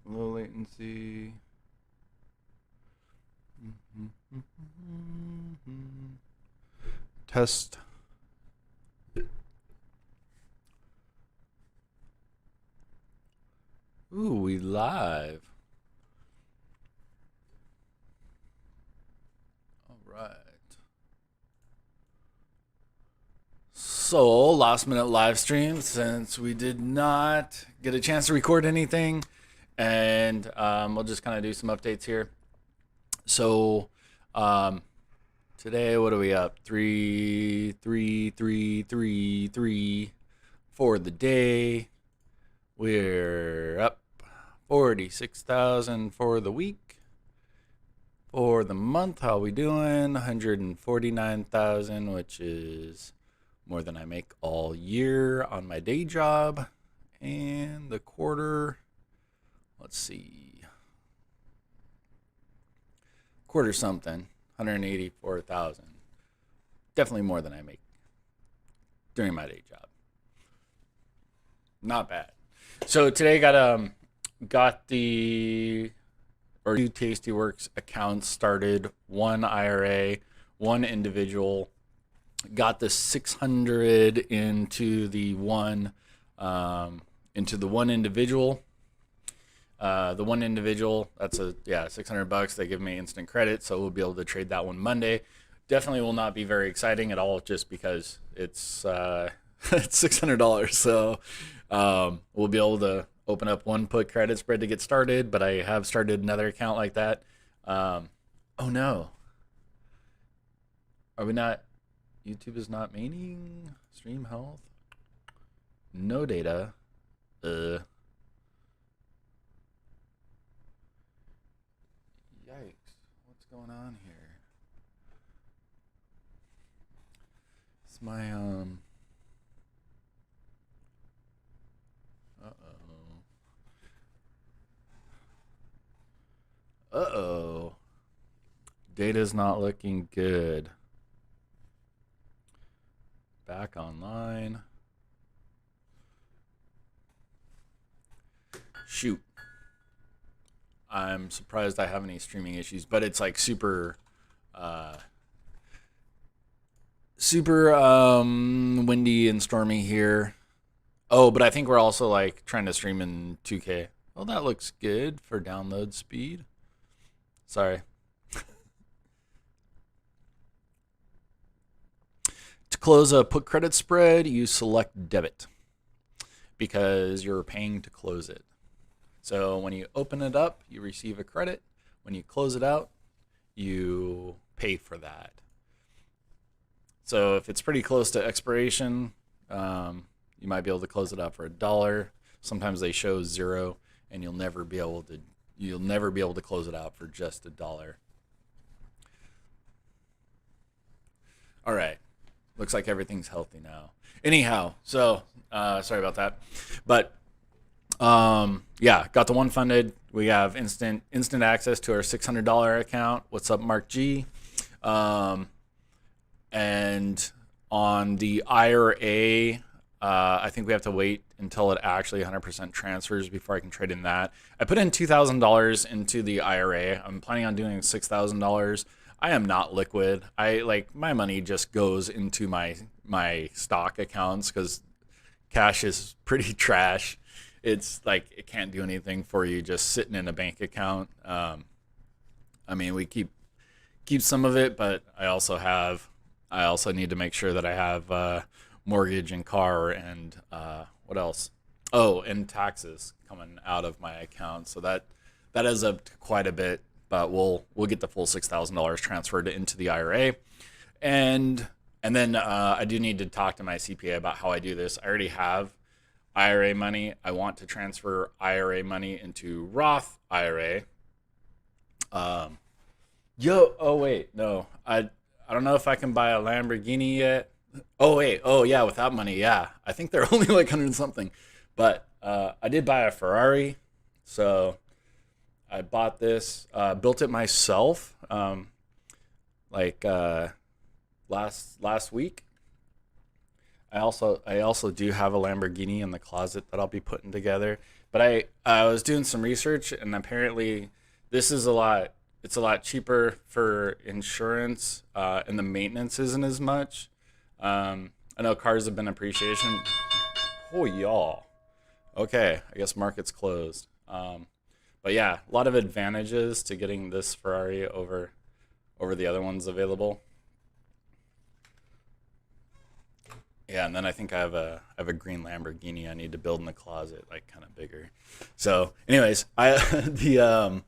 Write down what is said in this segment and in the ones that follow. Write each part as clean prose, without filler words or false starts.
Low latency. Test. Ooh, we live. All right. So, last minute live stream since we did not get a chance to record anything. And we'll just kind of do some updates here. So, um, today, what are we up? 3 for the day. We're up 46,000 for the week. For the month, how we doing? 149,000, which is more than I make all year on my day job. And the quarter, let's see, quarter something, 184,000. Definitely more than I make during my day job. Not bad. So today got the or two Tastyworks accounts started, one IRA, one individual. Got the 600 into the one individual. The one individual, that's $600. They give me instant credit, so we'll be able to trade that one Monday. Definitely will not be very exciting at all, just because it's it's $600. So we'll be able to open up one put credit spread to get started, but I have started another account like that. Oh no, are we not? YouTube is not maining stream health. No data. Yikes! What's going on here? It's my Uh-oh. Uh-oh. Data's not looking good. Back online. Shoot. I'm surprised I have any streaming issues, but it's like super windy and stormy here. Oh, but I think we're also like trying to stream in 2K. Well, that looks good for download speed. Sorry. To close a put credit spread, you select debit because you're paying to close it. So when you open it up, you receive a credit. When you close it out, you pay for that. So if it's pretty close to expiration, you might be able to close it out for $1. Sometimes they show 0, and you'll never be able to close it out for just $1. All right. Looks like everything's healthy now. Anyhow, so sorry about that, but yeah, got the one funded. We have instant access to our $600 account. What's up, Mark G? And on the IRA, I think we have to wait until it actually 100% transfers before I can trade in that. I put in $2,000 into the IRA. I'm planning on doing $6,000. I am not liquid. My money just goes into my stock accounts because cash is pretty trash. It's like it can't do anything for you just sitting in a bank account. I mean, we keep some of it, but I also need to make sure that I have mortgage and car and what else? Oh, and taxes coming out of my account. So that adds up to quite a bit. But we'll get the full $6,000 transferred into the IRA, and then I do need to talk to my CPA about how I do this. I already have IRA money. I want to transfer IRA money into Roth IRA. Oh wait, no, I don't know if I can buy a Lamborghini yet. Oh wait, oh yeah, without money, yeah. I think they're only like 100 something, but I did buy a Ferrari, so I bought this, built it myself, last week. I also do have a Lamborghini in the closet that I'll be putting together. But I was doing some research, and apparently this is it's a lot cheaper for insurance, and the maintenance isn't as much. I know cars have been appreciation. Oh, y'all. Okay, I guess market's closed. But yeah, a lot of advantages to getting this Ferrari over the other ones available. Yeah, and then I think I have a green Lamborghini I need to build in the closet, like kind of bigger. So, anyways, I the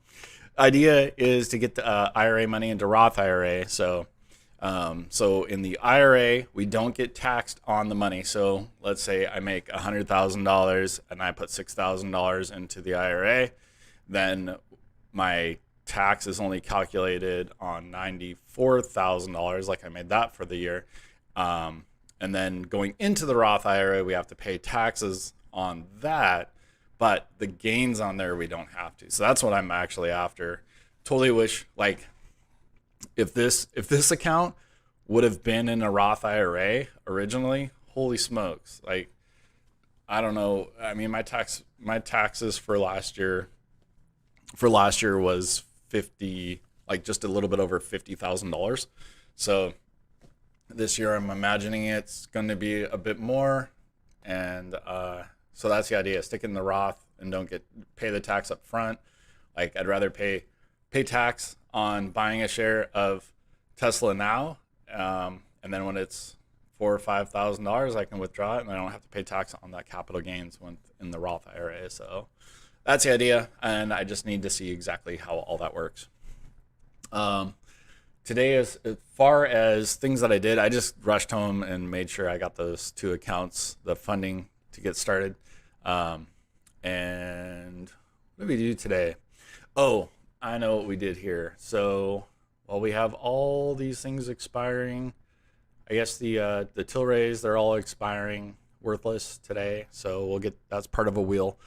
idea is to get the IRA money into Roth IRA. So in the IRA, we don't get taxed on the money. So let's say I make $100,000 and I put $6,000 into the IRA, then my tax is only calculated on $94,000, like I made that for the year. And then going into the Roth IRA, we have to pay taxes on that, but the gains on there we don't have to. So that's what I'm actually after. Totally wish, like, if this account would have been in a Roth IRA originally, holy smokes! Like, I don't know. I mean, my taxes for last year was 50, like just a little bit over $50,000. So this year I'm imagining it's going to be a bit more, and so that's the idea. Stick in the Roth and don't pay the tax up front. Like, I'd rather pay tax on buying a share of Tesla now, and then when it's $4,000 or $5,000, I can withdraw it, and I don't have to pay tax on that capital gains when in the Roth IRA. So that's the idea, and I just need to see exactly how all that works. Today, as far as things that I did, I just rushed home and made sure I got those 2 accounts, the funding to get started. And what did we do today? Oh, I know what we did here. So while we have all these things expiring, I guess the Tilrays, they're all expiring, worthless today. So that's part of a wheel.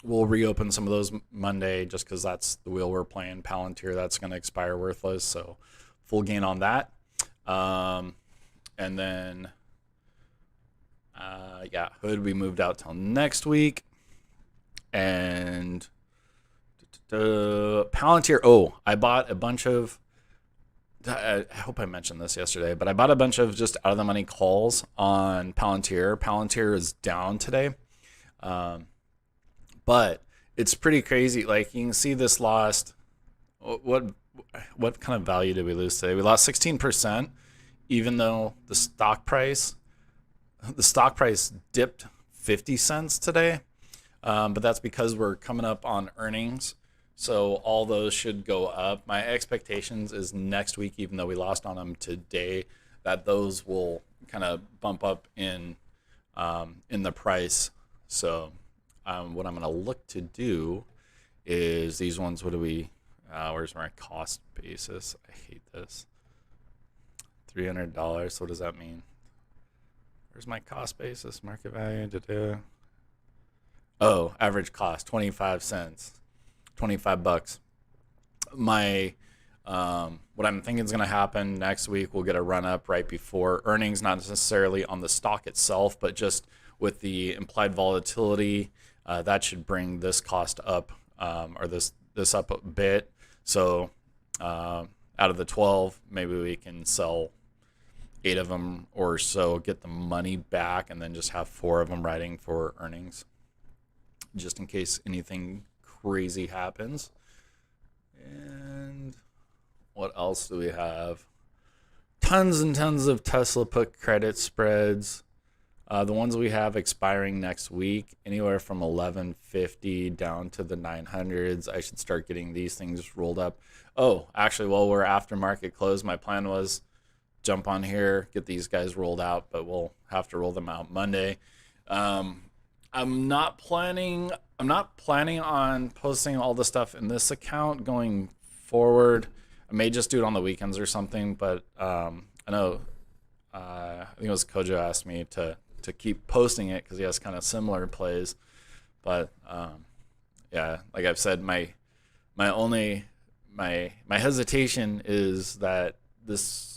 We'll reopen some of those Monday just because that's the wheel we're playing. Palantir, that's going to expire worthless. So full gain on that. And then, yeah, Hood, we moved out till next week. And Palantir, I bought a bunch of, I hope I mentioned this yesterday, but I bought a bunch of just out of the money calls on Palantir. Palantir is down today. But it's pretty crazy. Like, you can see this lost, what kind of value did we lose today? We lost 16%, even though the stock price dipped 50 cents today. But that's because we're coming up on earnings. So all those should go up. My expectations is next week, even though we lost on them today, that those will kind of bump up in the price. So what I'm going to look to do is these ones. What do we? Where's my cost basis? I hate this. $300. What does that mean? Where's my cost basis? Market value. Oh, average cost, 25 cents. $25. My what I'm thinking is going to happen next week, we'll get a run up right before earnings, not necessarily on the stock itself, but just with the implied volatility, that should bring this cost up, or this up a bit. So out of the 12, maybe we can sell 8 of them or so, get the money back, and then just have 4 of them riding for earnings, just in case anything crazy happens. And what else do we have? Tons and tons of Tesla put credit spreads. The ones we have expiring next week, anywhere from 1150 down to the 900s. I should start getting these things rolled up. Oh, actually, while we're after market close, my plan was jump on here, get these guys rolled out, but we'll have to roll them out Monday. I'm not planning on posting all the stuff in this account going forward. I may just do it on the weekends or something, but I know I think it was Kojo asked me to keep posting it because he has kind of similar plays. But yeah, like I've said, my hesitation is that this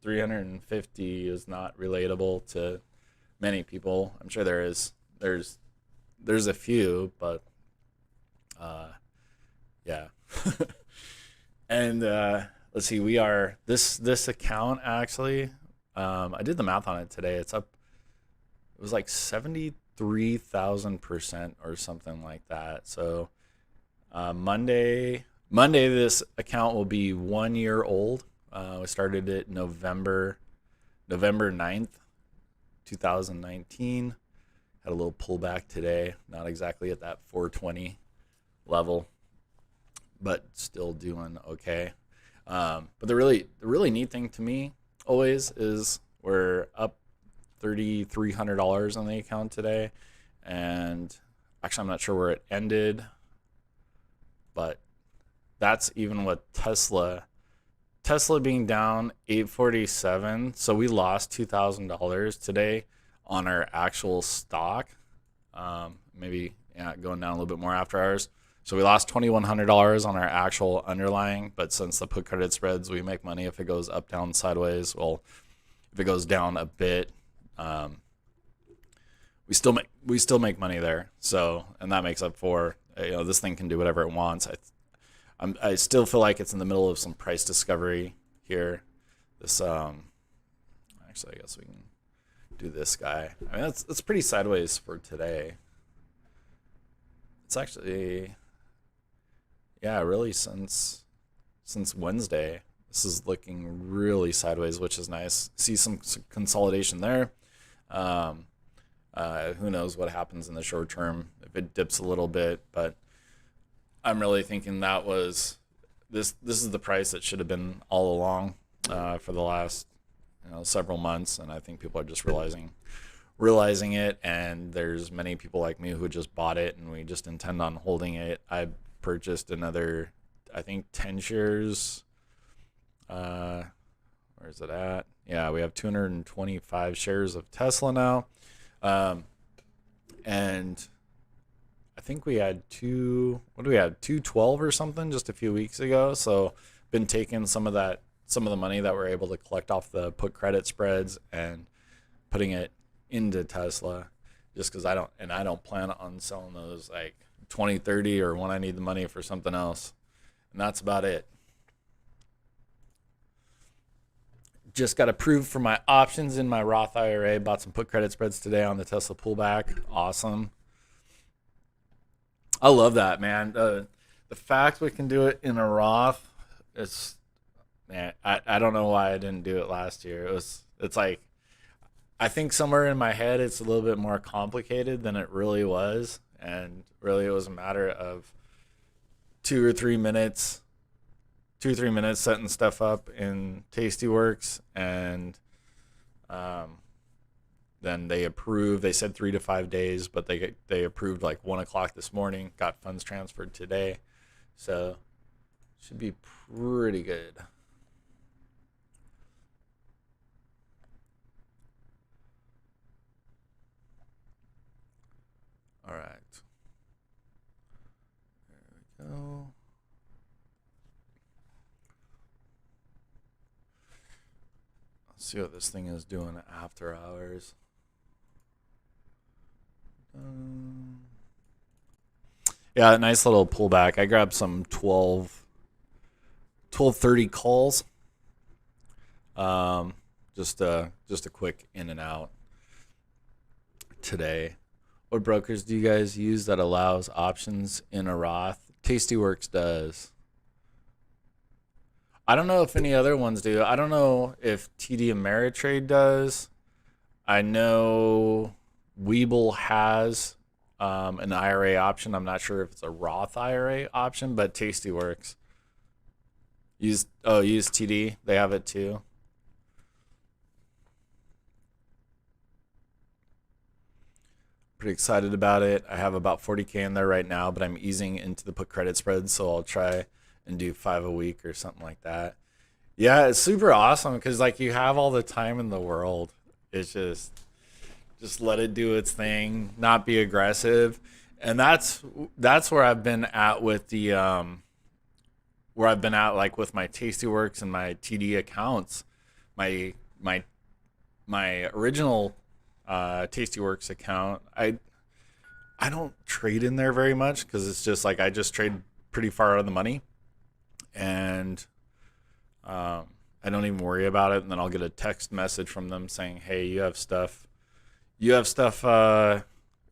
350 is not relatable to many people. I'm sure there's there's a few, but yeah. And let's see, we are this account actually. I did the math on it today. It's up. It was like 73,000% or something like that. So Monday, this account will be 1 year old. We started it November 9th, 2019. Had a little pullback today. Not exactly at that 420 level, but still doing okay. But the really neat thing to me always is we're up $3,300 on the account today, and actually I'm not sure where it ended, but that's even with Tesla being down 847. So we lost $2,000 today on our actual stock. Maybe going down a little bit more after hours. So we lost $2,100 on our actual underlying, but since the put credit spreads, we make money if it goes up, down, sideways. Well, if it goes down a bit, we still make money there. So, and that makes up for, this thing can do whatever it wants. I still feel like it's in the middle of some price discovery here. This actually, I guess we can do this guy. I mean, it's pretty sideways for today. It's actually, yeah, really since Wednesday, this is looking really sideways, which is nice. See some consolidation there. Who knows what happens in the short term if it dips a little bit, but I'm really thinking that was this is the price that should have been all along for the last several months, and I think people are just realizing it, and there's many people like me who just bought it and we just intend on holding it. I purchased another, I think, 10 shares. Where is it at? Yeah, we have 225 shares of Tesla now. And I think we had 212 or something just a few weeks ago. So been taking some of the money that we're able to collect off the put credit spreads and putting it into Tesla, just because I don't plan on selling those like 2030 or when I need the money for something else. And that's about it. Just got approved for my options in my Roth IRA. Bought some put credit spreads today on the Tesla pullback. Awesome. I love that, man. The fact we can do it in a Roth, man, I don't know why I didn't do it last year. It's like, I think somewhere in my head it's a little bit more complicated than it really was, and really it was a matter of 2 or 3 minutes setting stuff up in Tastyworks, and then they approved. They said 3 to 5 days, but they approved like 1 o'clock this morning. Got funds transferred today, so should be pretty good. All right, there we go. Let's see what this thing is doing after hours. Yeah, nice little pullback. I grabbed some 12:30 calls. Just a quick in and out today. What brokers do you guys use that allows options in a Roth? Tastyworks does. I don't know if any other ones do. I don't know if TD Ameritrade does. I know WEBULL has an IRA option. I'm not sure if it's a Roth IRA option, but Tastyworks. Use TD. They have it too. Pretty excited about it. I have about 40K in there right now, but I'm easing into the put credit spread, so I'll try and do 5 a week or something like that. Yeah, it's super awesome because like you have all the time in the world. It's just let it do its thing, not be aggressive. And that's where I've been at with the like with my Tastyworks and my TD accounts. My original Tastyworks account, I I don't trade in there very much because it's just like I just trade pretty far out of the money, and I don't even worry about it. And then I'll get a text message from them saying, "Hey, you have stuff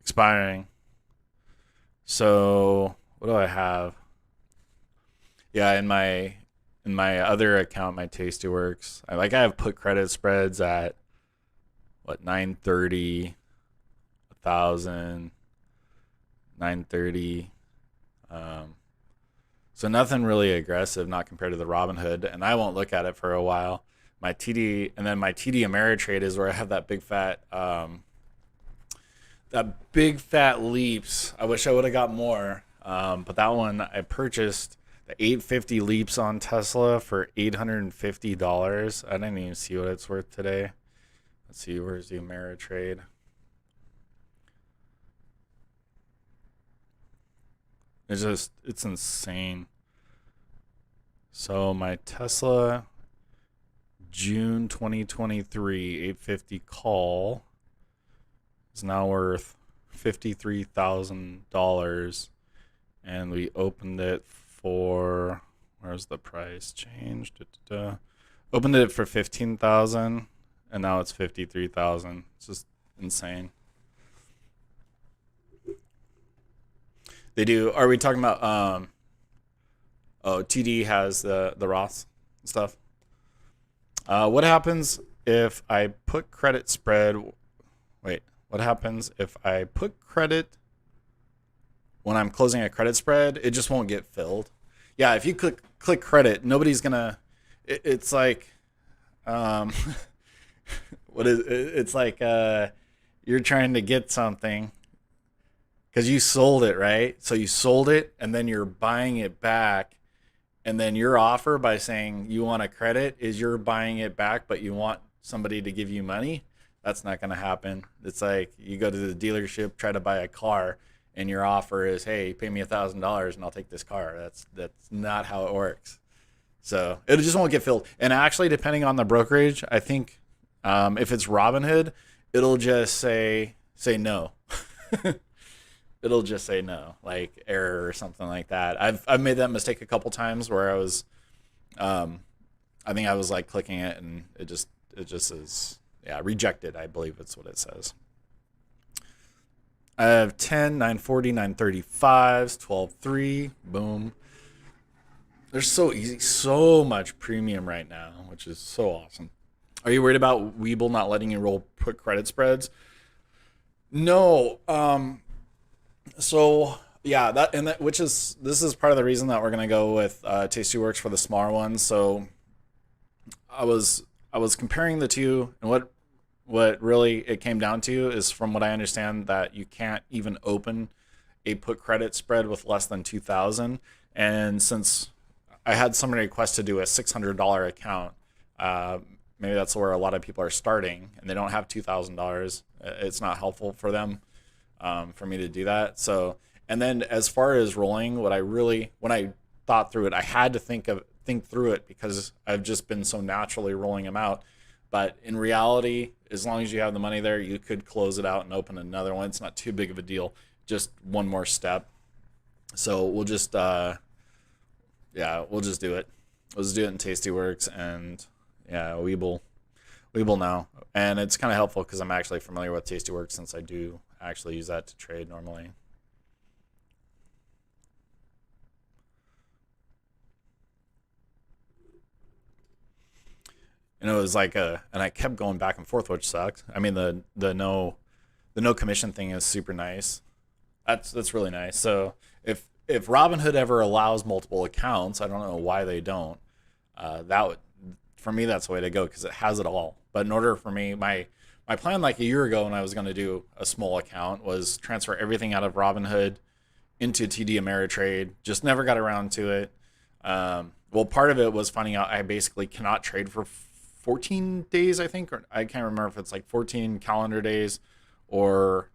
expiring." So what do I have? Yeah, in my other account, my Tastyworks, I have put credit spreads at what 930, 1,000, 930. So nothing really aggressive, not compared to the Robinhood, and I won't look at it for a while. My TD and then my TD Ameritrade is where I have that big fat leaps. I wish I would have got more, but that one I purchased the 850 leaps on Tesla for $850. I didn't even see what it's worth today. Let's see, where's the Ameritrade? It's insane. So my Tesla June 2023 850 call is now worth $53,000, and we opened it for, where's the price change? Opened it for 15,000, and now it's 53,000. It's just insane. They do. Are we talking about TD has the Roths and stuff? What happens if I put credit spread? Wait, what happens if I put credit when I'm closing a credit spread? It just won't get filled. Yeah, if you click credit, nobody's gonna. It's like, what is it? It's like you're trying to get something because you sold it, right? So you sold it, and then you're buying it back. And then your offer by saying you want a credit is you're buying it back, but you want somebody to give you money. That's not going to happen. It's like you go to the dealership, try to buy a car, and your offer is, hey, pay me $1,000 and I'll take this car. That's not how it works. So it just won't get filled. And actually, depending on the brokerage, I think if it's Robinhood, it'll just say no. It'll just say no, like error or something like that. I've made that mistake a couple times where I was, I think I was like clicking it and it just is, yeah, rejected. I believe it's what it says. I have 10, 940, 935s, 12.3, boom. They're so easy, so much premium right now, which is so awesome. Are you worried about WEBULL not letting you roll put credit spreads? No. So yeah, this is part of the reason that we're gonna go with Tastyworks for the smaller ones. So I was comparing the two, and what really it came down to is, from what I understand, that you can't even open a put credit spread with less than 2,000. And since I had somebody request to do a $600 account, maybe that's where a lot of people are starting, and they don't have $2,000. It's not helpful for them. For me to do that. So, and then as far as rolling, when I thought through it, I had to think through it because I've just been so naturally rolling them out. But in reality, as long as you have the money there, you could close it out and open another one. It's not too big of a deal. Just one more step. So we'll just, we'll just do it. We'll just do it in Tastyworks, and yeah, WEBULL now. And it's kind of helpful because I'm actually familiar with Tastyworks since I do actually use that to trade normally. And it was like and I kept going back and forth, which sucked. I mean, the no commission thing is super nice. That's really nice. So if Robinhood ever allows multiple accounts, I don't know why they don't. For me, that's the way to go because it has it all. But in order for me, my plan like a year ago when I was going to do a small account was transfer everything out of Robinhood into TD Ameritrade. Just never got around to it. Well, part of it was finding out I basically cannot trade for 14 days, I think, or I can't remember if it's like 14 calendar days or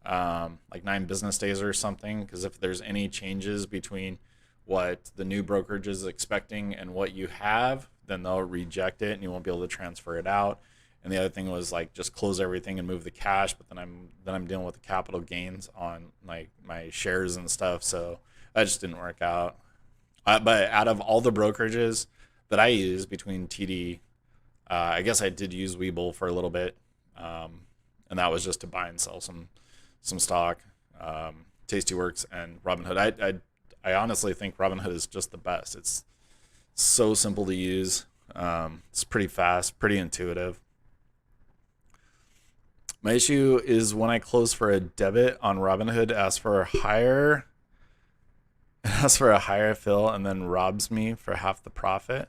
like 9 business days or something. Because if there's any changes between what the new brokerage is expecting and what you have, then they'll reject it and you won't be able to transfer it out. and the other thing was like just close everything and move the cash. But then I'm dealing with the capital gains on like my shares and stuff, so that just didn't work out. But out of all the brokerages that I use between TD, I guess I did use WEBULL for a little bit, and that was just to buy and sell some stock. Tastyworks and Robinhood. I honestly think Robinhood is just the best. It's so simple to use. It's pretty fast, pretty intuitive. My issue is when I close for a debit on Robinhood, asks for a higher fill and then robs me for half the profit.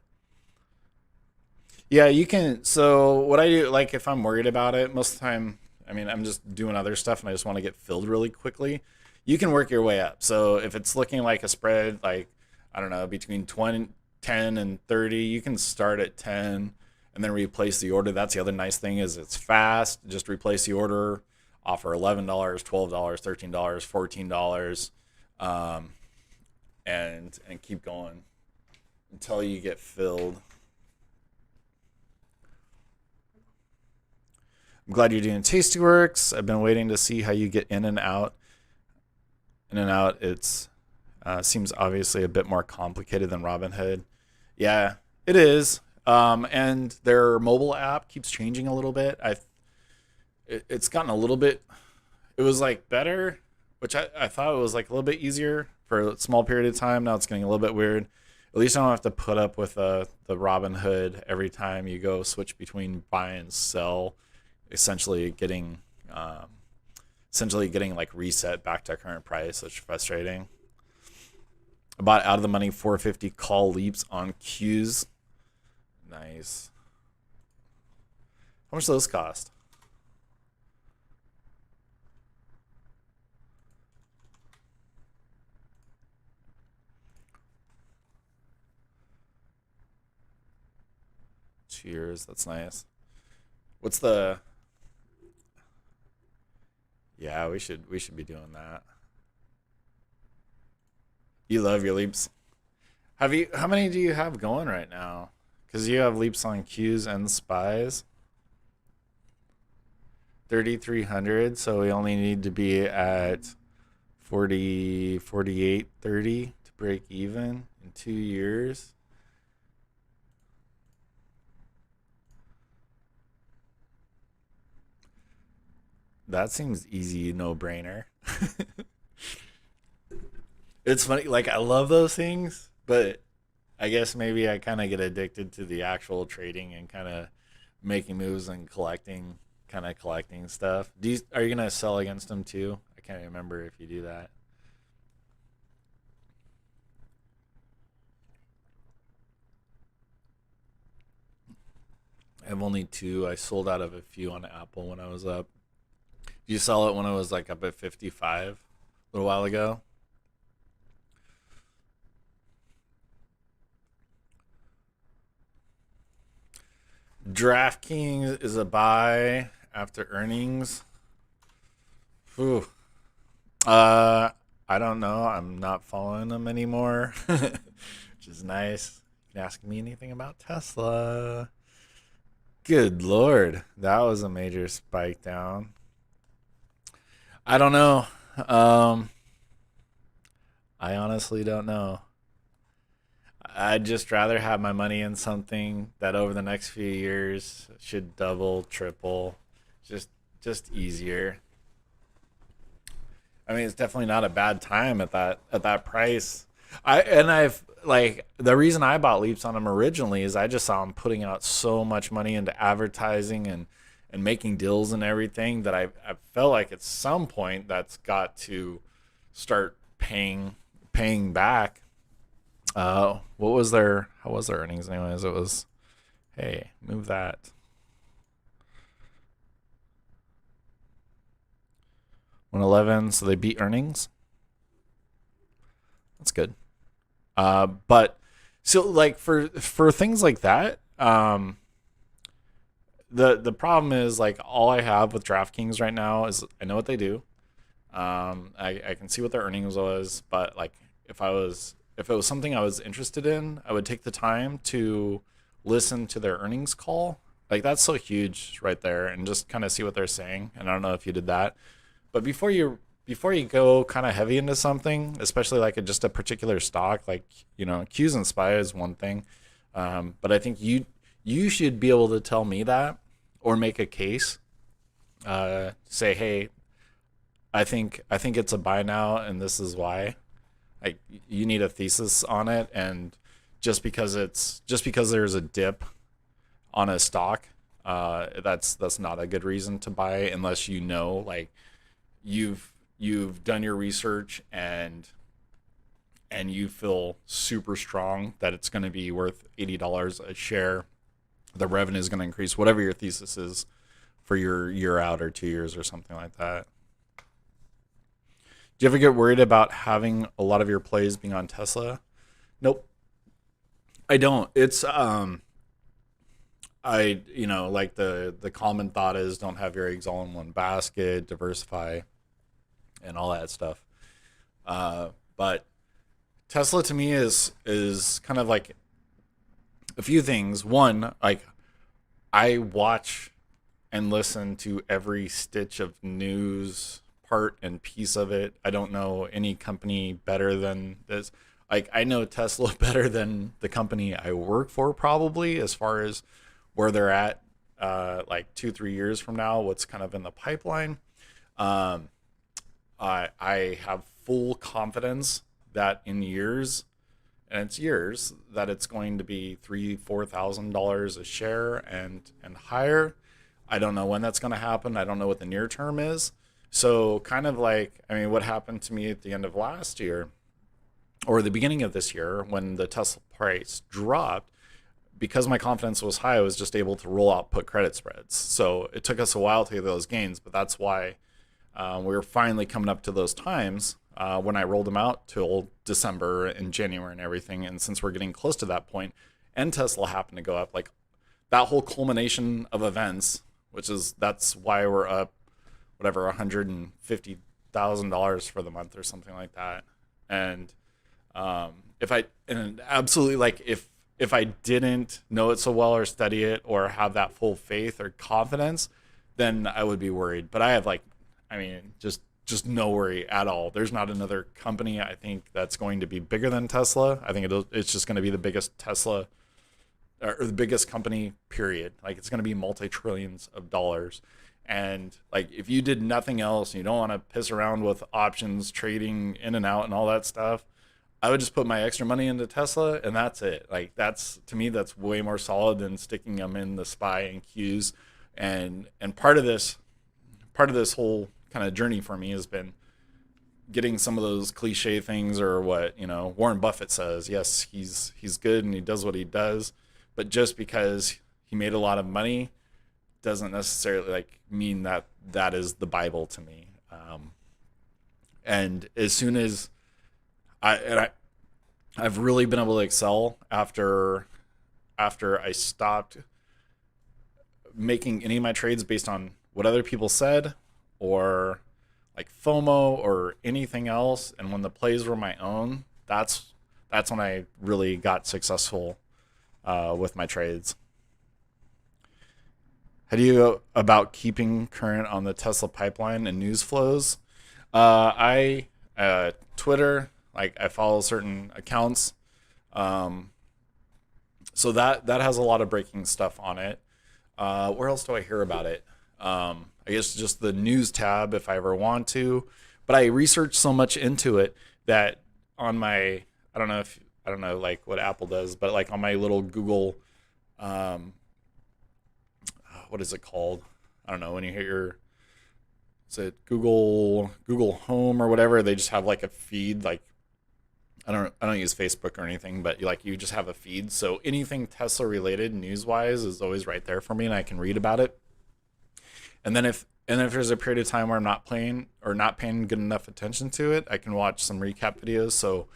Yeah, you can. So what I do, like if I'm worried about it, most of the time, I mean, I'm just doing other stuff and I just want to get filled really quickly. You can work your way up. So if it's looking like a spread, like, I don't know, between 10 and 30, you can start at 10 and then replace the order. That's the other nice thing is it's fast. Just replace the order, offer $11, $12, $13, $14, and keep going until you get filled. I'm glad you're doing Tastyworks. I've been waiting to see how you get in and out. In and out, it's seems obviously a bit more complicated than Robinhood. Yeah, it is. And their mobile app keeps changing a little bit. It's gotten a little bit. It was like better, which I thought it was like a little bit easier for a small period of time. Now it's getting a little bit weird. At least I don't have to put up with the Robinhood every time you go switch between buy and sell. Essentially getting like reset back to current price, which is frustrating. I bought out of the money 450 call leaps on Q's. Nice. How much do those cost? Cheers, that's nice. What's the Yeah, we should be doing that. You love your leaps. How many do you have going right now? Because you have leaps on Qs and spies. 3,300, so we only need to be at 40, 48, 30 to break even in 2 years. That seems easy, no brainer. It's funny, like I love those things, but I guess maybe I kind of get addicted to the actual trading and kind of making moves and collecting stuff. Are you gonna sell against them too? I can't remember if you do that. I have only two. I sold out of a few on Apple when I was up. Did you sell it when I was like up at 55 a little while ago? DraftKings is a buy after earnings. Whew. Uh, I don't know. I'm not following them anymore, which is nice. You can ask me anything about Tesla. Good Lord. That was a major spike down. I don't know. Um, I honestly don't know. I'd just rather have my money in something that over the next few years should double, triple, just just easier. I mean, it's definitely not a bad time at that price. I've like the reason I bought leaps on them originally is I just saw them putting out so much money into advertising and making deals and everything that I felt like at some point that's got to start paying back. What was their how was their earnings anyways? It was hey, move that 111. So they beat earnings. That's good. But so like for things like that, the problem is like all I have with DraftKings right now is I know what they do. I can see what their earnings was, but like if it was something I was interested in, I would take the time to listen to their earnings call Like that's so huge right there, and just kind of see what they're saying. And I don't know if you did that, but before you go kind of heavy into something, especially like just a particular stock, like Q's and SPY is one thing, but I think you should be able to tell me that or make a case. Say, hey, I think it's a buy now, and this is why. Like you need a thesis on it, and just because there's a dip on a stock, that's not a good reason to buy unless like you've done your research and you feel super strong that it's going to be worth $80 a share. The revenue is going to increase, whatever your thesis is for your year out or 2 years or something like that. Do you ever get worried about having a lot of your plays being on Tesla? Nope, I don't. It's I like the common thought is don't have your eggs all in one basket, diversify, and all that stuff. But Tesla to me is kind of like a few things. One, like I watch and listen to every stitch of news part and piece of it. I don't know any company better than this. Like I know Tesla better than the company I work for probably as far as where they're at like 2-3 years from now, what's kind of in the pipeline. Um, I have full confidence that in years, and it's years, that it's going to be $3,000-$4,000 a share and higher. I don't know when that's going to happen. I don't know what the near term is. So kind of like, I mean, what happened to me at the end of last year or the beginning of this year when the Tesla price dropped, because my confidence was high, I was just able to roll out put credit spreads. So it took us a while to get those gains, but that's why we were finally coming up to those times when I rolled them out till December and January and everything. And since we're getting close to that point, and Tesla happened to go up, like that whole culmination of events, that's why we're up, whatever, $150,000 for the month or something like that. And absolutely, like if I didn't know it so well or study it or have that full faith or confidence, then I would be worried. But I have just no worry at all. There's not another company I think that's going to be bigger than Tesla. I think it's just going to be the biggest Tesla or the biggest company, period. Like it's going to be multi-trillions of dollars. And like if you did nothing else and you don't want to piss around with options, trading in and out and all that stuff, I would just put my extra money into Tesla and that's it. Like to me, that's way more solid than sticking them in the SPY and Qs. And part of this whole kind of journey for me has been getting some of those cliche things, or what, Warren Buffett says. Yes, he's good and he does what he does, but just because he made a lot of money doesn't necessarily like mean that is the Bible to me. And as soon as I've really been able to excel after I stopped making any of my trades based on what other people said or like FOMO or anything else, and when the plays were my own, that's when I really got successful with my trades. How do you go about keeping current on the Tesla pipeline and news flows? I Twitter, like I follow certain accounts, so that has a lot of breaking stuff on it. Where else do I hear about it? I guess just the news tab if I ever want to, but I research so much into it that on my, I don't know like what Apple does, but like on my little Google, what is it called? I don't know, when you hit is it Google Home or whatever, they just have like a feed. Like I don't use Facebook or anything, but you just have a feed. So anything Tesla related news wise is always right there for me, and I can read about it. And then if there's a period of time where I'm not playing or not paying good enough attention to it, I can watch some recap videos. So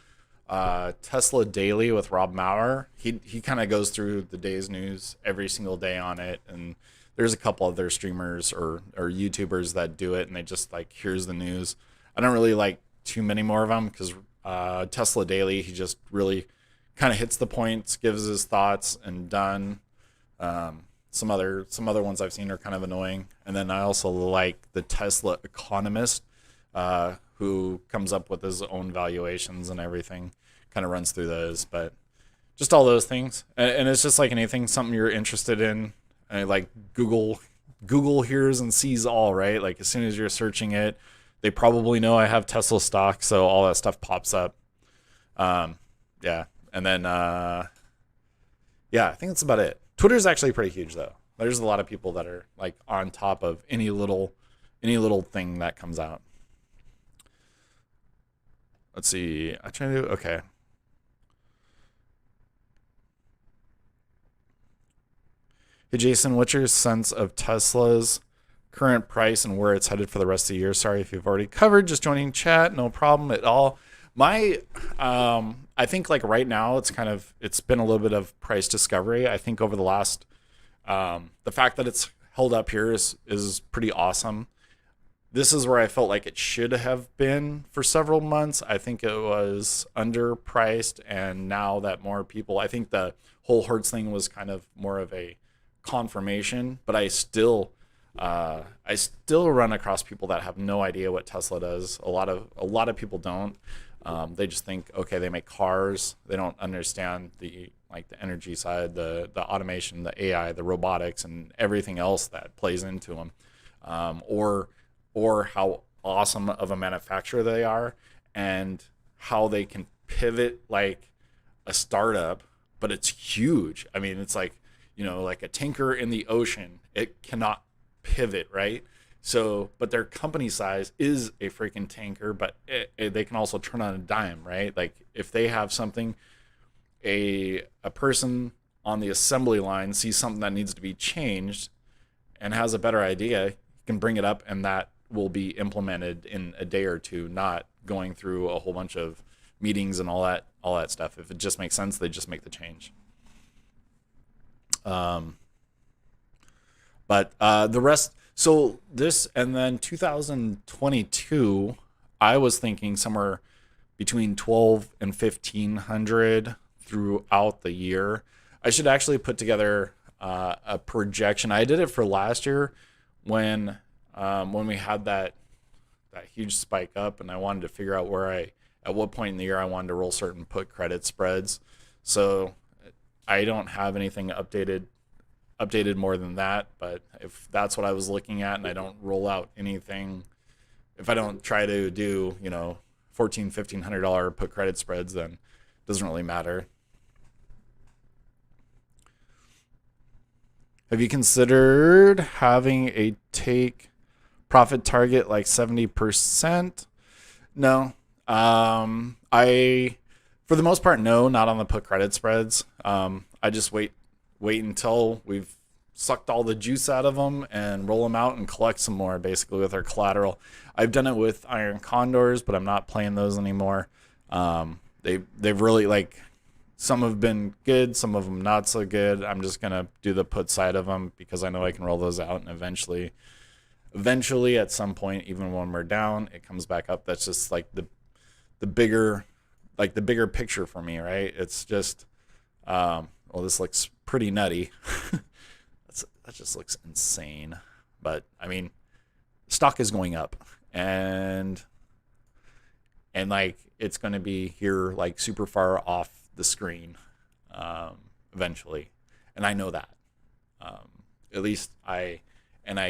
Tesla Daily with Rob Maurer, he kind of goes through the day's news every single day on it. And there's a couple other streamers or YouTubers that do it, and they just like, here's the news. I don't really like too many more of them because Tesla Daily, he just really kind of hits the points, gives his thoughts, and done. some other ones I've seen are kind of annoying. And then I also like the Tesla economist, who comes up with his own valuations and everything, kind of runs through those. But just all those things, and it's just like anything, something you're interested in, and like Google hears and sees all, right? Like as soon as you're searching it, they probably know I have Tesla stock, so all that stuff pops up. Yeah, and then yeah, I think that's about it. Twitter's actually pretty huge though. There's a lot of people that are like on top of any little thing that comes out. Let's see. I try to do okay. Hey Jason, what's your sense of Tesla's current price and where it's headed for the rest of the year? Sorry if you've already covered. Just joining chat, no problem at all. I think like right now it's been a little bit of price discovery. I think over the last, the fact that it's held up here is pretty awesome. This is where I felt like it should have been for several months. I think it was underpriced, and now that more people, I think the whole Hertz thing was kind of more of a confirmation, but I still run across people that have no idea what Tesla does. A lot of people don't. They just think, okay, they make cars. They don't understand the energy side, the automation, the AI, the robotics, and everything else that plays into them, or how awesome of a manufacturer they are, and how they can pivot like a startup, but it's huge. I mean, it's like, like a tanker in the ocean. It cannot pivot, right? So, but their company size is a freaking tanker, but they can also turn on a dime, right? Like if they have something, a person on the assembly line sees something that needs to be changed and has a better idea, can bring it up, and that will be implemented in a day or two, not going through a whole bunch of meetings and all that stuff. If it just makes sense, they just make the change. But the rest, so this, and then 2022, I was thinking somewhere between 12 and 1500 throughout the year. I should actually put together a projection. I did it for last year when we had that huge spike up, and I wanted to figure out at what point in the year I wanted to roll certain put credit spreads. So I don't have anything updated more than that, but if that's what I was looking at, and I don't roll out anything, if I don't try to do $1,400-$1,500 put credit spreads, then it doesn't really matter. Have you considered having a take profit target like 70%? No. I, for the most part, no, not on the put credit spreads. I just wait until we've sucked all the juice out of them and roll them out and collect some more, basically, with our collateral. I've done it with iron condors, but I'm not playing those anymore. They've really, some have been good, some of them not so good. I'm just gonna do the put side of them because I know I can roll those out, and eventually at some point, even when we're down, it comes back up. That's just like the bigger picture for me, right? It's just this looks pretty nutty. That just looks insane. But I mean, stock is going up, and it's going to be here super far off the screen eventually, and I know that. At least I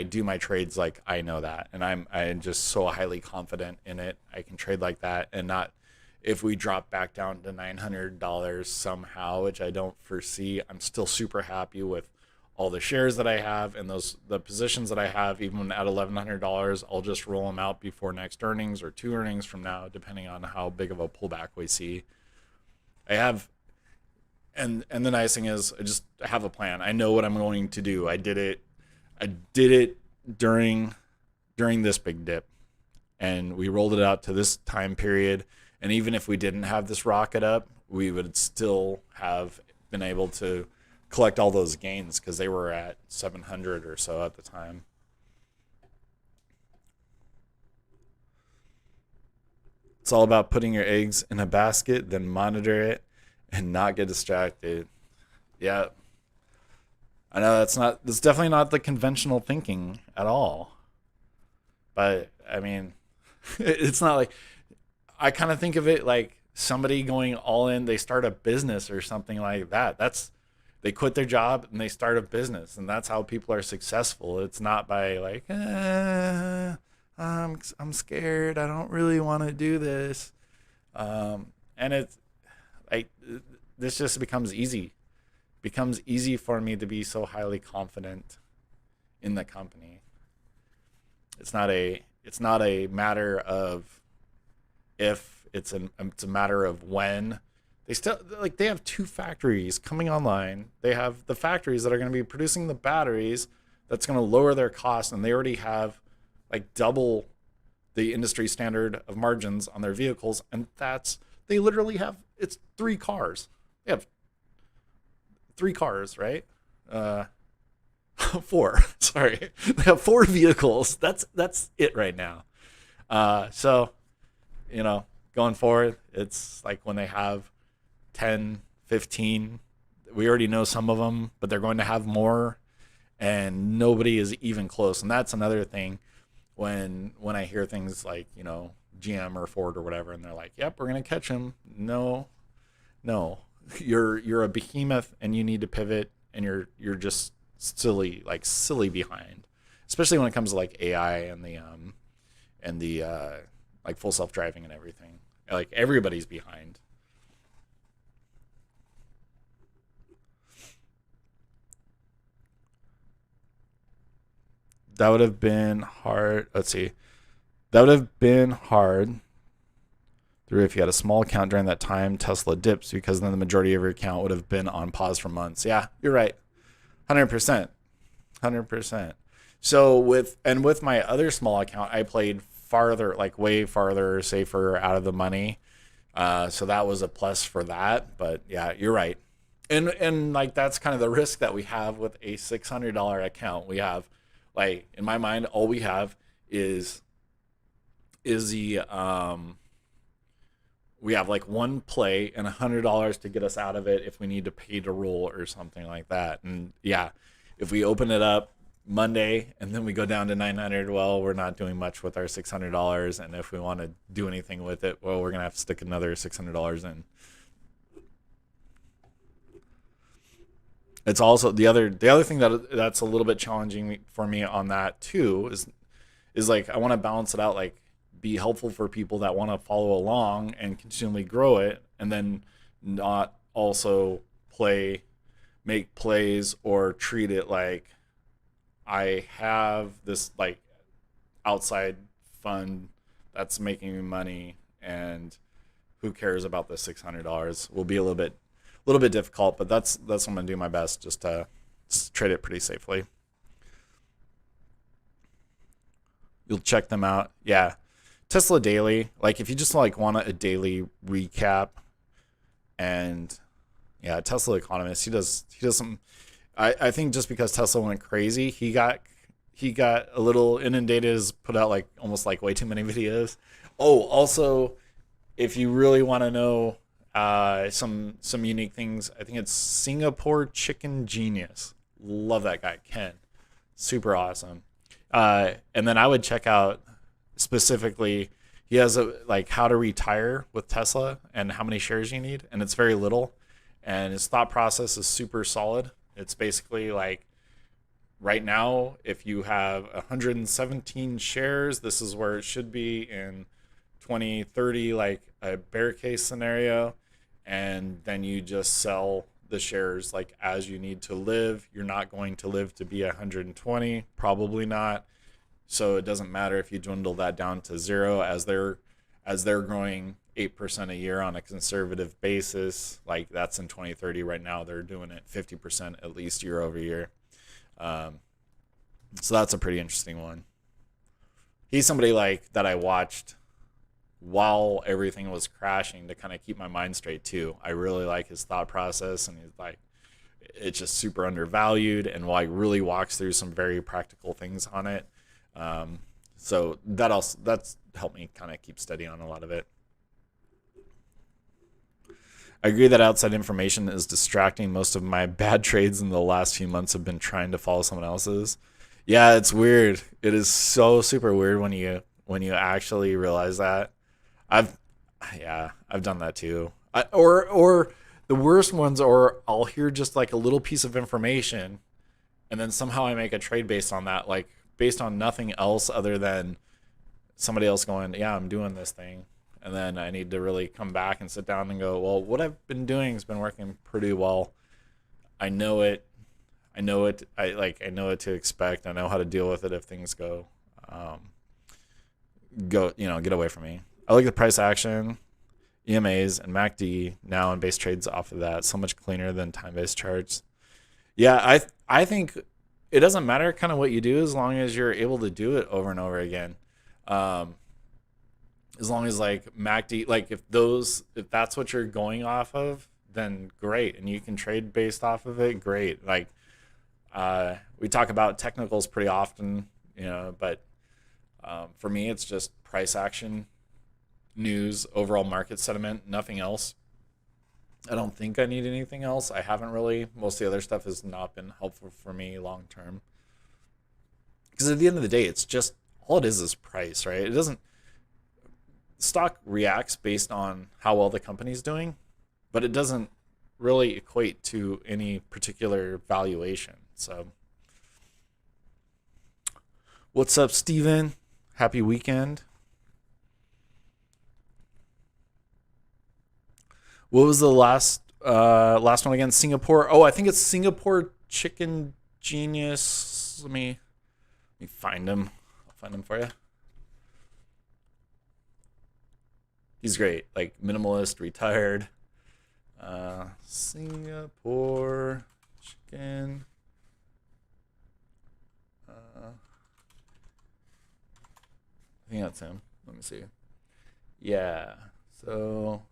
do my trades like I know that, and I'm just so highly confident in it. I can trade like that, and not if we drop back down to $900 somehow, which I don't foresee. I'm still super happy with all the shares that I have and the positions that I have. Even at $1,100, I'll just roll them out before next earnings or 2 earnings from now, depending on how big of a pullback we see. I have, and the nice thing is I just have a plan. I know what I'm going to do. I did it during this big dip, and we rolled it out to this time period. And even if we didn't have this rocket up, we would still have been able to collect all those gains because they were at 700 or so at the time. It's all about putting your eggs in a basket, then monitor it and not get distracted. Yeah. I know that's definitely not the conventional thinking at all. But I mean, it's not like, I kind of think of it like somebody going all in, they start a business or something like that. They quit their job and they start a business, and that's how people are successful. It's not by like, I'm scared, I don't really want to do this. And it's like, this just becomes easy for me to be so highly confident in the company. It's not a matter of if, it's a matter of when. They have two factories coming online. They have the factories that are going to be producing the batteries that's going to lower their costs, and they already have like double the industry standard of margins on their vehicles, and they literally have, it's three cars. They have three cars, right? Four. Sorry, they have four vehicles. That's it right now. So, going forward, it's like when they have 10, 15, we already know some of them, but they're going to have more, and nobody is even close. And that's another thing when I hear things like, GM or Ford or whatever, and they're like, "Yep, we're gonna catch them." No, no, you're a behemoth, and you need to pivot, and you're just silly behind, especially when it comes to like AI and the like full self driving and everything. Like, everybody's behind. That would have been hard. Let's see. That would have been hard through if you had a small account during that time Tesla dips, because then the majority of your account would have been on pause for months. Yeah, you're right. 100%. 100%. So with my other small account, I played farther, like way farther, safer, out of the money. So that was a plus for that. But yeah, you're right. And like, that's kind of the risk that we have with a $600 account. We have, like, in my mind, all we have is the we have like one play and $100 to get us out of it if we need to pay to roll or something like that. And yeah, if we open it up Monday and then we go down to 900, well, we're not doing much with our $600. And if we want to do anything with it, well, we're gonna have to stick another $600 in. It's also the other thing that's a little bit challenging for me on that too is like, I want to balance it out, like be helpful for people that want to follow along and continually grow it, and then not also make plays or treat it like I have this like outside fund that's making me money, and who cares about the $600 will be a little bit difficult, but that's what I'm gonna do my best just to trade it pretty safely. You'll check them out. Yeah. Tesla Daily, like if you just like want a daily recap, and yeah, Tesla Economist, he does some, I think just because Tesla went crazy, he got a little inundated, has put out like almost like way too many videos. Oh, also, if you really want to know some unique things, I think it's Singapore Chicken Genius. Love that guy, Ken. Super awesome. And then I would check out specifically, he has a like how to retire with Tesla and how many shares you need, and it's very little. And his thought process is super solid. It's basically like, right now, if you have 117 shares, this is where it should be in 2030, like a bear case scenario. And then you just sell the shares like as you need to live. You're not going to live to be 120, probably not. So it doesn't matter if you dwindle that down to zero, as they're growing 8% a year on a conservative basis. Like, that's in 2030. Right now they're doing it 50% at least year over year. So that's a pretty interesting one. He's somebody like that I watched while everything was crashing to kind of keep my mind straight too. I really like his thought process, and he's like, it's just super undervalued, and like really walks through some very practical things on it. So that's helped me kind of keep steady on a lot of it. I agree that outside information is distracting. Most of my bad trades in the last few months have been trying to follow someone else's. Yeah, it's weird. It is so super weird when you actually realize that. I've yeah, I've done that too. Or the worst ones are I'll hear just like a little piece of information and then somehow I make a trade based on that, like based on nothing else other than somebody else going, yeah, I'm doing this thing. And then I need to really come back and sit down and go, well, what I've been doing has been working pretty well. I know it. I know it. I know what to expect. I know how to deal with it if things um, get away from me. I look at price action, EMAs, and MACD now and base trades off of that. So much cleaner than time-based charts. Yeah, I think it doesn't matter kind of what you do as long as you're able to do it over and over again. As long as like MACD, like if that's what you're going off of, then great, and you can trade based off of it, great. Like we talk about technicals pretty often, but for me, it's just price action, news, overall market sentiment, nothing else. I don't think I need anything else. I haven't really. Most of the other stuff has not been helpful for me long term. Because at the end of the day, it's just all it is price, right? It doesn't. Stock reacts based on how well the company's doing, but it doesn't really equate to any particular valuation. So, what's up, Steven? Happy weekend. What was the last one again? Singapore. Oh, I think it's Singapore Chicken Genius. Let me find him. I'll find him for you. He's great. Like minimalist, retired. Singapore Chicken. I think that's him. Let me see. Yeah. So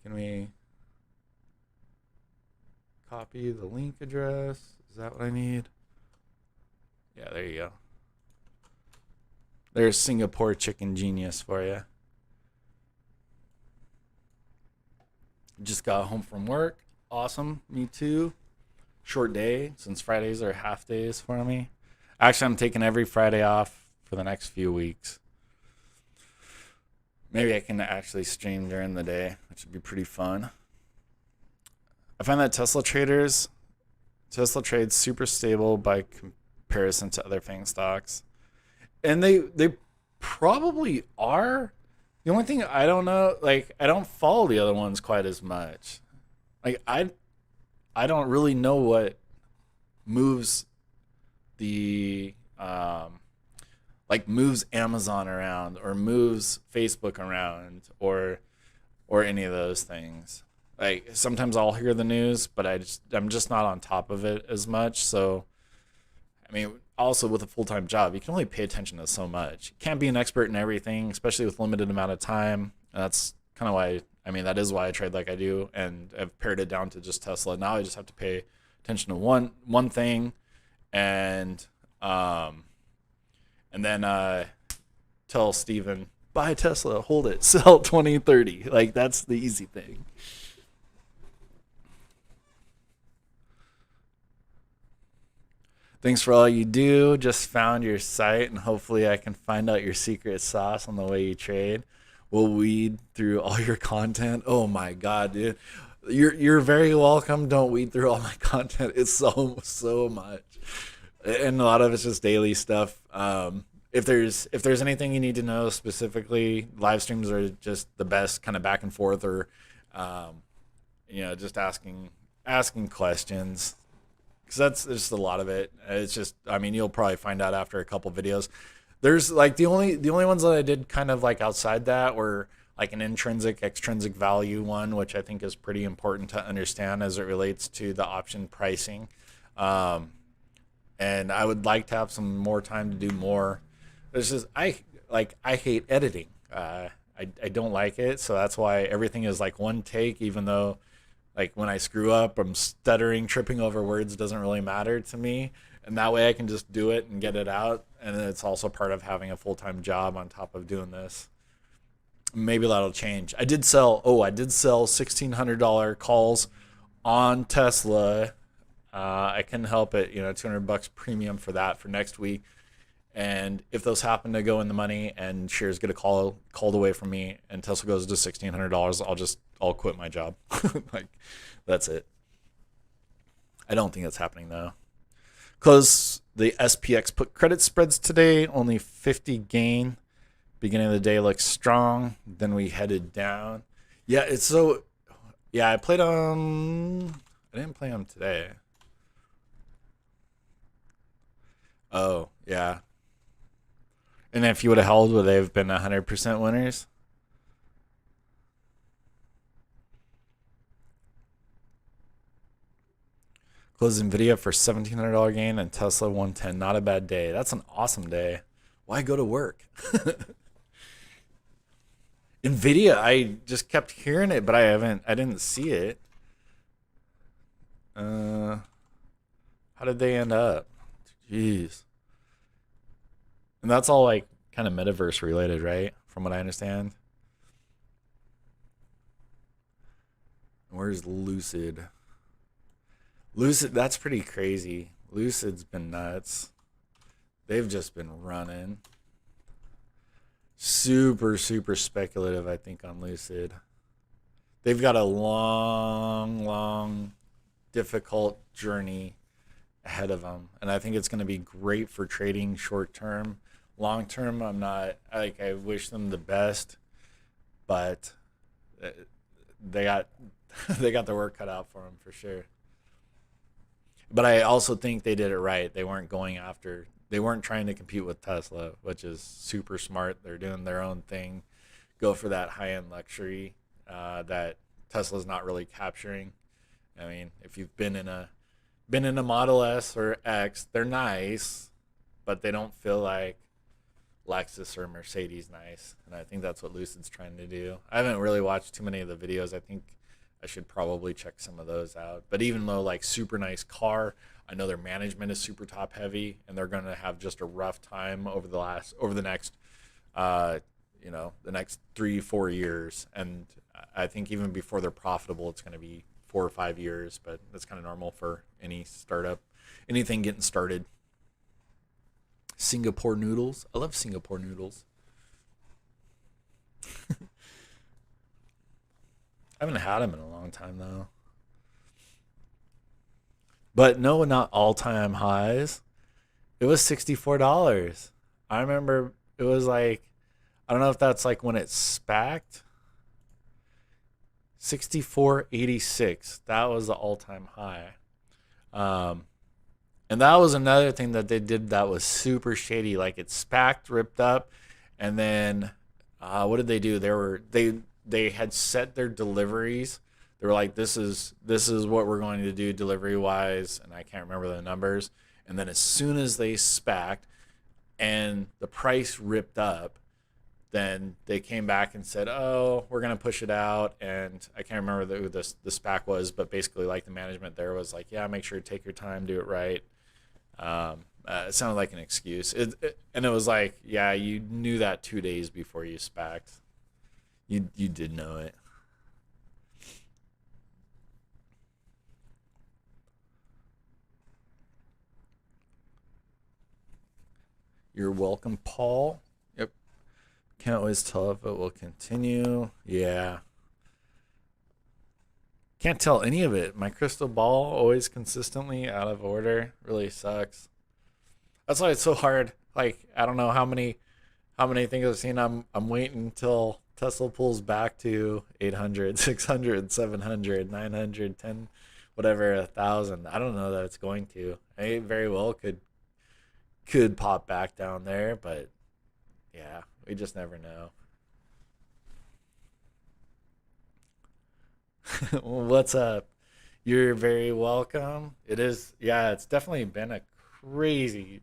can we copy the link address? Is that what I need? Yeah, there you go. There's Singapore Chicken Genius for you. Just got home from work. Awesome. Me too. Short day since Fridays are half days for me. Actually, I'm taking every Friday off for the next few weeks. Maybe I can actually stream during the day, which would be pretty fun. I find that Tesla trades super stable by comparison to other FANG stocks. And they probably are. The only thing I don't know, like I don't follow the other ones quite as much. Like I don't really know what moves the moves Amazon around or moves Facebook around or any of those things. Like sometimes I'll hear the news, but I'm just not on top of it as much. So I mean, also with a full-time job, you can only pay attention to so much. You can't be an expert in everything, especially with limited amount of time. And that's kind of why, that is why I trade like I do. And I've pared it down to just Tesla. Now I just have to pay attention to one thing and then tell Steven, buy Tesla, hold it, sell 2030. Like that's the easy thing. Thanks for all you do. Just found your site, and hopefully I can find out your secret sauce on the way you trade. We'll weed through all your content. Oh my God, dude. You're very welcome. Don't weed through all my content. It's so much. And a lot of it's just daily stuff. If there's anything you need to know specifically, live streams are just the best kind of back and forth or just asking questions. Because that's just a lot of it. It's just, you'll probably find out after a couple videos. There's like the only ones that I did kind of like outside that were like an intrinsic, extrinsic value one, which I think is pretty important to understand as it relates to the option pricing. And I would like to have some more time to do more. It's just I hate editing. I don't like it, so that's why everything is like one take, even though. Like when I screw up, I'm stuttering, tripping over words doesn't really matter to me. And that way I can just do it and get it out. And it's also part of having a full-time job on top of doing this. Maybe that'll change. I did sell $1,600 calls on Tesla. I can help it, $200 premium for that for next week. And if those happen to go in the money and shares get a called away from me and Tesla goes to $1,600, I'll quit my job. Like, that's it. I don't think that's happening though. Close the SPX put credit spreads today, only 50 gain. Beginning of the day looks strong. Then we headed down. Yeah, it's so. Yeah, I played on. I didn't play them today. Oh, yeah. And if you would have held, would they have been 100% winners? Closed Nvidia for $1,700 gain and Tesla 110. Not a bad day. That's an awesome day. Why go to work? Nvidia, I just kept hearing it, but I didn't see it. How did they end up? Jeez. And that's all like kind of metaverse related, right? From what I understand. Where's Lucid? Lucid, that's pretty crazy. Lucid's been nuts. They've just been running. Super, super speculative, I think, on Lucid. They've got a long, long, difficult journey ahead of them. And I think it's going to be great for trading short term. Long term, I'm not, like, I wish them the best, but they got they got their work cut out for them for sure. But I also think they did it right. They weren't trying to compete with Tesla, which is super smart. They're doing their own thing, go for that high-end luxury that Tesla's not really capturing. I mean, if you've been in a Model S or X, they're nice, but they don't feel like Lexus or Mercedes nice. And I think that's what Lucid's trying to do. I haven't really watched too many of the videos. I think I should probably check some of those out. But even though like super nice car, I know their management is super top heavy, and they're going to have just a rough time over the next, the next 3-4 years. And I think even before they're profitable, it's going to be 4 or 5 years. But that's kind of normal for any startup, anything getting started. Singapore noodles. I love Singapore noodles. I haven't had them in a long time though. But no, not all-time highs. It was $64. I remember it was like, I don't know if that's like when it spacked. 64.86. That was the all-time high. Um, and that was another thing that they did that was super shady. Like it spacked, ripped up, and then what did they do? They had set their deliveries. They were like, this is what we're going to do delivery wise, and I can't remember the numbers. And then as soon as they spacked and the price ripped up, then they came back and said, oh, we're going to push it out. And I can't remember who the SPAC was, but basically like the management there was like, yeah, make sure to take your time, do it right. It sounded like an excuse. And it was like, yeah, you knew that 2 days before you SPAC'd. You did know it. You're welcome, Paul. Yep. Can't always tell if it will continue. Yeah. Can't tell any of it. My crystal ball always consistently out of order. Really sucks. That's why it's so hard. Like I don't know how many things I've seen. I'm waiting until Tesla pulls back to 800, 600, 700, 900, 10, whatever, 1,000. I don't know that it's going to. It very well could pop back down there, but yeah, we just never know. What's up? You're very welcome. It is, yeah, it's definitely been a crazy,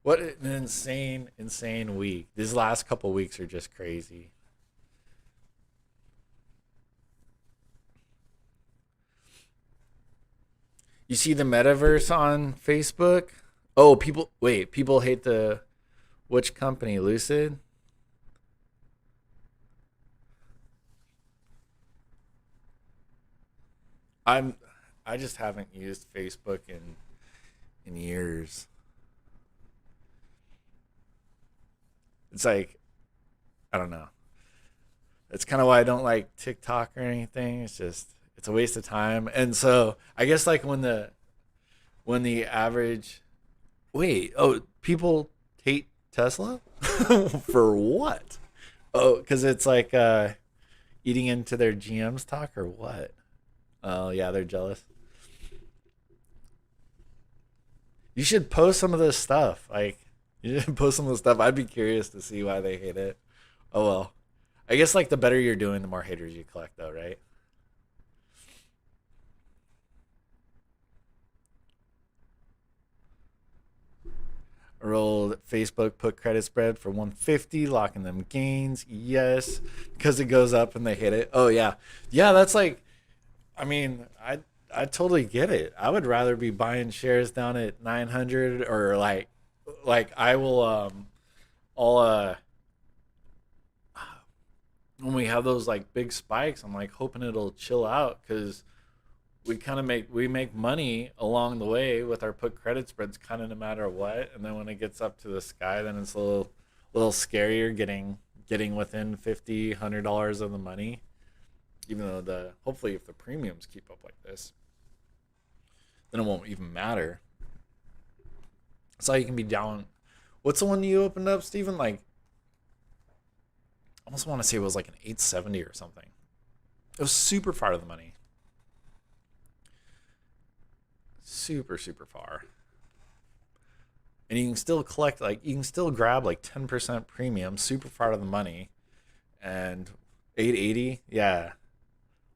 what an insane, insane week. These last couple weeks are just crazy. You see the metaverse on Facebook? Oh, people hate which company? Lucid? I'm I just haven't used Facebook in years. It's like I don't know. That's kind of why I don't like TikTok or anything. It's just it's a waste of time. And so I guess like when the average wait, oh, people hate Tesla for what? Oh, because it's like eating into their GM stock or what? Oh yeah, they're jealous. You should post some of this stuff. Like you should post some of the stuff. I'd be curious to see why they hate it. Oh well. I guess like the better you're doing, the more haters you collect, though, right? Rolled Facebook put credit spread for 150, locking them gains. Yes, because it goes up and they hit it. Oh yeah, yeah. That's like, I mean, I totally get it. I would rather be buying shares down at 900 or like I will I'll when we have those like big spikes, I'm like hoping it'll chill out because we make money along the way with our put credit spreads kind of no matter what, and then when it gets up to the sky, then it's a little scarier getting within 50 $100 of the money, even though the hopefully if the premiums keep up like this, then it won't even matter. So you can be down. What's the one you opened up, Steven? Like I almost want to say it was like an 870 or something. It was super far to the money. Super, super far. And you can still collect, like, you can still grab like 10% premium, super far to the money. And 880, yeah.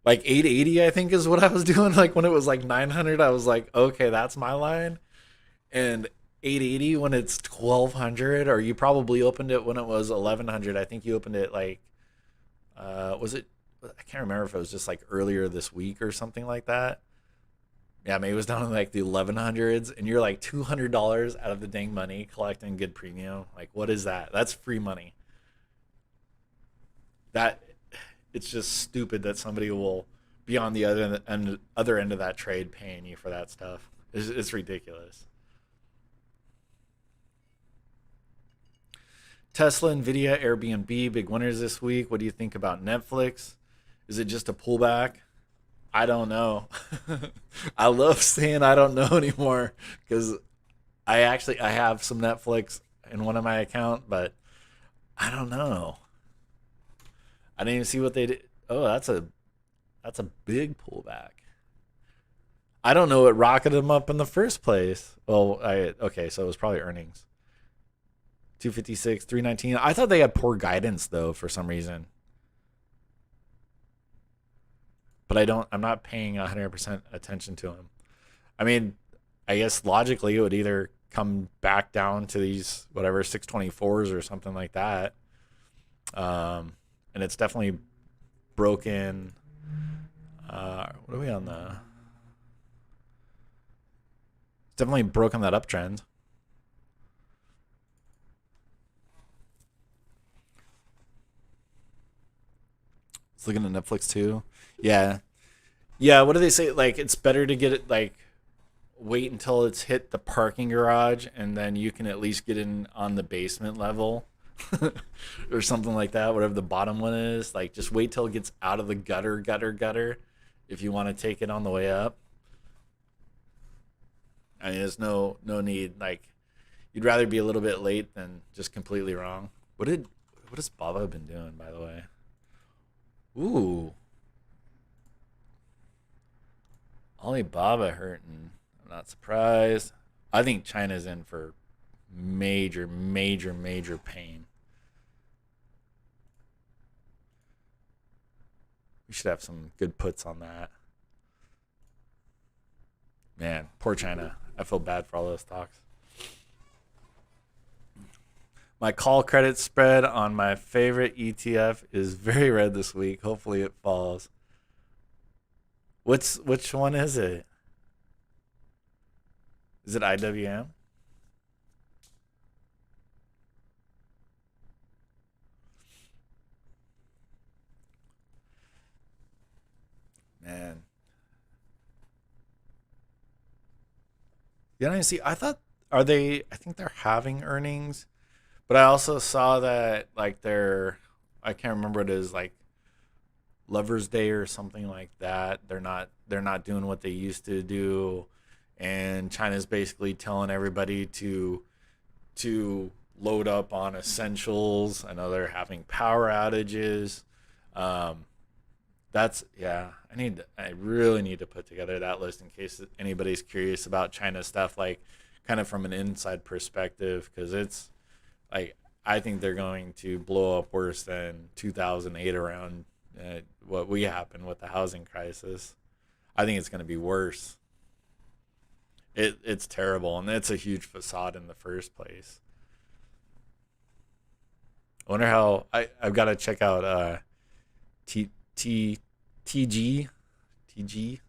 Like 880, I think is what I was doing. Like when it was like 900, I was like, okay, that's my line. And 880 when it's 1200, or you probably opened it when it was 1100. I think you opened it like, was it, I can't remember if it was just like earlier this week or something like that. Yeah, maybe it was down in like the 1100s, and you're like $200 out of the dang money collecting good premium. Like, what is that? That's free money. That it's just stupid that somebody will be on the other end of that trade paying you for that stuff. It's ridiculous. Tesla, Nvidia, Airbnb, big winners this week. What do you think about Netflix? Is it just a pullback? I don't know. I love saying I don't know anymore because I have some Netflix in one of my account, but I don't know. I didn't even see what they did. Oh, that's a big pullback. I don't know what rocketed them up in the first place. Well, I okay, so it was probably earnings. 256, 319. I thought they had poor guidance though for some reason. But I'm not paying 100% attention to them. I mean, I guess logically it would either come back down to these whatever 624s or something like that. And it's definitely broken. What are we on the? It's definitely broken that uptrend. It's looking at Netflix too. Yeah, yeah. What do they say? Like it's better to get it like wait until it's hit the parking garage and then you can at least get in on the basement level or something like that, whatever the bottom one is. Like just wait till it gets out of the gutter if you want to take it on the way up. I mean, there's no need. Like you'd rather be a little bit late than just completely wrong. What has Baba been doing, by the way? Ooh, Alibaba hurting. I'm not surprised. I think China's in for major, major, major pain. We should have some good puts on that. Man, poor China. I feel bad for all those stocks. My call credit spread on my favorite ETF is very red this week. Hopefully it falls. Which one is it? Is it IWM? Man, Did I see? I thought, are they? I think they're having earnings, but I also saw that like I can't remember what it is, like Lover's Day or something like that. They're not doing what they used to do, and China's basically telling everybody to load up on essentials. I know they're having power outages. Um, that's yeah. I really need to put together that list in case anybody's curious about China stuff, like kind of from an inside perspective, because it's like I think they're going to blow up worse than 2008 around what we happened with the housing crisis. I think it's going to be worse. It's terrible, and it's a huge facade in the first place. I wonder how I've got to check out T T TG TG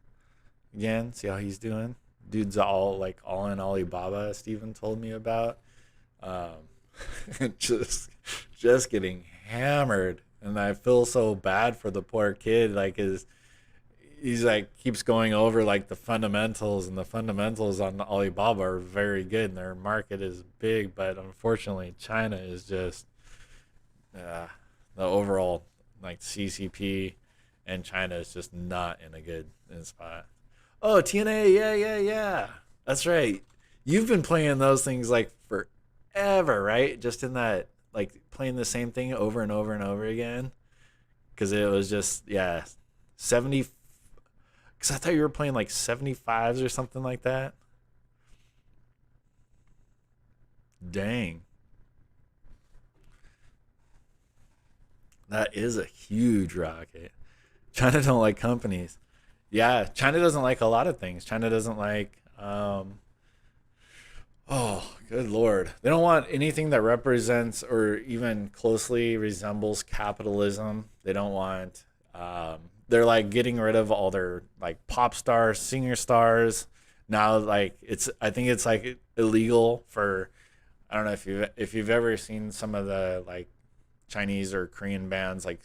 again. See how he's doing. Dude's all in Alibaba. Steven told me about. Um, just just getting hammered, and I feel so bad for the poor kid. Like he's like keeps going over like the fundamentals, and the fundamentals on Alibaba are very good, and their market is big. But unfortunately, China is just uh, the overall like CCP and China is just not in a good spot. Oh, TNA, yeah, yeah, yeah. That's right. You've been playing those things like forever, right? Just in that, like playing the same thing over and over and over again. Because it was just, yeah, 70. Because I thought you were playing like 75s or something like that. Dang. That is a huge rocket. China don't like companies. Yeah, China doesn't like a lot of things. China doesn't like oh, good lord. They don't want anything that represents or even closely resembles capitalism. They don't want they're like getting rid of all their like pop stars, singer stars. Now like I think it's like illegal for I don't know if you've ever seen some of the like Chinese or Korean bands, like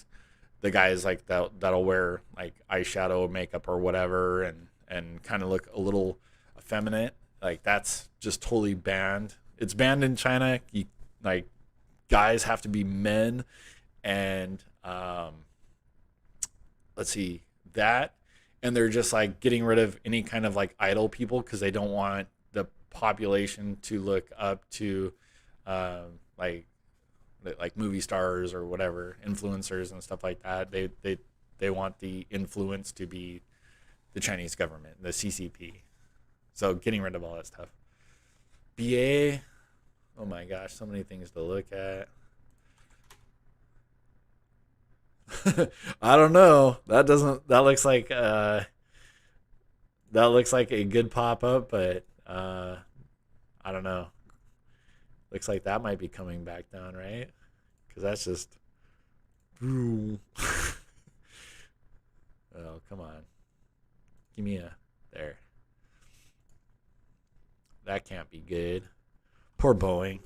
the guys like that'll wear like eyeshadow makeup or whatever, and kind of look a little effeminate. Like that's just totally banned. It's banned in China. Like guys have to be men, and let's see that, and they're just like getting rid of any kind of like idol people because they don't want the population to look up to like movie stars or whatever influencers and stuff like that. They want the influence to be the Chinese government, the CCP. So getting rid of all that stuff. BA, oh my gosh, so many things to look at. I don't know. That looks like a good pop up, but I don't know. Looks like that might be coming back down, right? Because that's just. Oh, come on. Give me a. There. That can't be good. Poor Boeing.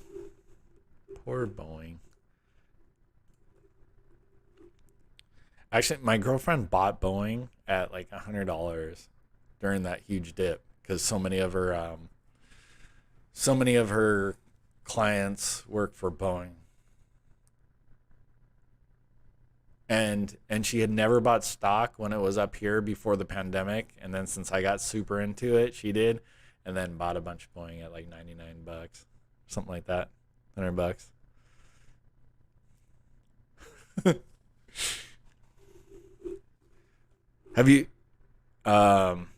Poor Boeing. Actually, my girlfriend bought Boeing at like $100 during that huge dip because so many of her clients work for Boeing, and she had never bought stock when it was up here before the pandemic, and then since I got super into it, she did, and then bought a bunch of Boeing at like $99, something like that, $100. Have you um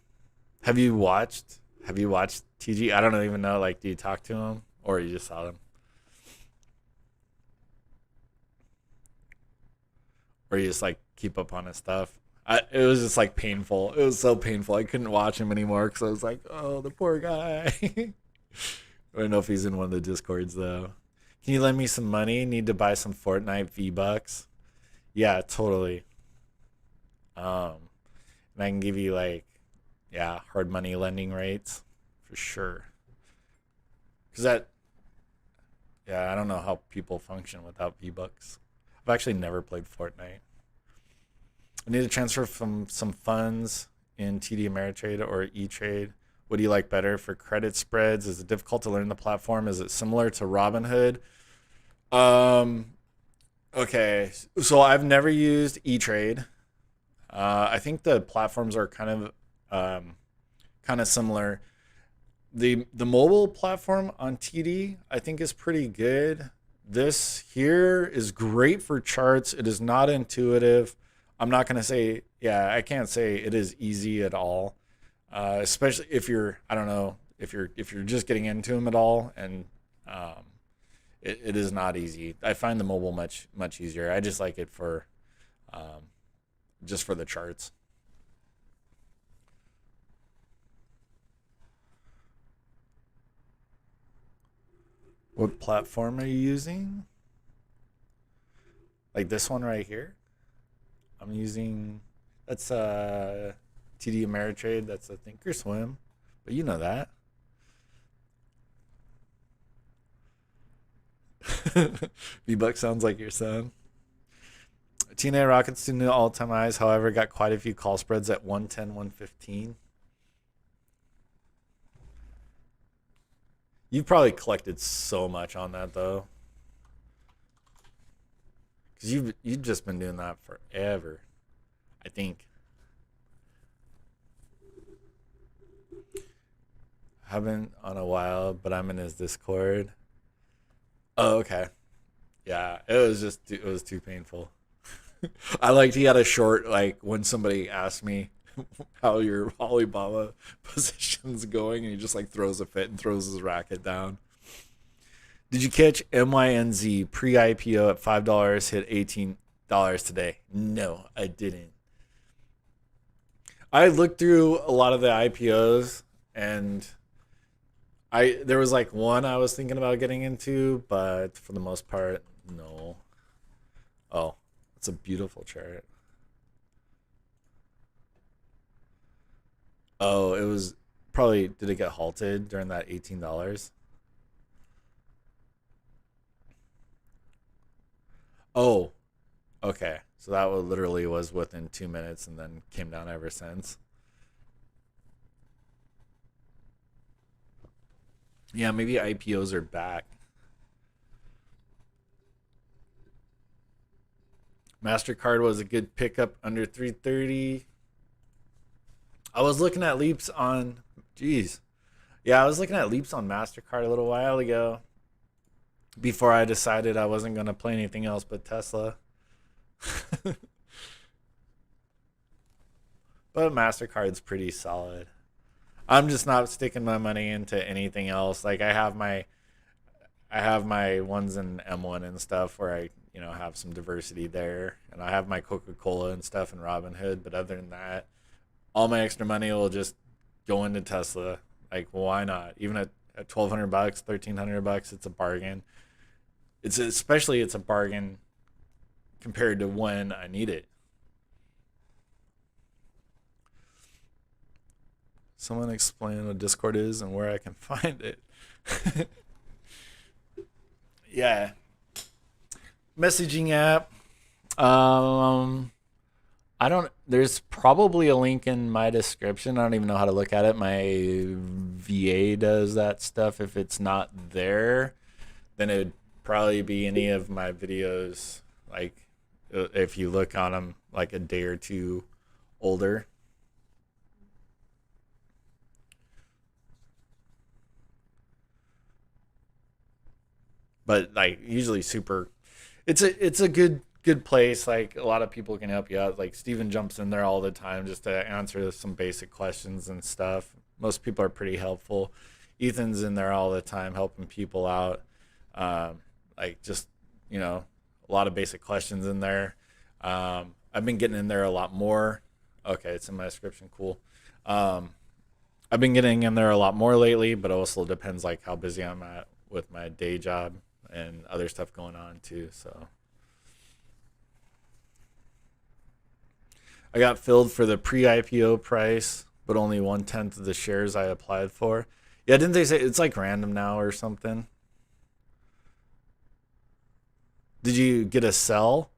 have you watched TG? I don't even know. Like, do you talk to him or you just saw them, or you just like keep up on his stuff? It was just like painful. It was so painful. I couldn't watch him anymore because I was like, oh, the poor guy. I don't know if he's in one of the discords though. Can you lend me some money? Need to buy some Fortnite V Bucks. Yeah, totally. Um, and I can give you like, yeah, hard money lending rates for sure. Cause yeah, I don't know how people function without V Bucks. I've actually never played Fortnite. I need to transfer from some funds in TD Ameritrade or E Trade. What do you like better for credit spreads? Is it difficult to learn the platform? Is it similar to Robinhood? Um, okay, so I've never used E-Trade. I think the platforms are kind of similar. The mobile platform on TD I think is pretty good. This here is great for charts. It is not intuitive. I'm not gonna say, yeah, I can't say it is easy at all. Especially if you're, I don't know, if you're just getting into them at all, and um, it is not easy. I find the mobile much easier. I just like it for um, just for the charts. What platform are you using? Like this one right here? I'm using, that's TD Ameritrade. That's a Thinkorswim, but you know that. V-Buck sounds like your son. TNA rockets to new all-time highs. However, got quite a few call spreads at 110, 115. You've probably collected so much on that though, because you've just been doing that forever. I think. Haven't on a while, but I'm in his Discord. Oh, okay. Yeah, it was too painful. I liked he had a short like when somebody asked me how your Alibaba position's going, and he just like throws a fit and throws his racket down. Did you catch MYNZ pre-IPO at $5 hit $18 today? No, I didn't. I looked through a lot of the IPOs, and I there was like one I was thinking about getting into, but for the most part, no. Oh, it's a beautiful chart. Oh, it was probably, did it get halted during that $18? Oh, okay. So that was literally was within 2 minutes and then came down ever since. Yeah, maybe IPOs are back. MasterCard was a good pickup under 330. I was looking at leaps on, geez. Yeah, I was looking at leaps on MasterCard a little while ago before I decided I wasn't going to play anything else but Tesla. But MasterCard's pretty solid. I'm just not sticking my money into anything else. Like I have my ones in M1 and stuff where I, have some diversity there, and I have my Coca-Cola and stuff in Robinhood, but other than that, all my extra money will just go into Tesla. Like, why not? Even at 1,200 bucks, 1,300 bucks, it's a bargain. It's a bargain compared to when I need it. Someone explain what Discord is and where I can find it. Yeah, messaging app. Um, I don't. There's probably a link in my description. I don't even know how to look at it. My VA does that stuff. If it's not there, then it would probably be any of my videos. Like if you look on them, like a day or two older. But like usually super, it's a good place. Like a lot of people can help you out. Like Steven jumps in there all the time just to answer some basic questions and stuff. Most people are pretty helpful. Ethan's in there all the time helping people out. Like just, a lot of basic questions in there. I've been getting in there a lot more. Okay, it's in my description. Cool. Um, I've been getting in there a lot more lately, but it also depends like how busy I'm at with my day job and other stuff going on too. So I got filled for the pre-IPO price, but only 1/10 of the shares I applied for. Yeah, didn't they say it's like random now or something? Did you get a sell?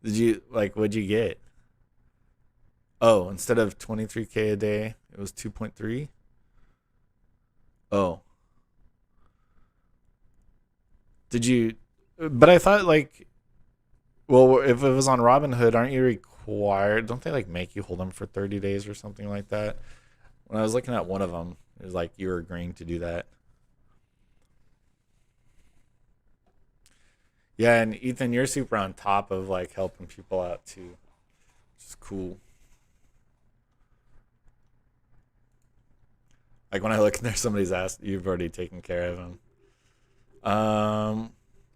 Did you like what'd you get? Oh, instead of 23K a day, it was 2.3. Oh, did you? But I thought like, well, if it was on Robinhood, aren't you required? Don't they like make you hold them for 30 days or something like that? When I was looking at one of them, it was like you were agreeing to do that. Yeah, and Ethan, you're super on top of like helping people out too, which is cool. Like when I look in there, somebody's asked, you've already taken care of them.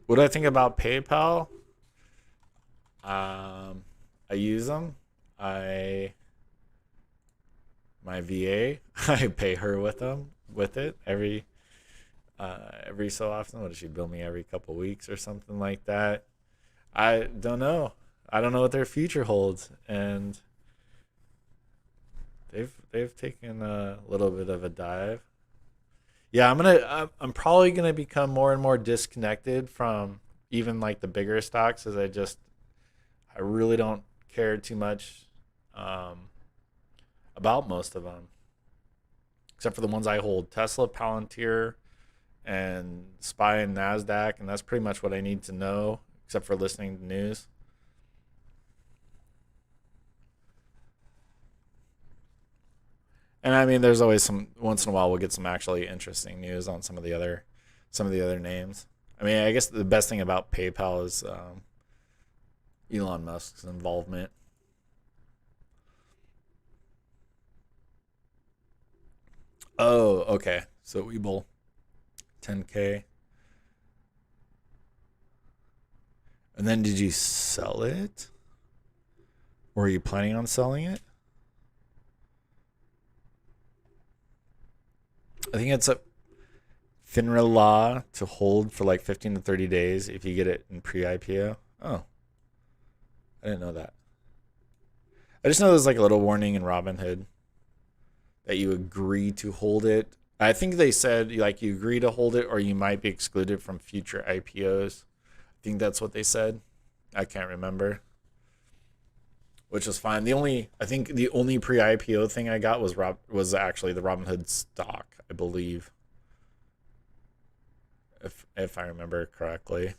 What do I think about PayPal? Um, I use them. I my VA, I pay her with it every so often. What does she bill me every couple weeks or something like that? I don't know. I don't know what their future holds, and they've taken a little bit of a dive. Yeah, I'm probably gonna become more and more disconnected from even like the bigger stocks, as I really don't care too much um, about most of them, except for the ones I hold: Tesla, Palantir, and SPY and Nasdaq, and that's pretty much what I need to know, except for listening to news. And I mean, there's always some once in a while we'll get some actually interesting news on some of the other names. I mean, I guess the best thing about PayPal is Elon Musk's involvement. Oh, okay. So WEBULL 10K, and then did you sell it, or are you planning on selling it? I think it's a FINRA law to hold for like 15 to 30 days if you get it in pre-IPO. Oh, I didn't know that. I just know there's like a little warning in Robinhood that you agree to hold it. I think they said like you agree to hold it or you might be excluded from future IPOs. I think that's what they said. I can't remember, which was fine. I think the only pre-IPO thing I got was actually the Robinhood stock, I believe, if I remember correctly.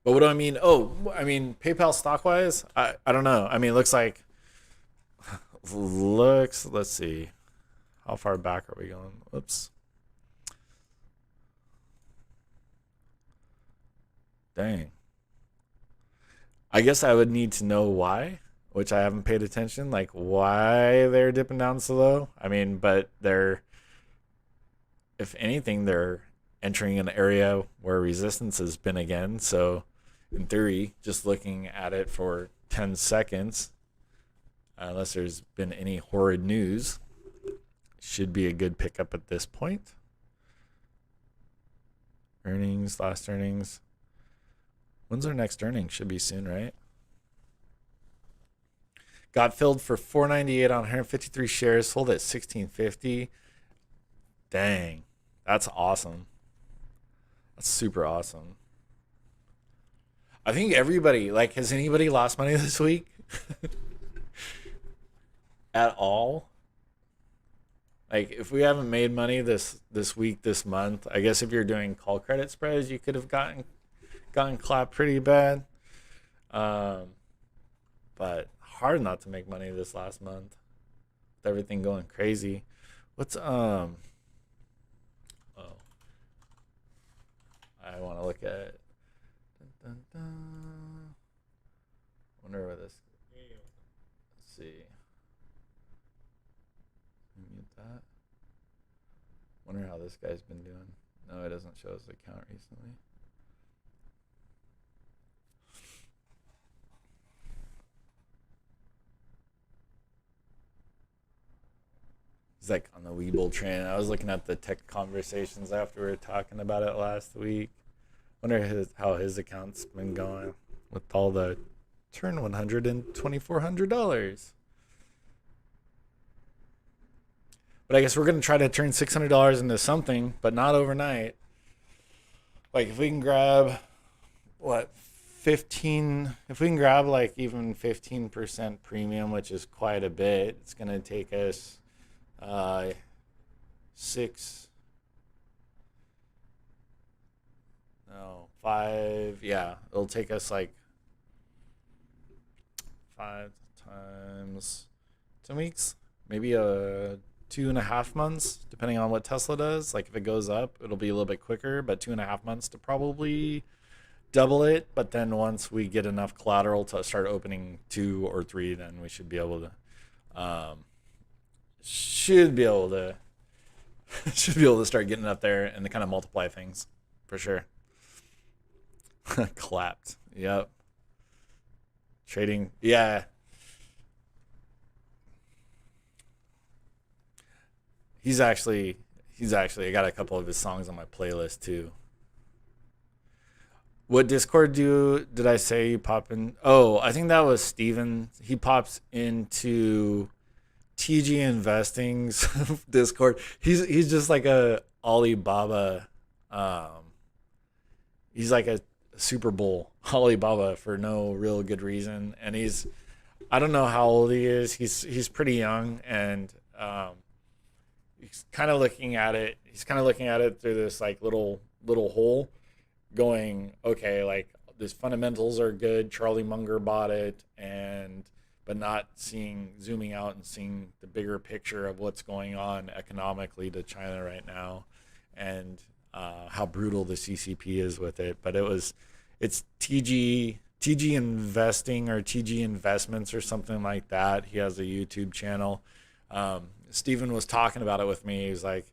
But what do I mean? Oh, I mean PayPal stock wise, I don't know. I mean, it looks. Let's see, how far back are we going? Oops, dang. I guess I would need to know why, which I haven't paid attention. Like why they're dipping down so low. I mean, but if anything, they're entering an area where resistance has been again. So, in theory, just looking at it for 10 seconds, unless there's been any horrid news, should be a good pickup at this point. Last earnings. When's our next earnings? Should be soon, right? Got filled for 498 on 153 shares, sold at 1650. Dang, that's awesome. That's super awesome. I think everybody, like, has anybody lost money this week at all? Like, if we haven't made money this week, this month, I guess if you're doing call credit spreads, you could have gotten clapped pretty bad. Um, but hard not to make money this last month with everything going crazy. What's Oh, I want to look at. Dun, dun, dun. Wonder where this. Let's see. Mute that. Wonder how this guy's been doing. No, it doesn't show his account recently. He's like on the Weeble train. I was looking at the tech conversations after we were talking about it last week. Wonder how his account's been going with all the turn 100 and $2,400. But I guess we're gonna try to turn $600 into something, but not overnight. Like if we can grab what 15, if we can grab like even 15% premium, which is quite a bit, it's going to take us uh, six, no, five, yeah, it'll take us like 5 times 10 weeks, maybe 2.5 months, depending on what Tesla does. Like if it goes up, it'll be a little bit quicker, but 2.5 months to probably double it. But then once we get enough collateral to start opening 2 or 3, then we should be able to, should be able to, should be able to start getting up there and to kind of multiply things for sure. Clapped. Yep. Trading. Yeah. I got a couple of his songs on my playlist too. What Discord did I say you pop in? Oh, I think that was Steven. He pops into TG Investing's Discord. He's just like a Alibaba. Um, he's like a Super Bowl Alibaba for no real good reason, and I don't know how old he is. He's pretty young, and he's kind of looking at it. He's kind of looking at it through this like little hole, going, okay, like these fundamentals are good. Charlie Munger bought it, but not zooming out and seeing the bigger picture of what's going on economically to China right now, and how brutal the CCP is with it. But it's TG Investing or TG Investments or something like that. He has a YouTube channel. Steven was talking about it with me. He was like,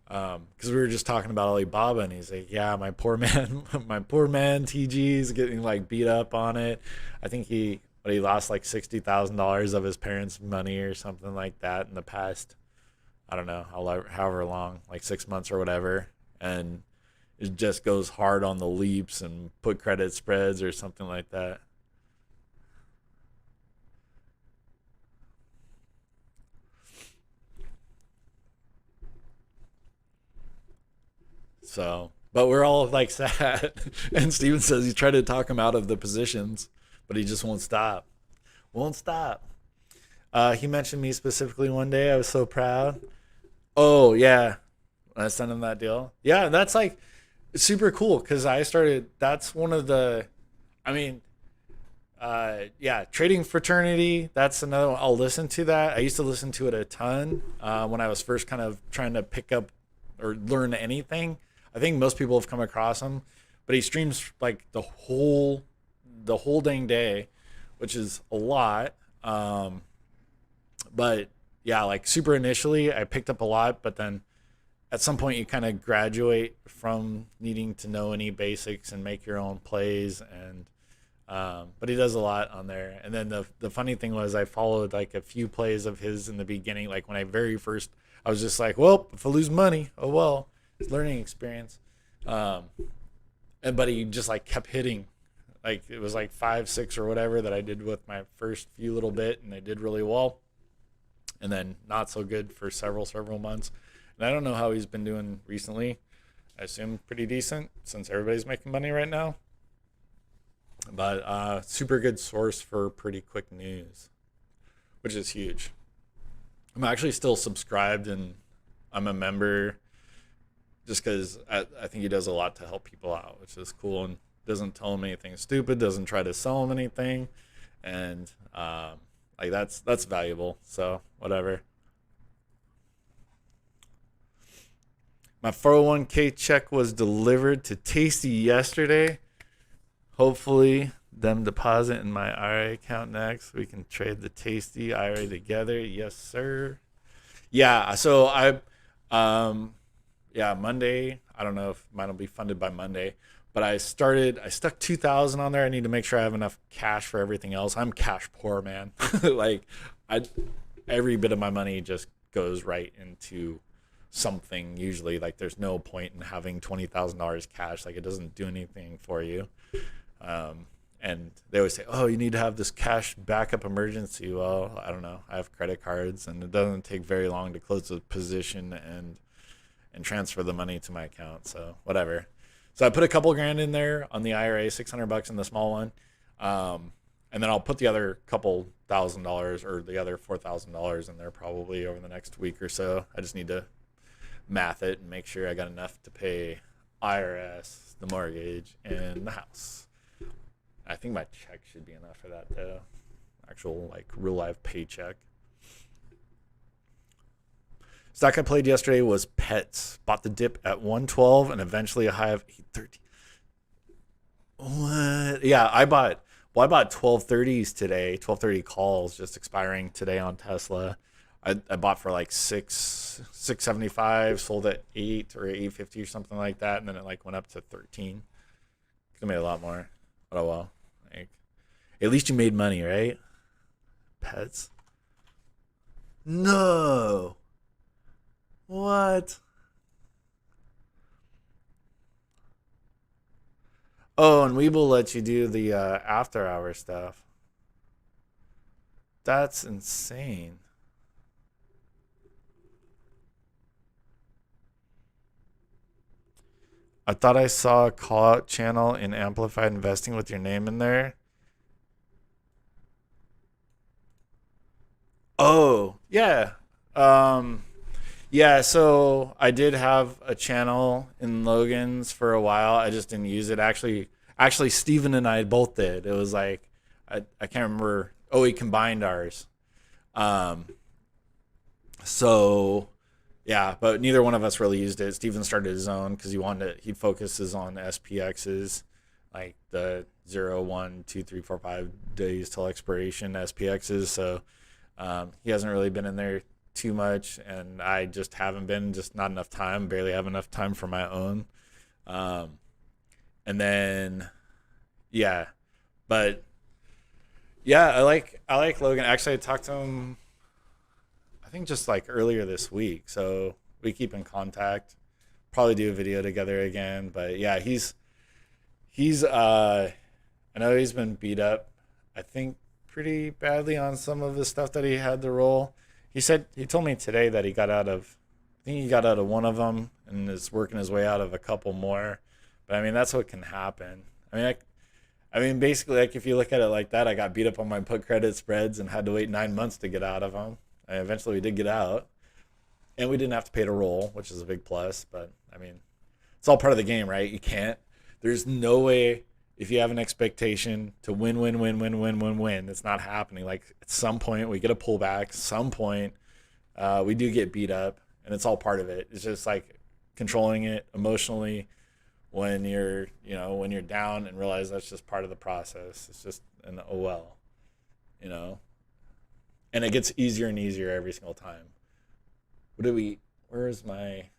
because we were just talking about Alibaba, and he's like, yeah, my poor man TG is getting like beat up on it. I think he lost like $60,000 of his parents' money or something like that in the past, I don't know, however long, like 6 months or whatever. And it just goes hard on the leaps and put credit spreads or something like that. So, but we're all like sad. And Steven says he tried to talk him out of the positions, but he just won't stop. Won't stop. He mentioned me specifically one day. I was so proud. Oh, yeah. I sent him that deal. Yeah, that's like super cool because that's one of the, I mean, yeah, Trading Fraternity. That's another one. I'll listen to that. I used to listen to it a ton when I was first kind of trying to pick up or learn anything. I think most people have come across him, but he streams like the whole dang day, which is a lot. But yeah, like super initially, I picked up a lot, but then at some point you kind of graduate from needing to know any basics and make your own plays. And but he does a lot on there. And then the funny thing was I followed like a few plays of his in the beginning. Like when I was just like, well, if I lose money, oh well, it's learning experience. But he just like kept hitting. Like it was like 5, 6 or whatever that I did with my first few little bit, and they did really well. And then not so good for several months. And I don't know how he's been doing recently. I assume pretty decent since everybody's making money right now. But super good source for pretty quick news, which is huge. I'm actually still subscribed and I'm a member just because I think he does a lot to help people out, which is cool, and doesn't tell them anything stupid, doesn't try to sell them anything. And like that's valuable. So whatever. My 401k check was delivered to Tasty yesterday. Hopefully them deposit in my IRA account next. We can trade the Tasty IRA together. Yes, sir. Yeah, so Monday, I don't know if mine will be funded by Monday, but I stuck 2,000 on there. I need to make sure I have enough cash for everything else. I'm cash poor, man. Like every bit of my money just goes right into something usually. Like there's no point in having $20,000 cash. Like it doesn't do anything for you. And they always say, oh, you need to have this cash backup emergency. Well, I don't know. I have credit cards, and it doesn't take very long to close the position and transfer the money to my account. So whatever. So I put a couple grand in there on the IRA, 600 bucks in the small one. And then I'll put the other couple $1,000 or the other $4,000 in there probably over the next week or so. I just need to math it and make sure I got enough to pay IRS, the mortgage, and the house. I think my check should be enough for that though. Actual like real life paycheck. Stock I played yesterday was Pets. Bought the dip at 112 and eventually a high of 830. What? Yeah, I bought 1230s today, 1230 calls just expiring today on Tesla. I bought for like 675, sold at 8 or 850 or something like that, and then it like went up to 13. Could have made a lot more. But oh well. Like, at least you made money, right? Pets. No. What? Oh, and Webull let you do the after hour stuff. That's insane. I thought I saw a call out channel in Amplified Investing with your name in there. Oh, yeah. Yeah, so I did have a channel in Logan's for a while. I just didn't use it. Actually Steven and I both did. It was like I can't remember. Oh, we combined ours. Um so yeah, but neither one of us really used it. Steven started his own because he focuses on SPXs, like the 0, 1, 2, 3, 4, 5 days till expiration SPXs. So he hasn't really been in there too much, and I just haven't been, just not enough time, barely have enough time for my own. Um, and then, yeah, but yeah, I like Logan. Actually, I talked to him, I think just like earlier this week. So we keep in contact. Probably do a video together again. But yeah, he's I know he's been beat up, I think pretty badly on some of the stuff that he had to roll. He told me today that I think he got out of one of them and is working his way out of a couple more. But I mean, that's what can happen. I mean, basically, like if you look at it like that, I got beat up on my put credit spreads and had to wait 9 months to get out of them. And eventually, we did get out, and we didn't have to pay to roll, which is a big plus. But I mean, it's all part of the game, right? You can't. There's no way if you have an expectation to win, win, win, win, win, win, win. It's not happening. Like at some point, we get a pullback. Some point, we do get beat up, and it's all part of it. It's just like controlling it emotionally when you're down and realize that's just part of the process. It's just an oh well, you know. And it gets easier and easier every single time. Where's my,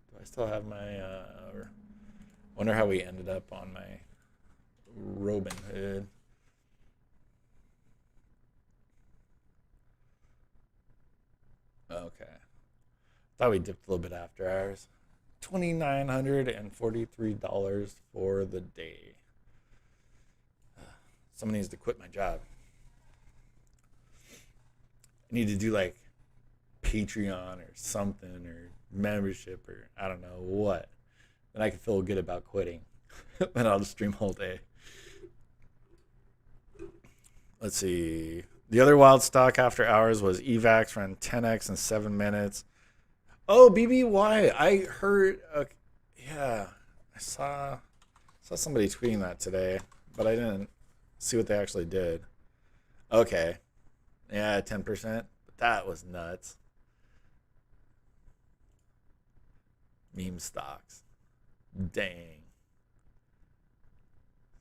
do I still have my, wonder how we ended up on my Robinhood. Okay. Thought we dipped a little bit after hours. $2,943 for the day. Someone needs to quit my job. I need to do like Patreon or something or membership or I don't know what. Then I can feel good about quitting. Then I'll just stream all day. Let's see. The other wild stock after hours was EVAX, ran 10x in 7 minutes. Oh, BBY. I heard. Yeah, I saw somebody tweeting that today, but I didn't see what they actually did. Okay. Yeah, 10%. But that was nuts. Meme stocks. Dang.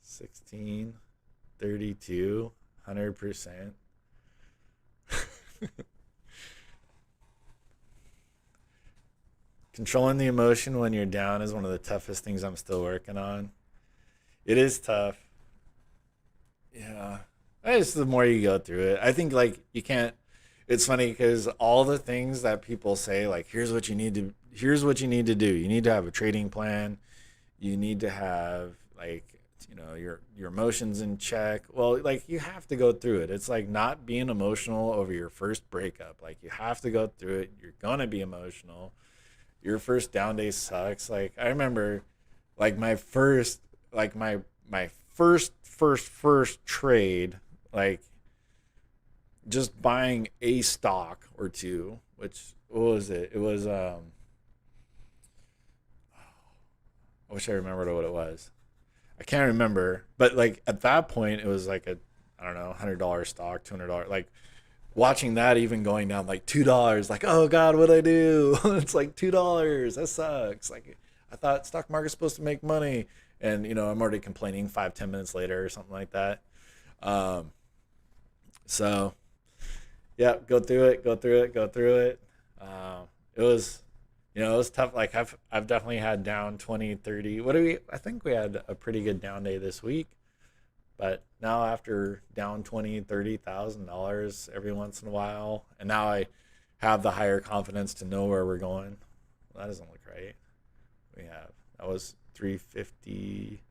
16, 32, 100%. Controlling the emotion when you're down is one of the toughest things I'm still working on. It is tough. Yeah. It's the more you go through it. I think like you can't, it's funny because all the things that people say, like here's what you need to do. You need to have a trading plan. You need to have like, your emotions in check. Well, like you have to go through it. It's like not being emotional over your first breakup. Like you have to go through it. You're gonna be emotional. Your first down day sucks. Like I remember like my first, like my first trade, like just buying a stock or two, which what was it? It was I wish I remembered what it was. I can't remember, but like at that point, it was like a I don't know $100 stock, $200 like watching that even going down like $2, like oh god, what I do? It's like $2. That sucks. Like I thought stock market's supposed to make money, and I'm already complaining 5-10 minutes later or something like that. Um, so yeah, go through it, go through it, go through it. It was it was tough. Like I've definitely had down 20, 30. What do we? I think we had a pretty good down day this week. But now after down 20, 30,000 dollars every once in a while, and now I have the higher confidence to know where we're going. Well, that doesn't look right. We have that was 350,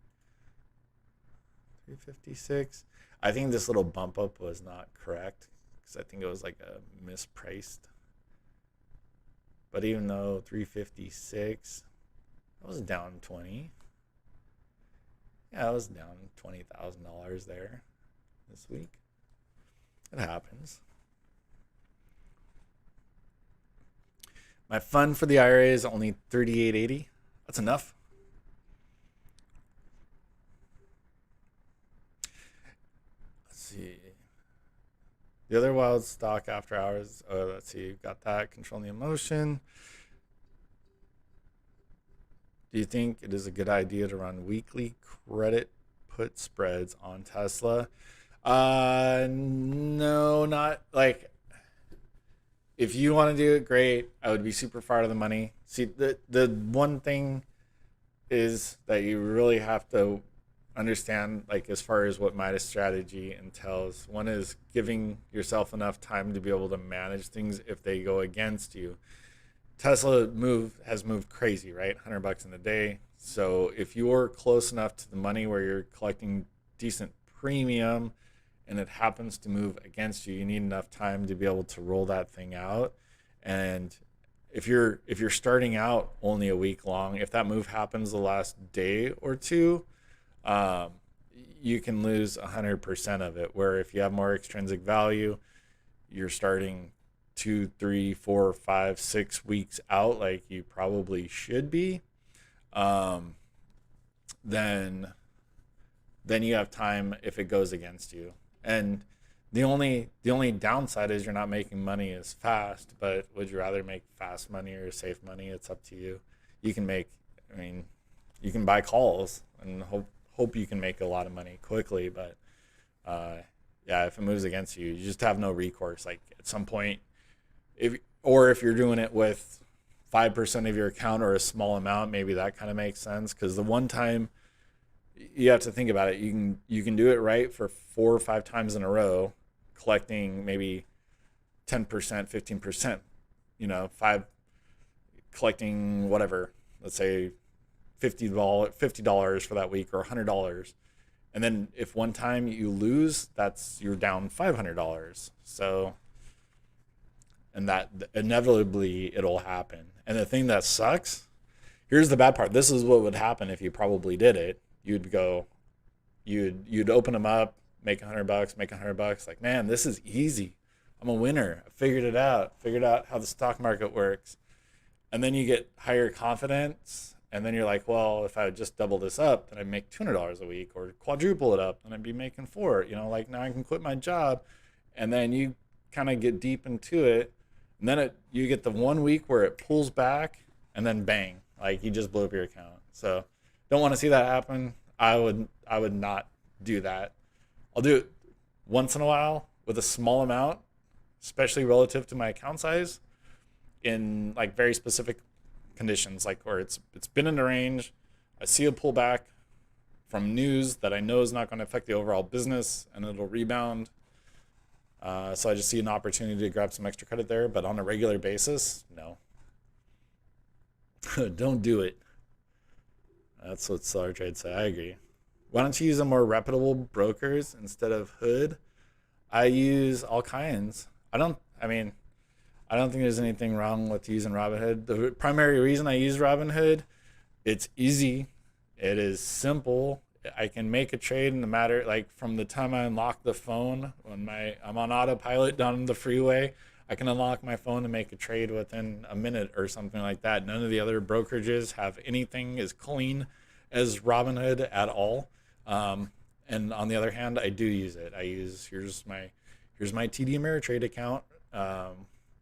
356. I think this little bump up was not correct because I think it was like a mispriced. But even though 356, that was down 20. Yeah, I was down $20,000 there this week. It happens. My fund for the IRA is only $38.80. That's enough. Let's see. The other wild stock after hours. Oh, let's see. Got that. Controlling the emotion. Do you think it is a good idea to run weekly credit put spreads on Tesla? No, not like if you want to do it, great. I would be super far out of the money. See, the one thing is that you really have to understand, like as far as what Midas strategy entails. One is giving yourself enough time to be able to manage things if they go against you. Tesla has moved crazy, right? $100 in a day. So if you're close enough to the money where you're collecting decent premium and it happens to move against you, you need enough time to be able to roll that thing out. And if you're starting out only a week long, if that move happens the last day or two, um, you can lose 100% of it. Where if you have more extrinsic value, you're starting 2, 3, 4, 5, 6 weeks out, like you probably should be, um, then you have time if it goes against you. And the only downside is you're not making money as fast. But would you rather make fast money or safe money? It's up to you. You can make, I mean, you can buy calls and hope you can make a lot of money quickly. But yeah, if it moves against you, you just have no recourse. Like at some point, if you're doing it with 5% of your account or a small amount, maybe that kind of makes sense. Because the one time you have to think about it, you can do it right for 4 or 5 times in a row, collecting maybe 10%, 15%. Five collecting whatever. Let's say $50 for that week or $100. And then if one time you lose, you're down $500. So, and that inevitably it'll happen. And the thing that sucks, here's the bad part. This is what would happen if you probably did it. You'd open them up, make $100, make $100. Like, man, this is easy. I'm a winner. I figured it out. Figured out how the stock market works. And then you get higher confidence. And then you're like, well, if I would just double this up, then I'd make $200 a week, or quadruple it up, then I'd be making four. Like now I can quit my job. And then you kind of get deep into it. And then you get the 1 week where it pulls back, and then bang, like you just blew up your account. So don't want to see that happen. I would not do that. I'll do it once in a while with a small amount, especially relative to my account size, in like very specific conditions, like where it's been in the range. I see a pullback from news that I know is not going to affect the overall business, and it'll rebound. So I just see an opportunity to grab some extra credit there. But on a regular basis, no. Don't do it. That's what Solar Trade said. I agree. Why don't you use a more reputable brokers instead of Hood? I use all kinds. I don't think there's anything wrong with using Robinhood. The primary reason I use Robinhood, it's easy. It is simple. I can make a trade in the matter, like from the time I unlock the phone, when I'm on autopilot down the freeway, I can unlock my phone and make a trade within a minute or something like that. None of the other brokerages have anything as clean as Robinhood at all. And on the other hand, I do use it. Here's my TD Ameritrade account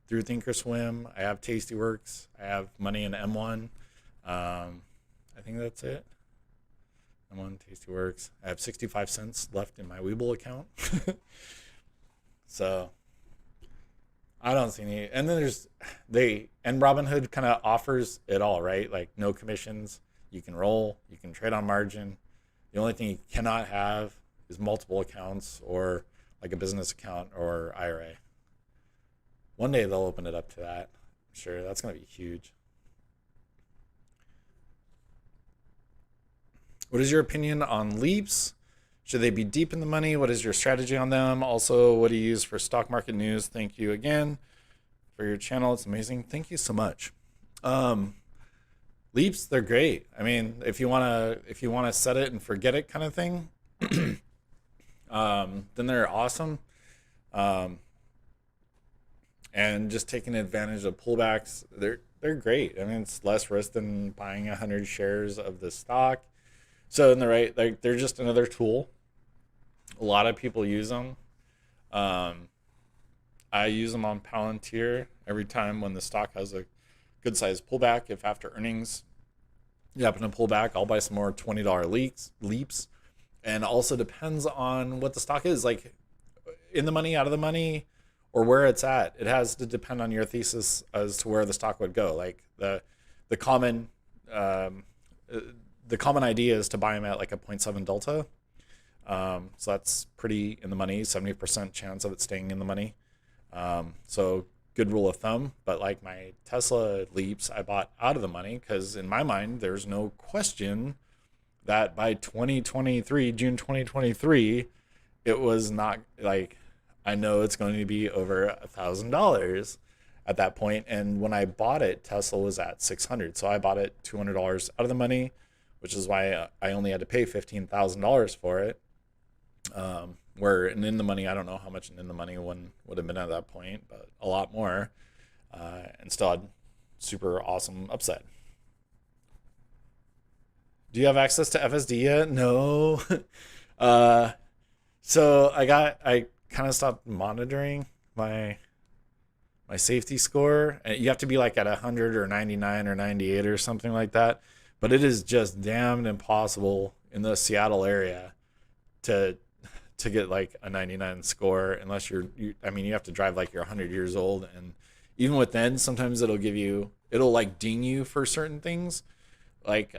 through Thinkorswim. I have Tastyworks. I have money in M1. I think that's it. M1, Tastyworks. I have 65 cents left in my WEBULL account. So I don't see any. And then and Robinhood kind of offers it all, right? Like no commissions. You can roll. You can trade on margin. The only thing you cannot have is multiple accounts or like a business account or IRA. One day they'll open it up to that. I'm sure that's going to be huge. What is your opinion on leaps? Should they be deep in the money? What is your strategy on them? Also, what do you use for stock market news? Thank you again for your channel. It's amazing. Thank you so much. Leaps, they're great. I mean, if you wanna set it and forget it kind of thing, then they're awesome. And just taking advantage of pullbacks, they're great. I mean, it's less risk than buying 100 shares of the stock. So they're just another tool. A lot of people use them. I use them on Palantir every time when the stock has a good sized pullback. If after earnings you happen to pull back, I'll buy some more $20 leaps. And also depends on what the stock is, like in the money, out of the money, or where it's at. It has to depend on your thesis as to where the stock would go. Like the common idea is to buy them at like a 0.7 delta. So that's pretty in the money, 70% chance of it staying in the money. So good rule of thumb. But like my Tesla leaps, I bought out of the money because in my mind, there's no question that by 2023, June 2023, it was not like, I know it's going to be over $1,000 at that point. And when I bought it, Tesla was at 600. So I bought it $200 out of the money, which is why I only had to pay $15,000 for it. Where in the money, I don't know how much in the money one would have been at that point, but a lot more, and still had super awesome upside. Do you have access to FSD yet? No. So I kind of stopped monitoring my safety score. You have to be like at 100 or 99 or 98 or something like that. But it is just damned impossible in the Seattle area to get like a 99 score unless you have to drive like you're 100 years old. And even with then, sometimes it'll like ding you for certain things, like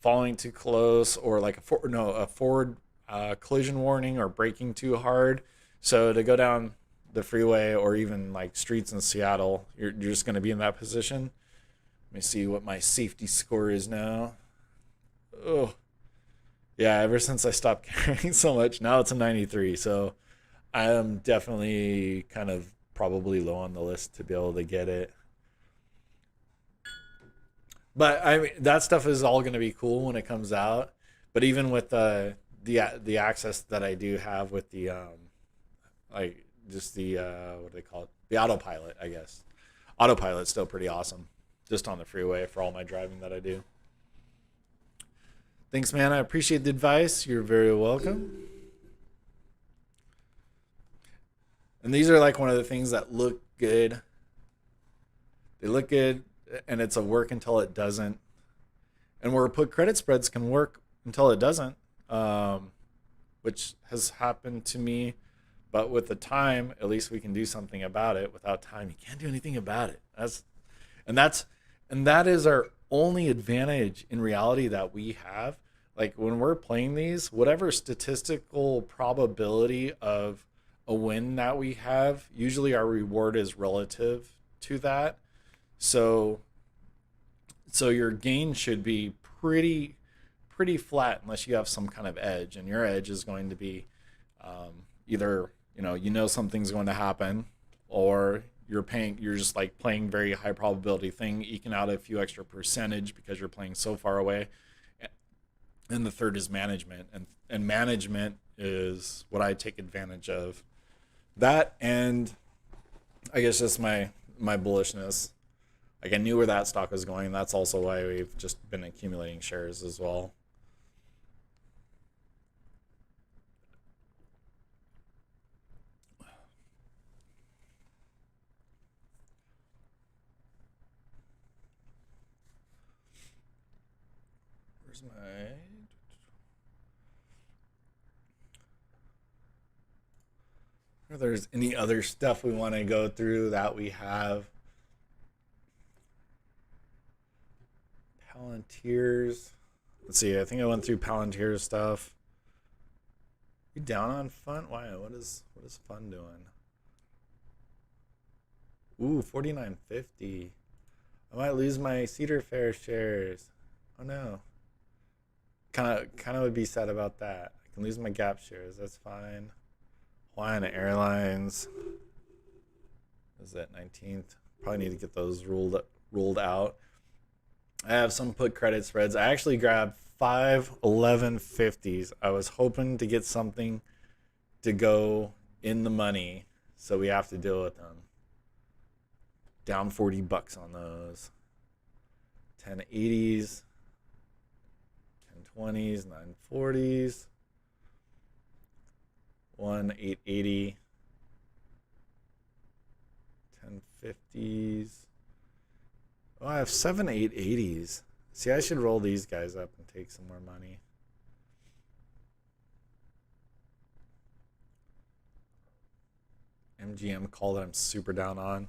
following too close or like a forward collision warning or braking too hard. So to go down the freeway or even like streets in Seattle, you're just going to be in that position. Let me see what my safety score is now. Oh, yeah, ever since I stopped carrying so much, now it's a 93. So I am definitely kind of probably low on the list to be able to get it. But I mean, that stuff is all going to be cool when it comes out. But even with the access that I do have with the what do they call it? The autopilot, I guess. Autopilot's still pretty awesome. Just on the freeway for all my driving that I do. Thanks, man. I appreciate the advice. You're very welcome. And these are like one of the things that look good. They look good, and it's a work until it doesn't. And where put credit spreads can work until it doesn't, which has happened to me. But with the time, at least we can do something about it. Without time, you can't do anything about it. That is our only advantage in reality that we have. Like when we're playing these, whatever statistical probability of a win that we have, usually our reward is relative to that. So your gain should be pretty flat unless you have some kind of edge, and your edge is going to be either something's going to happen, or you're just like playing very high probability thing, eking out a few extra percentage because you're playing so far away. And the third is management, and management is what I take advantage of. That, and I guess just my bullishness. Like, I knew where that stock was going. That's also why we've just been accumulating shares as well. Where's my... If there's any other stuff we want to go through that we have. Palantirs. Let's see. I think I went through Palantir stuff. You down on fun? Why? What is fun doing? Ooh, 49.50. I might lose my Cedar Fair shares. Oh no. Kind of would be sad about that. I can lose my Gap shares. That's fine. Hawaiian Airlines. Is that 19th? Probably need to get those ruled out. I have some put credit spreads. I actually grabbed 5 11.50s. I was hoping to get something to go in the money, so we have to deal with them. Down $40 on those. 10.80s, 10.20s, 9.40s. 8.80, 10.50s. Oh, I have 7 8.80s. See, I should roll these guys up and take some more money. MGM call that I'm super down on.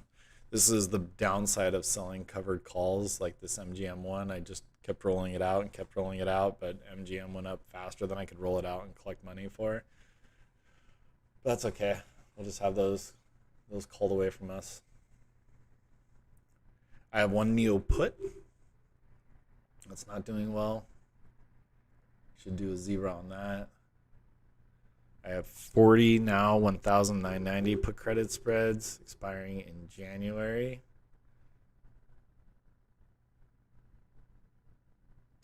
This is the downside of selling covered calls like this MGM one. I just kept rolling it out and kept rolling it out, but MGM went up faster than I could roll it out and collect money for. But that's okay. We'll just have those called away from us. I have one Neo put. That's not doing well. Should do a 0 on that. I have 40 now, 1,990 put credit spreads expiring in January.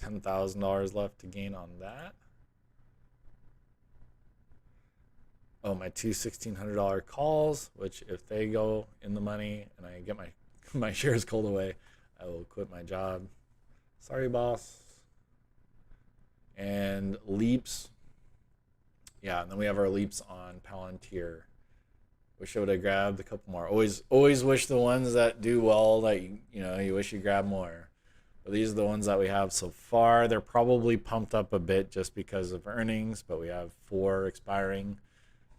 $10,000 left to gain on that. Oh, my two $1,600 calls, which if they go in the money and I get my shares called away, I will quit my job. Sorry, boss. And leaps. Yeah, and then we have our leaps on Palantir. Wish I would have grabbed a couple more. Always wish the ones that do well that you wish you grabbed more. But these are the ones that we have so far. They're probably pumped up a bit just because of earnings, but we have 4 expiring.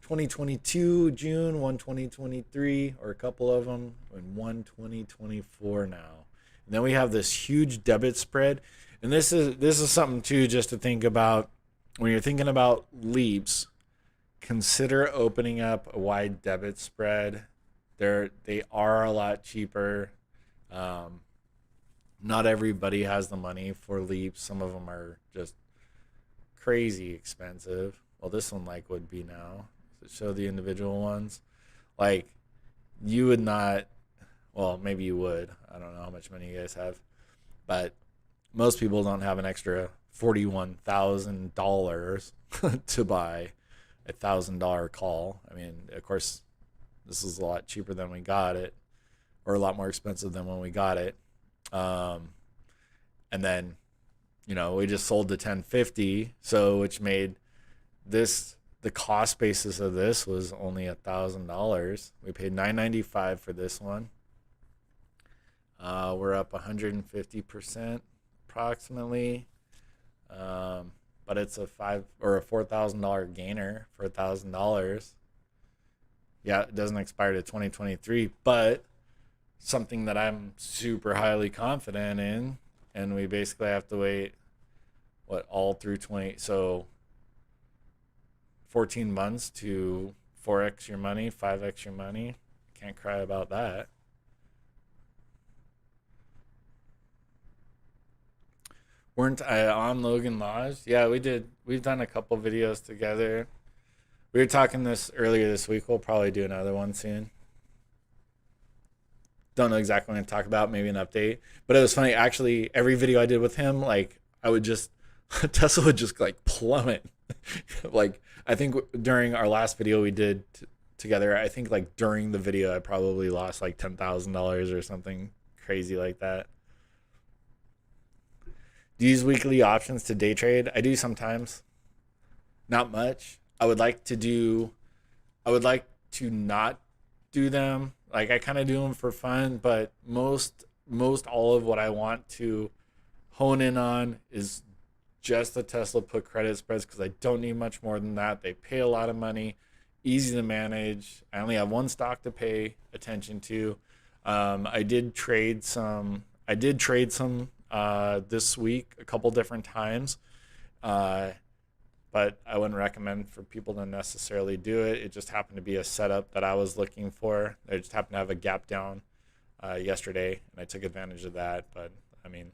2022 June, 1 2023, or a couple of them, and 1 2024 now. And then we have this huge debit spread, and this is something too just to think about when you're thinking about leaps. Consider opening up a wide debit spread. They are a lot cheaper. Not everybody has the money for leaps. Some of them are just crazy expensive. Well, this one would be now. Show the individual ones. You would not, well, maybe you would. I don't know how much money you guys have, but most people don't have an extra $41,000 to buy a $1,000 call. I mean, of course, this is a lot cheaper than we got it, or a lot more expensive than when we got it. And then, we just sold the 1050, which made this. The cost basis of this was only $1,000. We paid $995 for this one. We're up 150% approximately, but it's a $4,000 gainer for $1,000. Yeah, it doesn't expire to 2023, but something that I'm super highly confident in, and we basically have to wait all through 14 months to 4x your money, 5x your money. Can't cry about that. Weren't I on Logan Lodge? Yeah, we did. We've done a couple videos together. We were talking this earlier this week. We'll probably do another one soon. Don't know exactly what I'm talking about. Maybe an update. But it was funny. Actually, every video I did with him, like I would just Tesla would just like plummet. Like I think during our last video we did together, I think like during the video I probably lost like $10,000 or something crazy like that. Do you use weekly options to day trade? I do sometimes. Not much. I would like to not do them. Like I kind of do them for fun, but most all of what I want to hone in on is just the Tesla put credit spreads because I don't need much more than that. They pay a lot of money, easy to manage. I only have one stock to pay attention to. I did trade some. This week a couple different times, but I wouldn't recommend for people to necessarily do it. It just happened to be a setup that I was looking for. I just happened to have a gap down yesterday, and I took advantage of that. But I mean,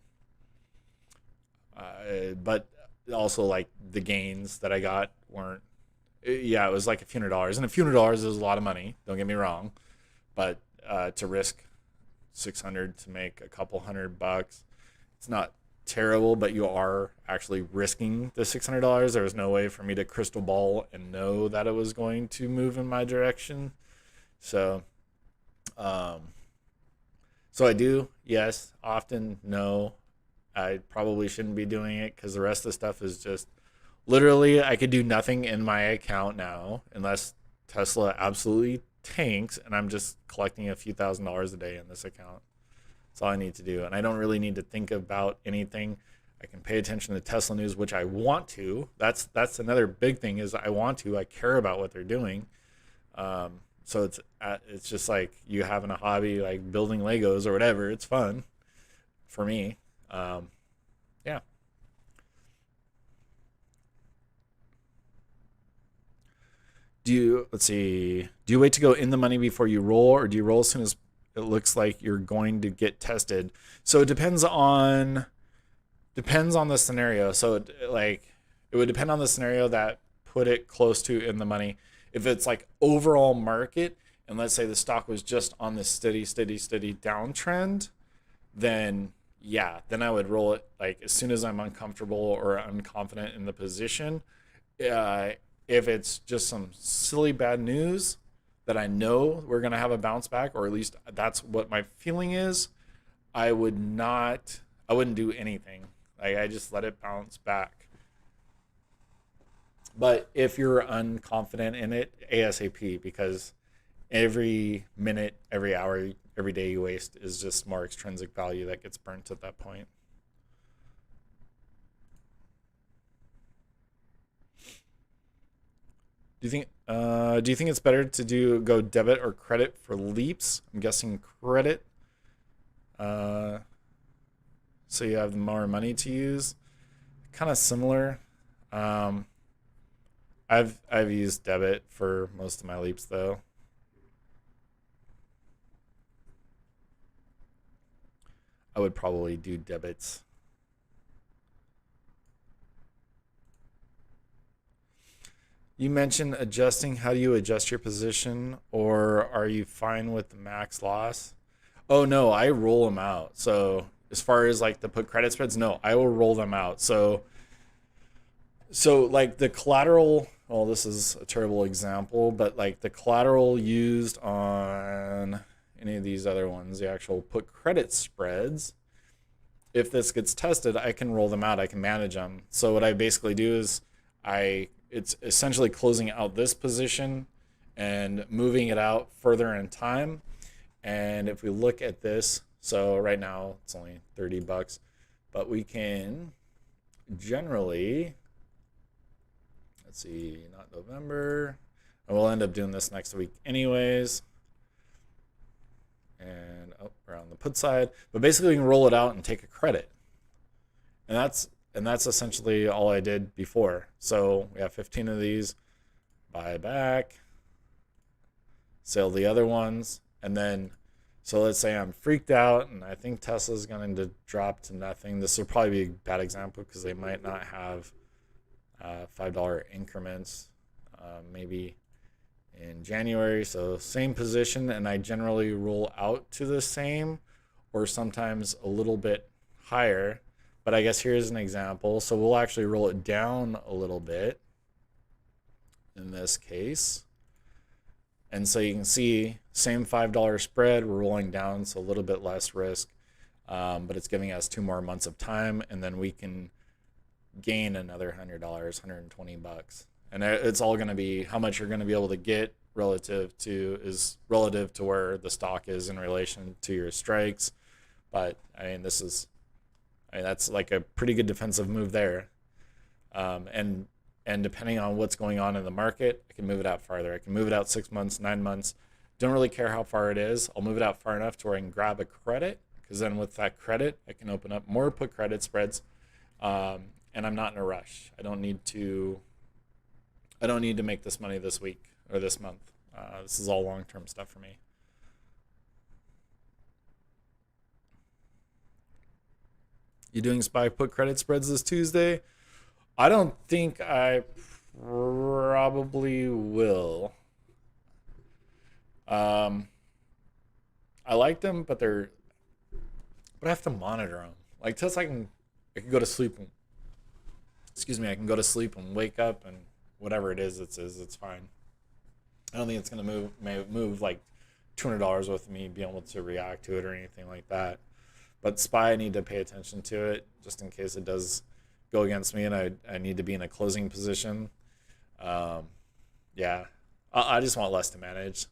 but also like the gains that I got weren't. Yeah, it was like a few $100, and a few $100 is a lot of money. Don't get me wrong, but to risk 600 to make a couple $100, it's not terrible, but you are actually risking the $600. There was no way for me to crystal ball and know that it was going to move in my direction. So, so I do, yes, often, no. I probably shouldn't be doing it because the rest of the stuff is just literally I could do nothing in my account now unless Tesla absolutely tanks and I'm just collecting a few $1,000s a day in this account. That's all I need to do. And I don't really need to think about anything. I can pay attention to Tesla news, which I want to. That's another big thing is I want to. I care about what they're doing. So it's just like you having a hobby like building Legos or whatever. It's fun for me. Yeah. Let's see, do you wait to go in the money before you roll, or do you roll as soon as it looks like you're going to get tested? So it depends on the scenario. So it would depend on the scenario that put it close to in the money. If it's like overall market, and let's say the stock was just on this steady downtrend, then yeah, then I would roll it like as soon as I'm uncomfortable or unconfident in the position. If it's just some silly bad news that I know we're going to have a bounce back, or at least that's what my feeling is, I wouldn't do anything. Like I just let it bounce back. But if you're unconfident in it, ASAP, because every minute, every hour, every day you waste is just more extrinsic value that gets burnt at that point. Do you think it's better to go debit or credit for leaps? I'm guessing credit. So you have more money to use. Kind of similar. I've used debit for most of my leaps though. I would probably do debits. You mentioned adjusting. How do you adjust your position, or are you fine with the max loss? Oh no, I roll them out. So as far as like the put credit spreads, no, I will roll them out. So like the collateral, well, this is a terrible example, but like the collateral used on any of these other ones, the actual put credit spreads, if this gets tested, I can roll them out. I can manage them. So what I basically do is it's essentially closing out this position and moving it out further in time. And if we look at this, so right now it's only $30, but we can generally, let's see, not November, and we'll end up doing this next week anyways. And we're on the put side, but basically we can roll it out and take a credit. And that's essentially all I did before. So we have 15 of these, buy back, sell the other ones, and then, so let's say I'm freaked out and I think Tesla's going to drop to nothing. This will probably be a bad example because they might not have $5 increments, maybe in January. So same position, and I generally roll out to the same or sometimes a little bit higher. But I guess here's an example. So we'll actually roll it down a little bit in this case. And so you can see same $5 spread, we're rolling down, so a little bit less risk, but it's giving us 2 more months of time, and then we can gain another $100, $120. And it's all going to be how much you're going to be able to get relative to where the stock is in relation to your strikes. But I mean, that's like a pretty good defensive move there. And depending on what's going on in the market, I can move it out farther. I can move it out 6 months, 9 months. Don't really care how far it is. I'll move it out far enough to where I can grab a credit, because then with that credit, I can open up more put credit spreads, and I'm not in a rush. I don't need to make this money this week or this month. This is all long-term stuff for me. You doing SPY put credit spreads this Tuesday? I don't think I probably will. I like them, but I have to monitor them. Like, till I can go to sleep. I can go to sleep and wake up, and whatever it is, it's fine. I don't think it's gonna move like $200 with me being able to react to it or anything like that. But SPY, I need to pay attention to it just in case it does go against me, and I need to be in a closing position. Yeah, I just want less to manage,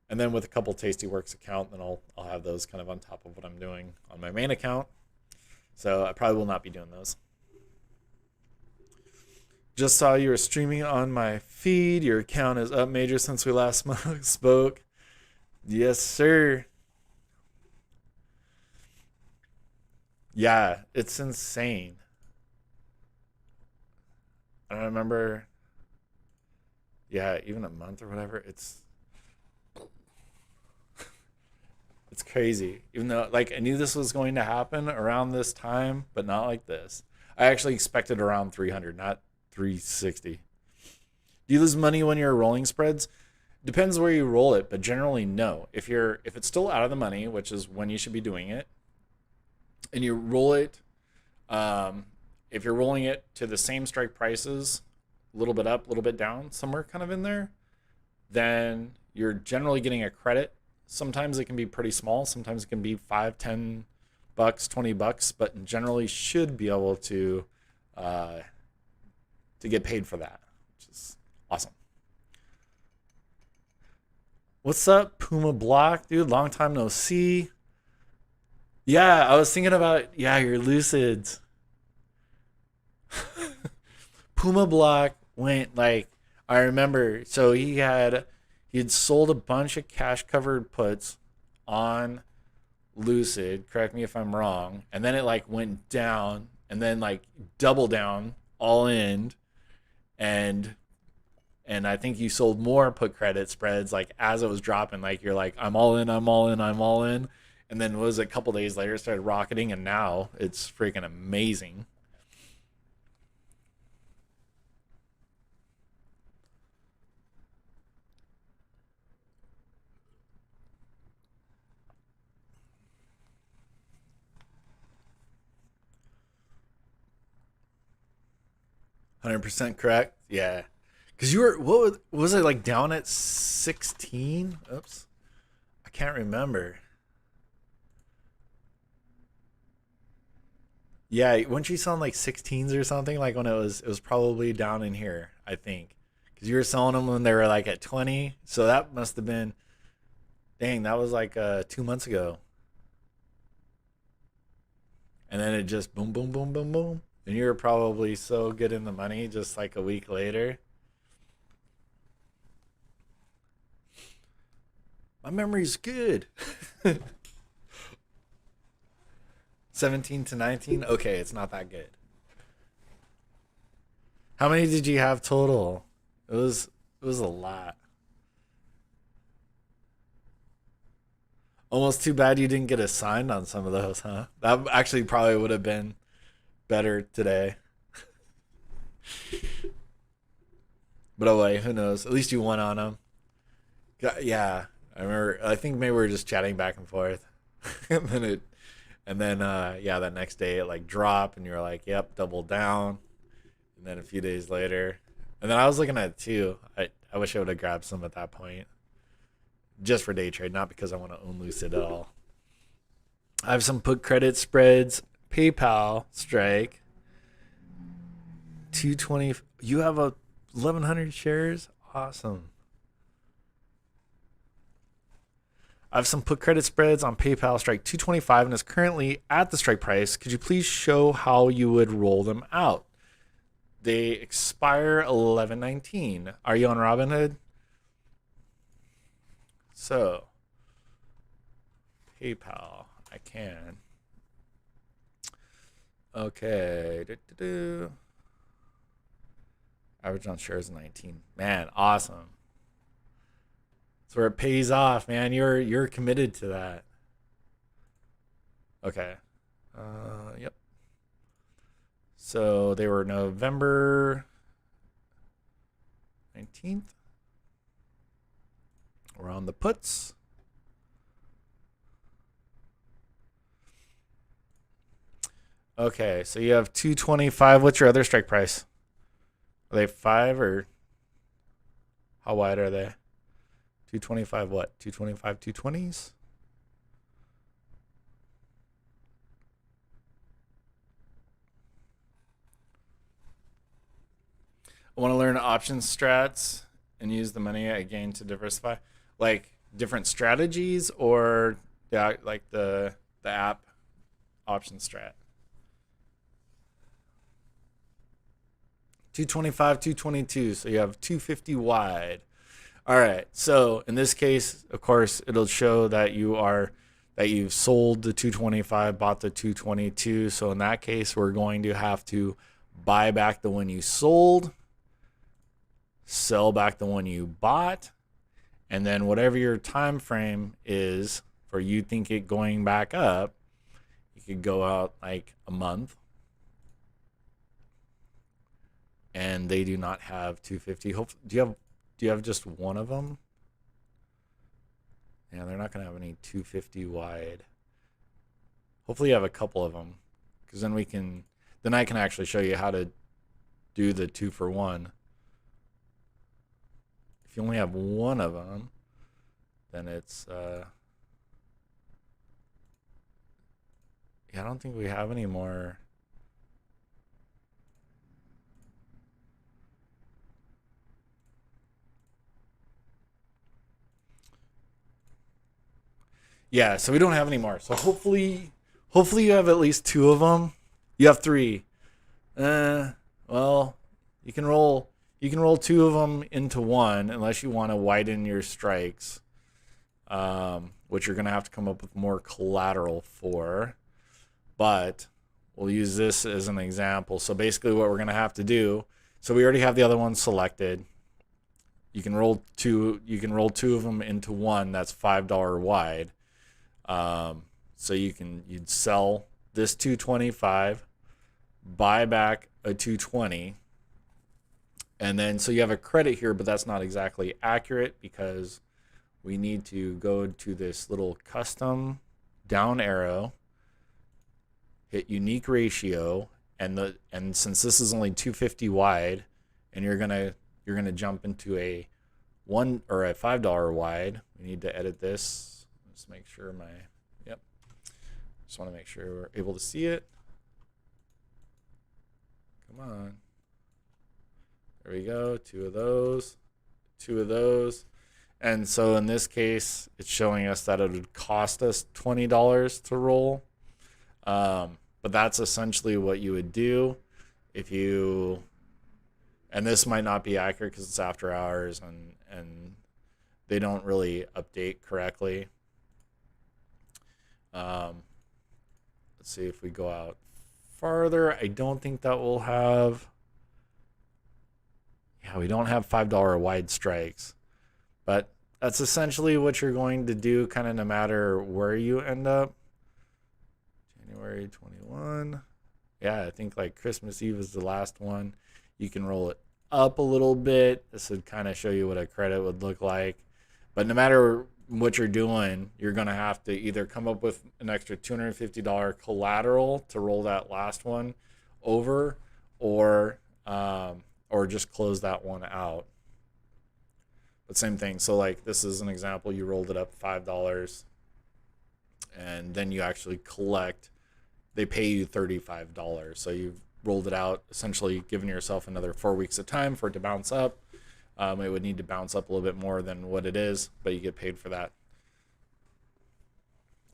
and then with a couple Tasty Works account, then I'll have those kind of on top of what I'm doing on my main account. So I probably will not be doing those. Just saw you were streaming on my feed. Your account is up major since we last spoke. Yes, sir. Yeah, it's insane. I don't remember. Yeah, even a month or whatever. It's crazy. Even though, like, I knew this was going to happen around this time, but not like this. I actually expected around 300, not 360. Do you lose money when you're rolling spreads? Depends where you roll it, but generally no. If it's still out of the money, which is when you should be doing it, and you roll it, if you're rolling it to the same strike prices, a little bit up, a little bit down, somewhere kind of in there, then you're generally getting a credit. Sometimes it can be pretty small. Sometimes it can be $5, $10, $20, but generally should be able to get paid for that, which is awesome. What's up, Puma Block, dude? Long time no see. Yeah, I was thinking about your Lucids. Puma Block went like, I remember. So he had sold a bunch of cash covered puts on Lucid. Correct me if I'm wrong. And then it like went down, and then like double down, all in, and I think you sold more put credit spreads like as it was dropping. Like you're like, I'm all in, I'm all in, I'm all in. And then was a couple days later, it started rocketing, and now it's freaking amazing. $100% correct. Yeah, because you were, what was it, like down at 16? Oops, I can't remember. Yeah, weren't you selling like 16s or something? Like when it was probably down in here, I think, because you were selling them when they were like at 20. So that must have been, dang, that was like 2 months ago. And then it just boom, boom, boom, boom, boom. And you were probably so good in the money just like a week later. My memory's good. 17 to 19? Okay, it's not that good. How many did you have total? It was a lot. Almost too bad you didn't get assigned on some of those, huh? That actually probably would have been better today. But oh wait, who knows? At least you won on them. Yeah, I remember. I think maybe we were just chatting back and forth, and then yeah, that next day it like dropped, and you were like, "Yep, double down." And then a few days later, and then I was looking at it too. I wish I would have grabbed some at that point, just for day trade, not because I want to own Lucid at all. I have some put credit spreads. PayPal strike 220. You have a 1,100 shares. Awesome. I have some put credit spreads on PayPal strike 225 and is currently at the strike price. Could you please show how you would roll them out? They expire 11/19. Are you on Robinhood? So, PayPal. I can. Okay. Average on shares 19. Man, awesome. That's where it pays off, man. You're committed to that. Okay. Yep. So they were November 19th. We're on the puts. Okay, so you have 225. What's your other strike price? Are they 5 or how wide are they? 225 what? 225 220s? I want to learn option strats and use the money I gain to diversify. Like different strategies or like the app option strat. 225, 222. So you have 250 wide. All right. So in this case, of course, it'll show that you've sold the 225, bought the 222. So in that case, we're going to have to buy back the one you sold, sell back the one you bought, and then whatever your time frame is for you think it going back up, you could go out like a month. And they do not have 250. Do you have just one of them? Yeah, they're not going to have any 250 wide. Hopefully you have a couple of them, because then I can actually show you how to do the 2-for-1. If you only have one of them, then it's yeah, I don't think we have any more. Yeah, so we don't have any more. So hopefully you have at least 2 of them. You have 3. Well, you can roll 2 of them into one unless you want to widen your strikes, which you're going to have to come up with more collateral for. But we'll use this as an example. So basically what we're going to have to do, so we already have the other one selected. You can roll 2 of them into one that's $5 wide. So you'd sell this 225, buy back a 220, and then so you have a credit here, but that's not exactly accurate because we need to go to this little custom down arrow, hit unique ratio, and since this is only 250 wide, and you're gonna jump into a $1 or a $5 wide, we need to edit this. Just make sure yep. Just want to make sure we're able to see it. Come on. There we go. 2 of those. 2 of those. And so in this case, it's showing us that it would cost us $20 to roll. But that's essentially what you would do if you, and this might not be accurate because it's after hours and they don't really update correctly. Let's see if we go out farther. I don't think that we'll have. Yeah, we don't have $5 wide strikes, but that's essentially what you're going to do, kind of no matter where you end up. January 21. Yeah, I think like Christmas Eve is the last one. You can roll it up a little bit. This would kind of show you what a credit would look like. But no matter what you're doing, you're going to have to either come up with an extra $250 collateral to roll that last one over, or or just close that one out. But same thing. So like this is an example. You rolled it up $5, and then you actually collect. They pay you $35. So you've rolled it out, essentially giving yourself another 4 weeks of time for it to bounce up. It would need to bounce up a little bit more than what it is, but you get paid for that.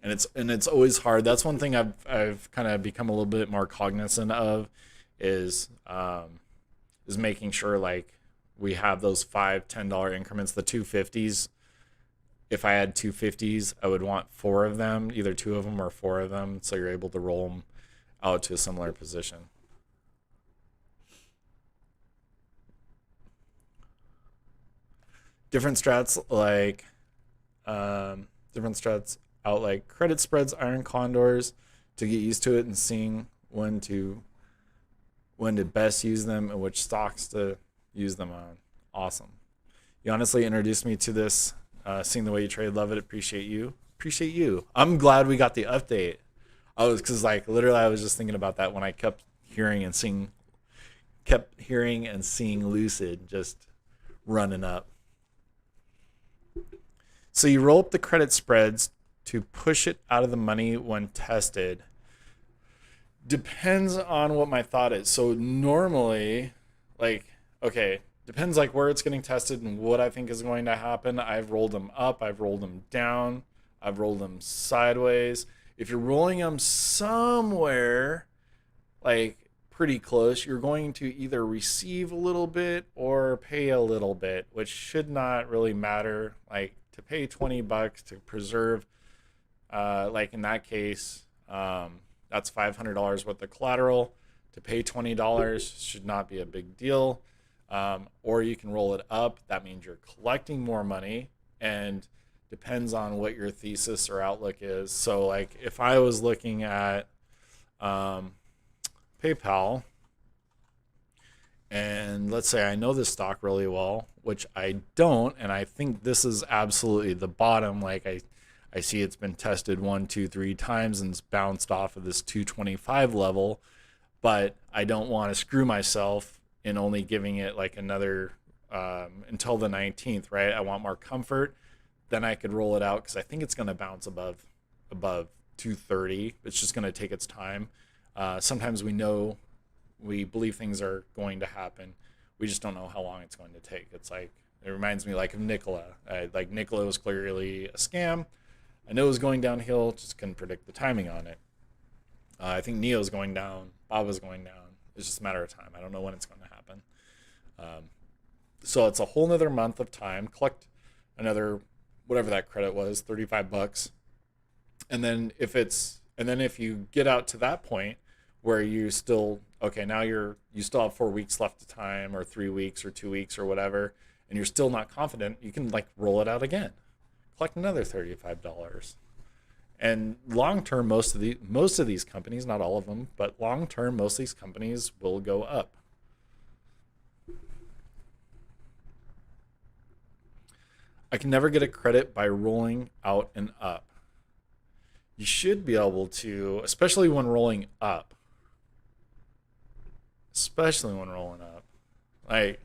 And it's always hard. That's one thing I've kind of become a little bit more cognizant of is making sure like we have those $5-10 increments, the 250s. If I had 250s, I would want 4 of them, either 2 of them or 4 of them, so you're able to roll them out to a similar position. Different strats out like credit spreads, iron condors, to get used to it and seeing when to best use them and which stocks to use them on. Awesome. You honestly introduced me to this. Seeing the way you trade, love it. Appreciate you. I'm glad we got the update. Because like literally I was just thinking about that when I kept hearing and seeing Lucid just running up. So you roll up the credit spreads to push it out of the money when tested. Depends on what my thought is. So normally, depends like where it's getting tested and what I think is going to happen. I've rolled them up, I've rolled them down, I've rolled them sideways. If you're rolling them somewhere like pretty close, you're going to either receive a little bit or pay a little bit, which should not really matter. Like to pay $20 to preserve, like in that case, that's $500 worth of collateral. To pay $20 should not be a big deal. Or you can roll it up. That means you're collecting more money, and depends on what your thesis or outlook is. So like if I was looking at PayPal, and let's say I know this stock really well, which I don't, and I think this is absolutely the bottom. Like I see it's been tested 1, 2, 3 times and it's bounced off of this 225 level, but I don't want to screw myself in only giving it like another until the 19th, right? I want more comfort. Then I could roll it out because I think it's going to bounce above 230. It's just going to take its time. Sometimes we believe things are going to happen. We just don't know how long it's going to take. It's like, it reminds me like of Nikola. Like Nikola was clearly a scam. I know it was going downhill, just couldn't predict the timing on it. I think Neo's going down, Baba's going down. It's just a matter of time. I don't know when it's going to happen. So it's a whole nother month of time. Collect another, whatever that credit was, $35. And then if you get out to that point where you still, okay, now you still have 4 weeks left of time, or 3 weeks or 2 weeks or whatever, and you're still not confident, you can like roll it out again. Collect another $35. And long term, most of these companies, not all of them, but long term, most of these companies will go up. I can never get a credit by rolling out and up. You should be able to, especially when rolling up. Like,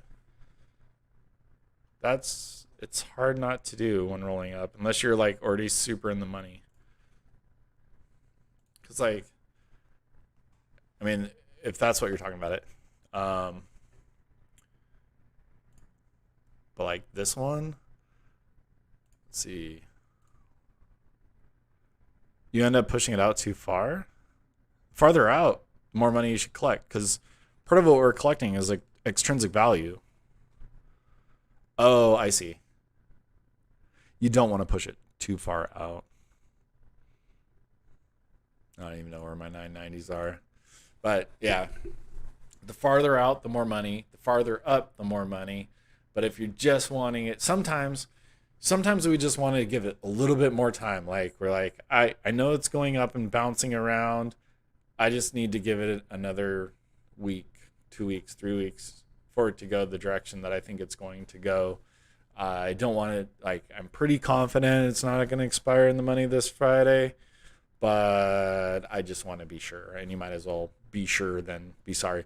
it's hard not to do when rolling up, unless you're like already super in the money. Because like, I mean, if that's what you're talking about it. But like this one, let's see. You end up pushing it out too far. Farther out, the more money you should collect, because part of what we're collecting is like extrinsic value. Oh, I see. You don't want to push it too far out. I don't even know where my 990s are. But yeah, the farther out, the more money. The farther up, the more money. But if you're just wanting it, sometimes we just want to give it a little bit more time. Like we're like, I know it's going up and bouncing around. I just need to give it another week, 2 weeks, 3 weeks for it to go the direction that I think it's going to go. I don't want to, like, I'm pretty confident it's not going to expire in the money this Friday, but I just want to be sure. And you might as well be sure than be sorry.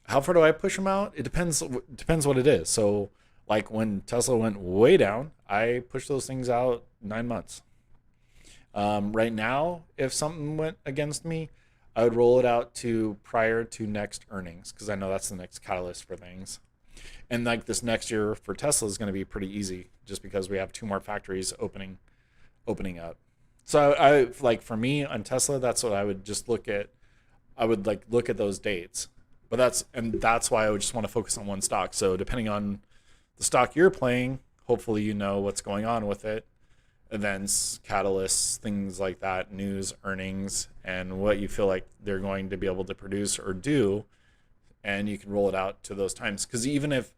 How far do I push them out? It depends what it is. So, like when Tesla went way down, I pushed those things out 9 months. Right now, if something went against me, I would roll it out to prior to next earnings because I know that's the next catalyst for things. And like this next year for Tesla is going to be pretty easy just because we have two more factories opening up. So I like for me on Tesla, that's what I would just look at. I would like look at those dates. But that's why I would just want to focus on one stock. So depending on the stock you're playing, hopefully you know what's going on with it. Events, catalysts, things like that, news, earnings, and what you feel like they're going to be able to produce or do, and you can roll it out to those times. Because even if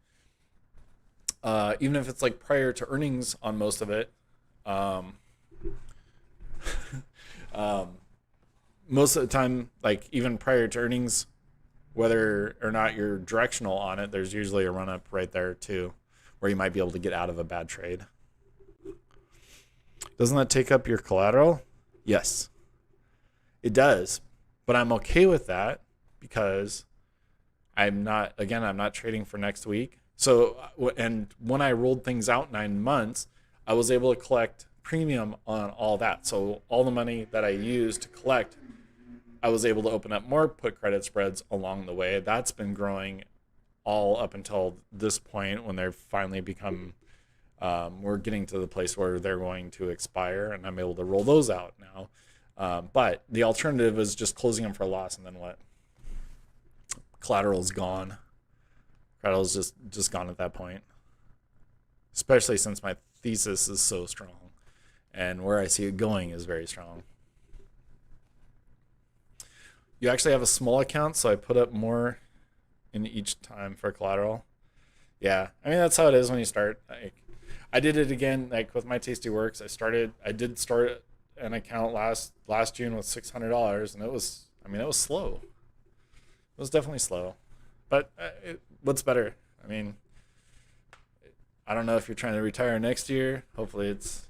it's like prior to earnings on most of it, um, most of the time, like even prior to earnings, whether or not you're directional on it, there's usually a run up right there too, where you might be able to get out of a bad trade. Doesn't that take up your collateral? Yes, it does. But I'm okay with that because I'm not trading for next week. So, and when I rolled things out 9 months, I was able to collect premium on all that. So all the money that I used to collect, I was able to open up more put credit spreads along the way. That's been growing all up until this point when they've finally become, we're getting to the place where they're going to expire and I'm able to roll those out now. But the alternative is just closing them for a loss and then what? Collateral's gone. Collateral's just gone at that point. Especially since my thesis is so strong and where I see it going is very strong. You actually have a small account, so I put up more in each time for collateral. Yeah, I mean that's how it is when you start. Like, I did it again, like with my Tasty Works. I did start an account last June with $600, and it was slow. It was definitely slow, but what's better? I mean, I don't know if you're trying to retire next year. Hopefully, it's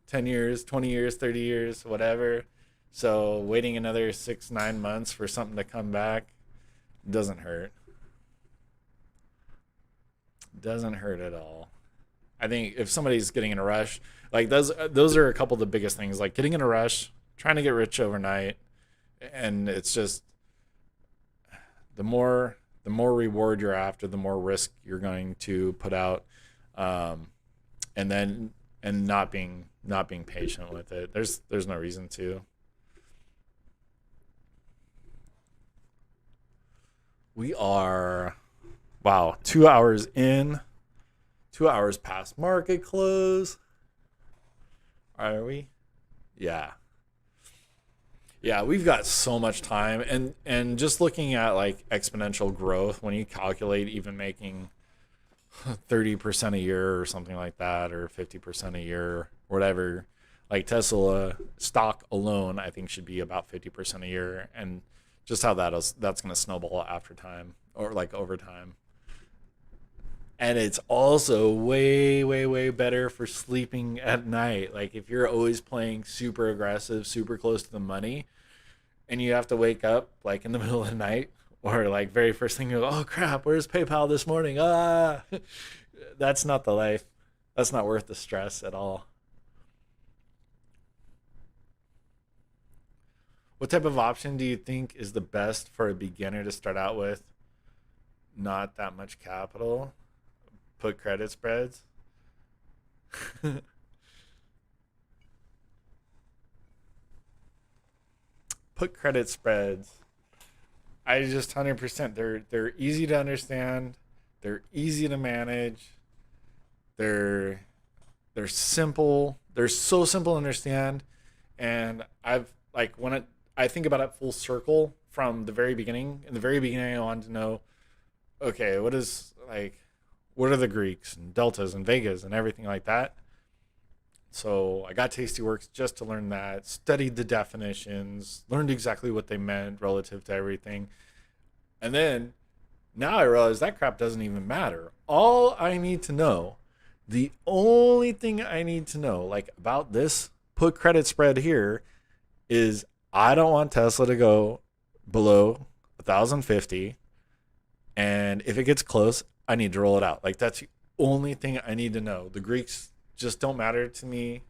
10 years, 20 years, 30 years, whatever. So waiting another 6-9 months for something to come back doesn't hurt. Doesn't hurt at all. I think if somebody's getting in a rush, like those are a couple of the biggest things, like getting in a rush, trying to get rich overnight, and it's just the more reward you're after, the more risk you're going to put out, and not being patient with it. There's no reason to. We are, wow, 2 hours in, 2 hours past market close. Are we? Yeah. Yeah, we've got so much time. And just looking at like exponential growth, when you calculate even making 30% a year or something like that, or 50% a year, whatever, like Tesla stock alone, I think should be about 50% a year. And just how that's going to snowball after time or like over time. And it's also way, way, way better for sleeping at night. Like if you're always playing super aggressive, super close to the money, and you have to wake up like in the middle of the night or like very first thing you go, oh crap, where's PayPal this morning? That's not the life. That's not worth the stress at all. What type of option do you think is the best for a beginner to start out with? Not that much capital. Put credit spreads. Put credit spreads. I just 100%. They're easy to understand. They're easy to manage. They're simple. They're so simple to understand. And I've like I think about it full circle from the very beginning. In the very beginning, I wanted to know, okay, what are the Greeks and deltas and vegas and everything like that. So I got Tasty Works just to learn that, studied the definitions, learned exactly what they meant relative to everything. And then now I realize that crap doesn't even matter. All I need to know The only thing I need to know, like about this put credit spread here, is I don't want Tesla to go below 1,050, and if it gets close, I need to roll it out. Like that's the only thing I need to know. The Greeks just don't matter to me.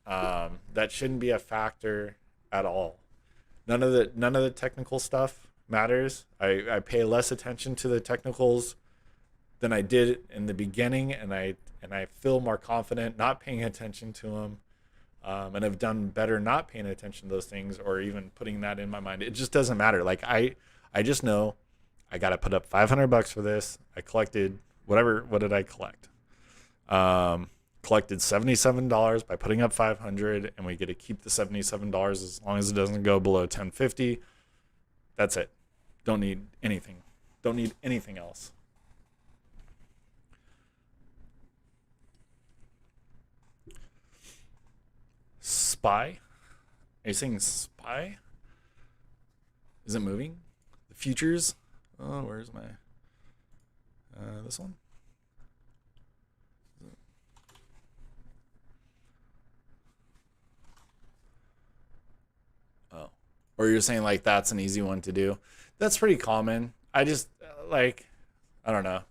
That shouldn't be a factor at all. None of the technical stuff matters. I pay less attention to the technicals than I did in the beginning, and I feel more confident not paying attention to them, and have done better not paying attention to those things or even putting that in my mind. It just doesn't matter. Like I just know I got to put up $500 for this. I collected whatever. What did I collect? Collected $77 by putting up 500, and we get to keep the $77 as long as it doesn't go below 1050. That's it. Don't need anything. Don't need anything else. Spy? Are you saying spy? Is it moving? The futures? Oh, where's my this one? Oh. Or you're saying like that's an easy one to do. That's pretty common. I just like I don't know.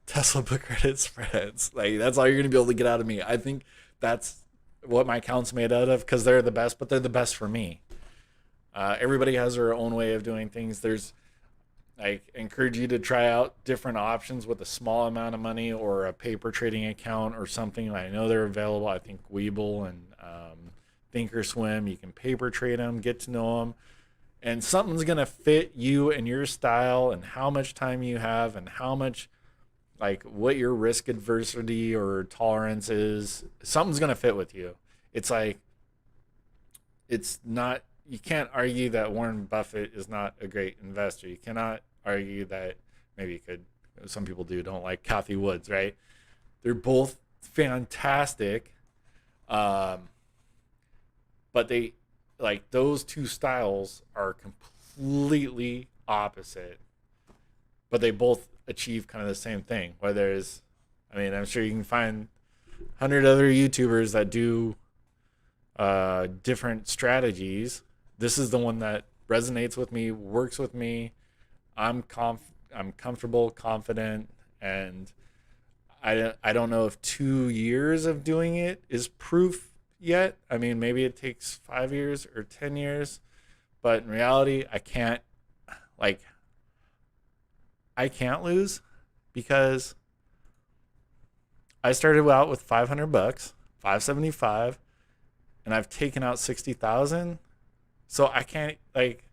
Tesla put credit spreads. Like that's all you're gonna be able to get out of me. I think that's what my account's made out of because they're the best, but they're the best for me. Everybody has their own way of doing things. There's I encourage you to try out different options with a small amount of money or a paper trading account or something. I know they're available. I think WEBULL and Thinkorswim. You can paper trade them, get to know them, and something's gonna fit you and your style and how much time you have and how much like what your risk adversity or tolerance is. Something's gonna fit with you. It's like it's not you can't argue that Warren Buffett is not a great investor. You cannot argue that maybe you could some people don't like Kathy Woods, right? They're both fantastic. But they like those two styles are completely opposite. But they both achieve kind of the same thing. Whether it's I mean, I'm sure you can find 100 other YouTubers that do different strategies. This is the one that resonates with me, works with me. I'm comfortable, confident, and I don't know if 2 years of doing it is proof yet. I mean, maybe it takes 5 years or 10 years, but in reality, like I can't lose because I started out with $500, 575, and I've taken out 60,000. So I can't like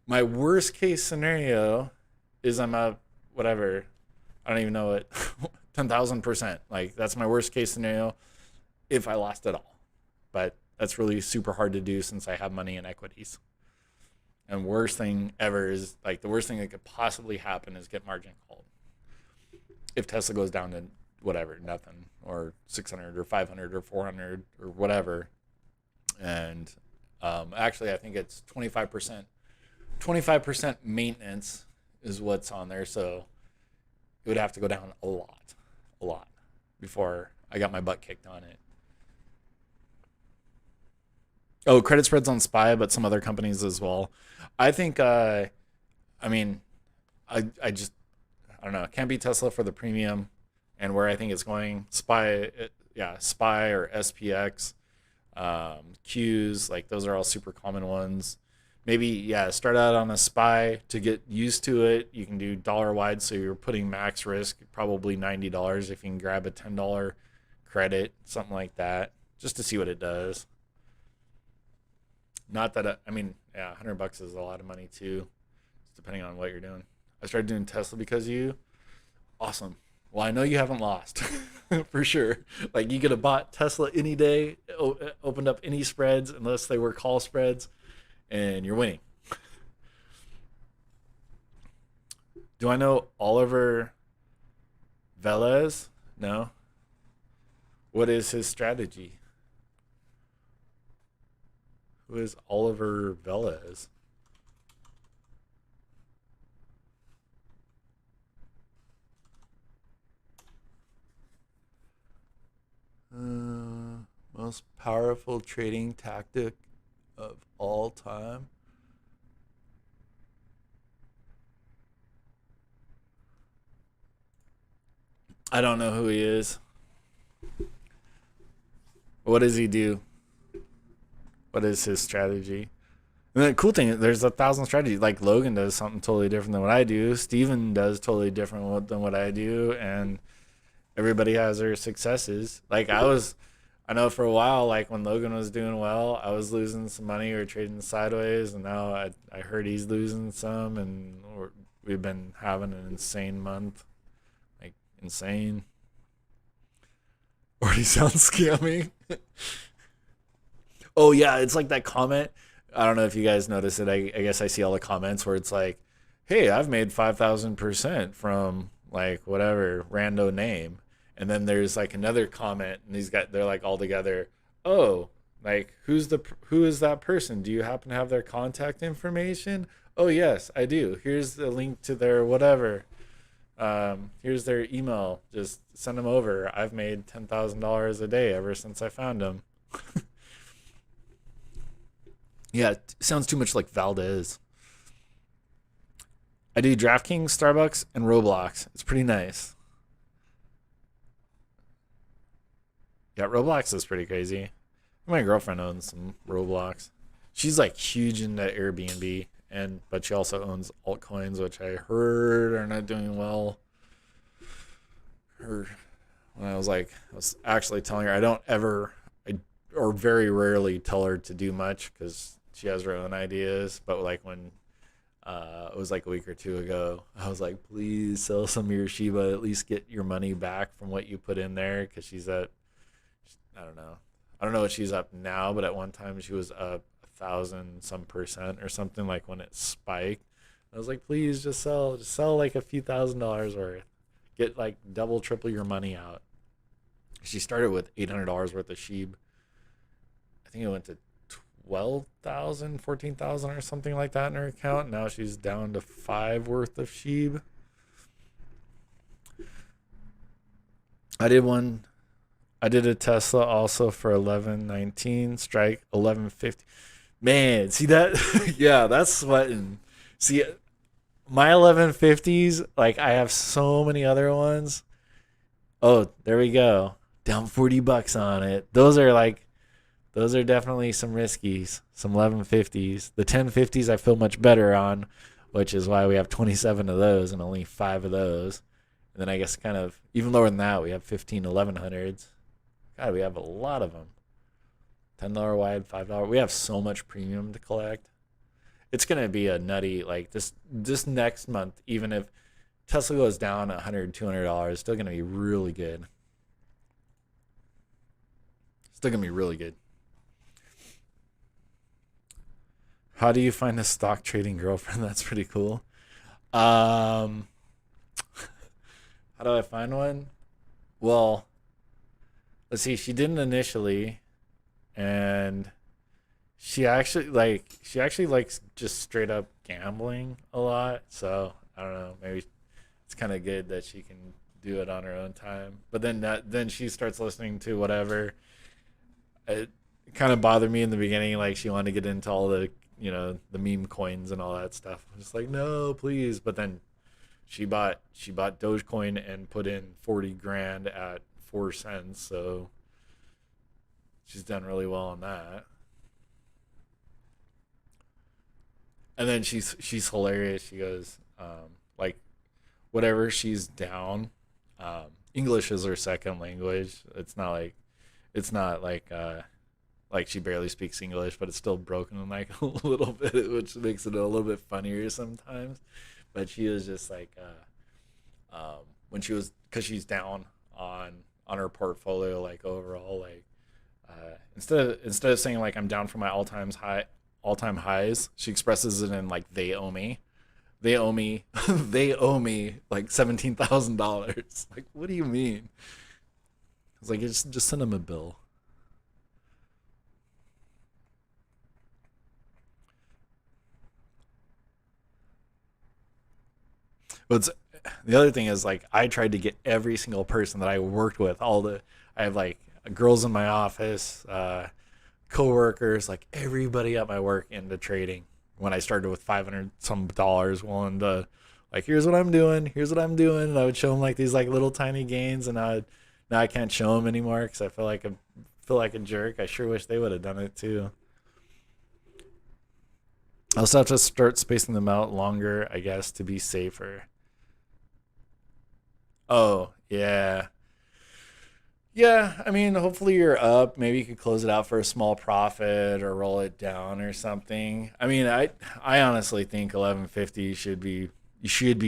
my worst case scenario is I'm up whatever. I don't even know it 10,000%. Like that's my worst case scenario if I lost it all. But that's really super hard to do since I have money in equities. And worst thing ever is like the worst thing that could possibly happen is get margin called. If Tesla goes down to whatever, nothing, or 600 or 500 or 400 or whatever. And actually, I think it's 25%. 25% maintenance is what's on there. So it would have to go down a lot before I got my butt kicked on it. Oh, credit spreads on SPY, but some other companies as well. I think, I mean, I just, I don't know. Can't be Tesla for the premium and where I think it's going. SPY, yeah, SPY or SPX, Qs, like those are all super common ones. Maybe, yeah, start out on a SPY to get used to it. You can do dollar wide, so you're putting max risk, probably $90 if you can grab a $10 credit, something like that, just to see what it does. Not that I mean, yeah, $100 is a lot of money too, depending on what you're doing. I started doing Tesla because of you. Awesome. Well, I know you haven't lost for sure. Like you could have bought Tesla any day, opened up any spreads unless they were call spreads, and you're winning. Do I know Oliver Velez? No. What is his strategy? Who is Oliver Velez? Most powerful trading tactic of all time. I don't know who he is. What does he do? What is his strategy? And the cool thing, there's 1,000 strategies. Like Logan does something totally different than what I do. Steven does totally different than what I do, and everybody has their successes. Like I know for a while, like when Logan was doing well, I was losing some money or trading sideways, and now I heard he's losing some, and we've been having an insane month, like insane. Already sounds scammy. Oh yeah, it's like that comment. I don't know if you guys notice it. I guess I see all the comments where it's like, "Hey, I've made 5,000% from like whatever rando name," and then there's like another comment, and they're like all together. Oh, like who is that person? Do you happen to have their contact information? Oh yes, I do. Here's the link to their whatever. Here's their email. Just send them over. I've made $10,000 a day ever since I found them. Yeah, it sounds too much like Valdez. I do DraftKings, Starbucks, and Roblox. It's pretty nice. Yeah, Roblox is pretty crazy. My girlfriend owns some Roblox. She's like huge into Airbnb, but she also owns altcoins, which I heard are not doing well. Her when I was actually telling her or very rarely tell her to do much because she has her own ideas. But like when it was like a week or two ago, I was like, please sell some of your Shiba, at least get your money back from what you put in there, because I don't know what she's up now, but at one time she was up 1,000% or something, like when it spiked. I was like, please just sell like a few $1,000s worth, get like double, triple your money out. She started with $800 worth of Sheeb. I think it went to 12,000, 14,000 or something like that in her account. Now she's down to 5 worth of Sheeb. I did a Tesla also for 1119, strike 1150. Man, see that? Yeah, that's sweating. See, my 1150s, like I have so many other ones. Oh, there we go. Down $40 on it. Those are definitely some riskies, some 1150s. The 1050s I feel much better on, which is why we have 27 of those and only 5 of those. And then I guess kind of even lower than that, we have 15 1100s. God, we have a lot of them. $10 wide, $5. We have so much premium to collect. It's gonna be a nutty, like this next month. Even if Tesla goes down $100, $200, still gonna be really good. Still gonna be really good. How do you find a stock trading girlfriend? That's pretty cool. Um, how do I find one? Well, let's see. She didn't initially, and she actually likes just straight up gambling a lot. So I don't know. Maybe it's kind of good that she can do it on her own time. But then she starts listening to whatever. It kind of bothered me in the beginning. Like she wanted to get into all the the meme coins and all that stuff. I'm just like, no, please. But then she bought Dogecoin and put in 40 grand at 4 cents. So she's done really well on that. And then she's hilarious. She goes, like whatever she's down, English is her second language. It's not like she barely speaks English, but it's still broken like a little bit, which makes it a little bit funnier sometimes. But she was just like, when she was, because she's down on her portfolio, like overall, like instead of saying like I'm down from my all time highs, she expresses it in like they owe me. They owe me. They owe me like $17,000. Like, what do you mean? I was like, just send them a bill. But the other thing is like I tried to get every single person that I worked with, I have like girls in my office, coworkers, like everybody at my work into trading. When I started with $500 some willing to, like, here's what I'm doing, and I would show them like these like little tiny gains, and now I can't show them anymore because I feel like a jerk. I sure wish they would have done it too. I also have to start spacing them out longer, I guess, to be safer. Oh, yeah. Yeah, I mean, hopefully you're up. Maybe you could close it out for a small profit or roll it down or something. I mean, I honestly think 1150 should be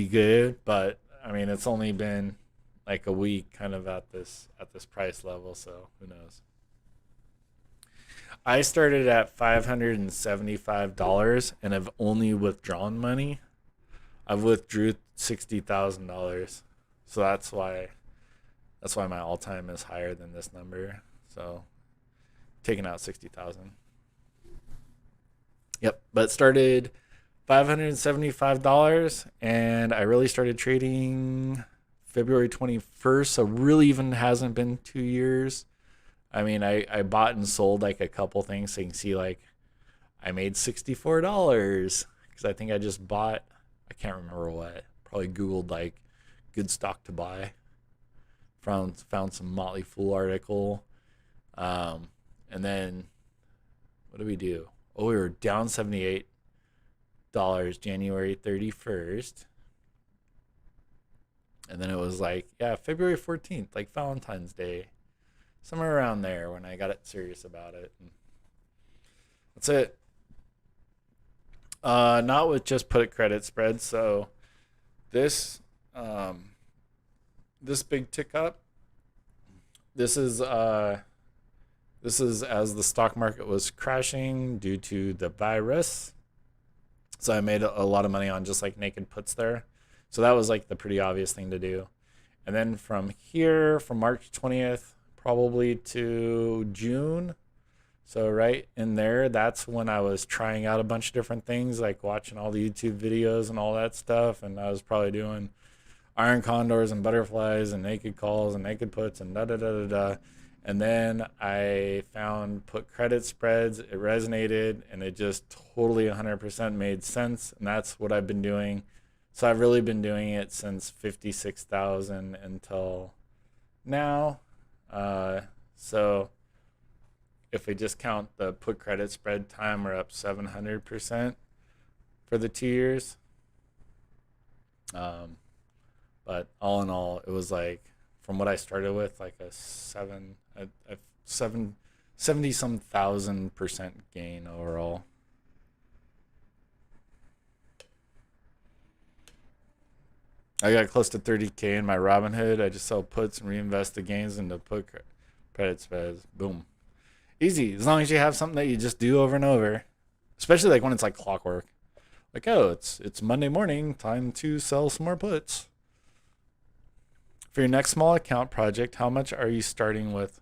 good, but I mean, it's only been like a week kind of at this price level, so who knows. I started at $575 and have only withdrawn money. I've withdrew $60,000. So that's why my all time is higher than this number. So taking out 60,000. Yep, but started $575 and I really started trading February 21st, so really even hasn't been 2 years. I mean, I bought and sold like a couple things so you can see like I made $64 because I think I just bought, I can't remember what, probably Googled like good stock to buy. Found some Motley Fool article. And then what did we do? Oh, we were down $78 January 31st. And then it was like, yeah, February 14th, like Valentine's Day. Somewhere around there when I got it serious about it. And that's it. Not with just put credit spread. So this this big tick up. This is as the stock market was crashing due to the virus. So I made a lot of money on just like naked puts there. So that was like the pretty obvious thing to do. And then from here, from March 20th, probably to June. So right in there, that's when I was trying out a bunch of different things, like watching all the YouTube videos and all that stuff. And I was probably doing iron condors and butterflies and naked calls and naked puts and da da da da da. And then I found put credit spreads. It resonated and it just totally 100% made sense. And that's what I've been doing. So I've really been doing it since 56,000 until now. So if we just count the put credit spread time, we're up 700% for the 2 years. But all in all, it was like from what I started with, like a 70 some thousand% gain overall. I got close to 30K in my Robinhood. I just sell puts and reinvest the gains into put credit spreads. Boom. Easy. As long as you have something that you just do over and over. Especially like when it's like clockwork. Like, oh, it's Monday morning. Time to sell some more puts. For your next small account project, how much are you starting with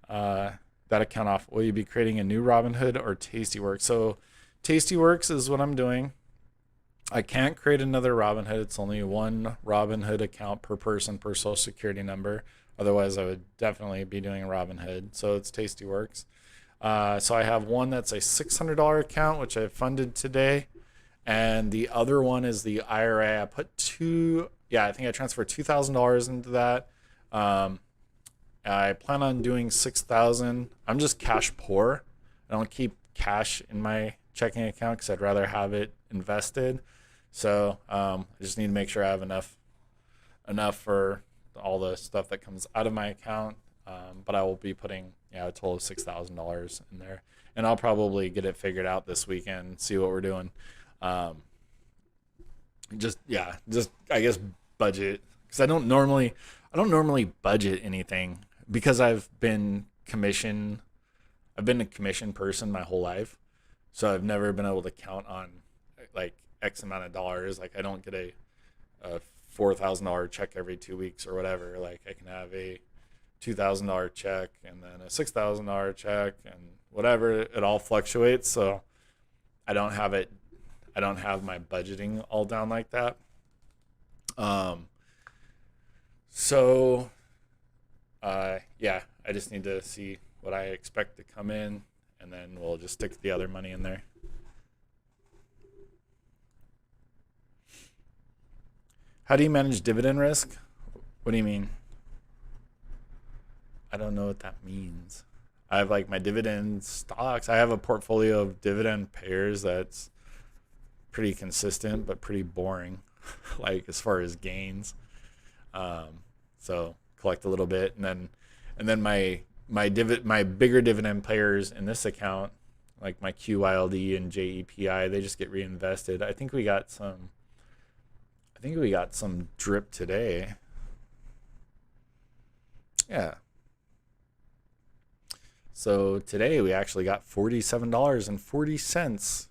that account off? Will you be creating a new Robinhood or Tastyworks? So Tastyworks is what I'm doing. I can't create another Robinhood. It's only one Robinhood account per person per social security number. Otherwise, I would definitely be doing a Robinhood. So it's Tastyworks. So I have one that's a $600 account, which I funded today. And the other one is the IRA. I put I think I transferred $2,000 into that. I plan on doing 6,000. I'm just cash poor. I don't keep cash in my checking account because I'd rather have it invested. So I just need to make sure I have enough for all the stuff that comes out of my account. But I will be putting a total of $6,000 in there, and I'll probably get it figured out this weekend. See what we're doing. Just I guess budget, because I don't normally budget anything because I've been a commission person my whole life. So I've never been able to count on like X amount of dollars. Like I don't get a $4,000 check every 2 weeks or whatever. Like I can have a $2,000 check and then a $6,000 check and whatever. It all fluctuates. So I don't have my budgeting all down like that. I just need to see what I expect to come in, and then we'll just stick the other money in there. How do you manage dividend risk? What do you mean? I don't know what that means. I have like my dividend stocks. I have a portfolio of dividend payers that's pretty consistent but pretty boring, like as far as gains. So collect a little bit, and then my bigger dividend players in this account, like my QYLD and JEPI, they just get reinvested. I think we got some drip today. Yeah. So today we actually got $47.40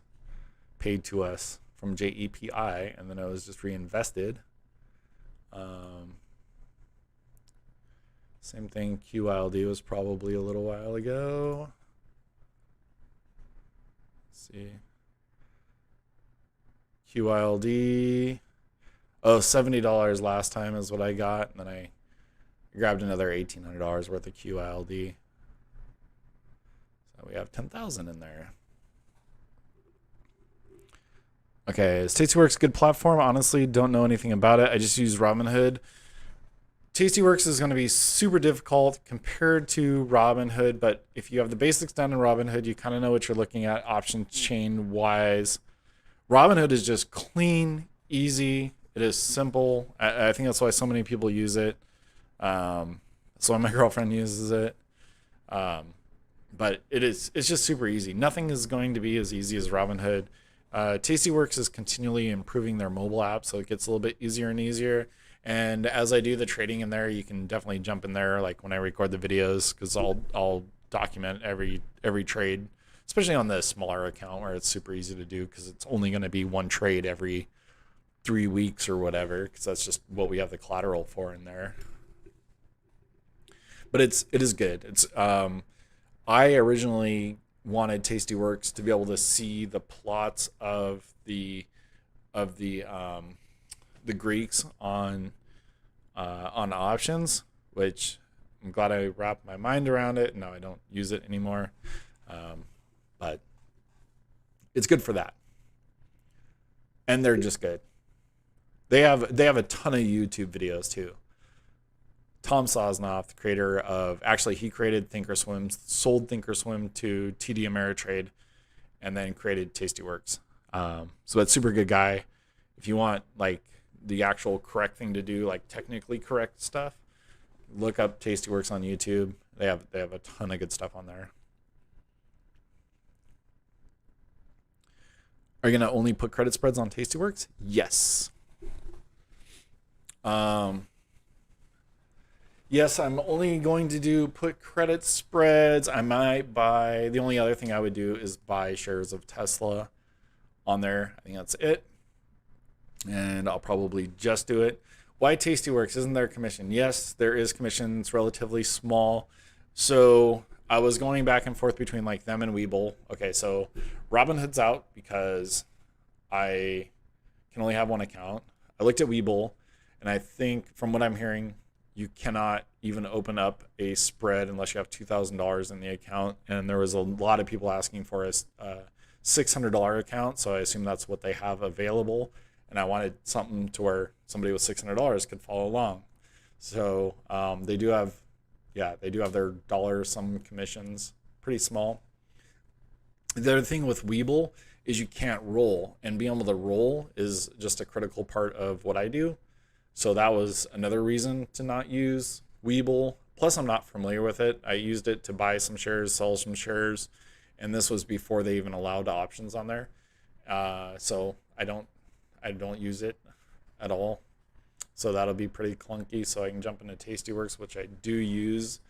paid to us from JEPI, and then it was just reinvested. Same thing, QYLD was probably a little while ago. Let's see. QYLD, $70 last time is what I got, and then I grabbed another $1,800 worth of QYLD. So we have 10,000 in there. Okay, is Tastyworks a good platform? Honestly, don't know anything about it. I just use Robinhood. Tastyworks is going to be super difficult compared to Robinhood, but if you have the basics done in Robinhood, you kind of know what you're looking at option chain wise. Robinhood is just clean, easy. It is simple. I think that's why so many people use it. That's why my girlfriend uses it. But it's just super easy. Nothing is going to be as easy as Robinhood. Tastyworks is continually improving their mobile app, so it gets a little bit easier and easier. And as I do the trading in there, you can definitely jump in there, like when I record the videos, because I'll document every trade, especially on the smaller account where it's super easy to do, because it's only going to be one trade every 3 weeks or whatever, because that's just what we have the collateral for in there. But it is good. It's I originally wanted Tastyworks to be able to see the plots of the Greeks on options, which I'm glad I wrapped my mind around it. Now I don't use it anymore, but it's good for that. And they're just good. They have a ton of YouTube videos too. Tom Sosnoff, the creator of, actually he created Thinkorswim, sold Thinkorswim to TD Ameritrade, and then created Tastyworks. So that's super good guy. If you want like the actual correct thing to do, like technically correct stuff, look up Tastyworks on YouTube. They have a ton of good stuff on there. Are you gonna only put credit spreads on Tastyworks? Yes. Yes, I'm only going to put credit spreads. I might buy, the only other thing I would do is buy shares of Tesla on there. I think that's it. And I'll probably just do it. Why Tastyworks? Isn't there commission? Yes, there is commission. It's relatively small. So I was going back and forth between like them and WEBULL. Okay, so Robinhood's out because I can only have one account. I looked at WEBULL, and I think from what I'm hearing, you cannot even open up a spread unless you have $2,000 in the account. And there was a lot of people asking for a $600 account, so I assume that's what they have available. And I wanted something to where somebody with $600 could follow along. So they do have their dollar some commissions, pretty small. The other thing with WEBULL is you can't roll, and being able to roll is just a critical part of what I do. So that was another reason to not use WEBULL. Plus, I'm not familiar with it. I used it to buy some shares, sell some shares, and this was before they even allowed options on there. So I don't use it at all. So that'll be pretty clunky. So I can jump into Tastyworks, which I do use,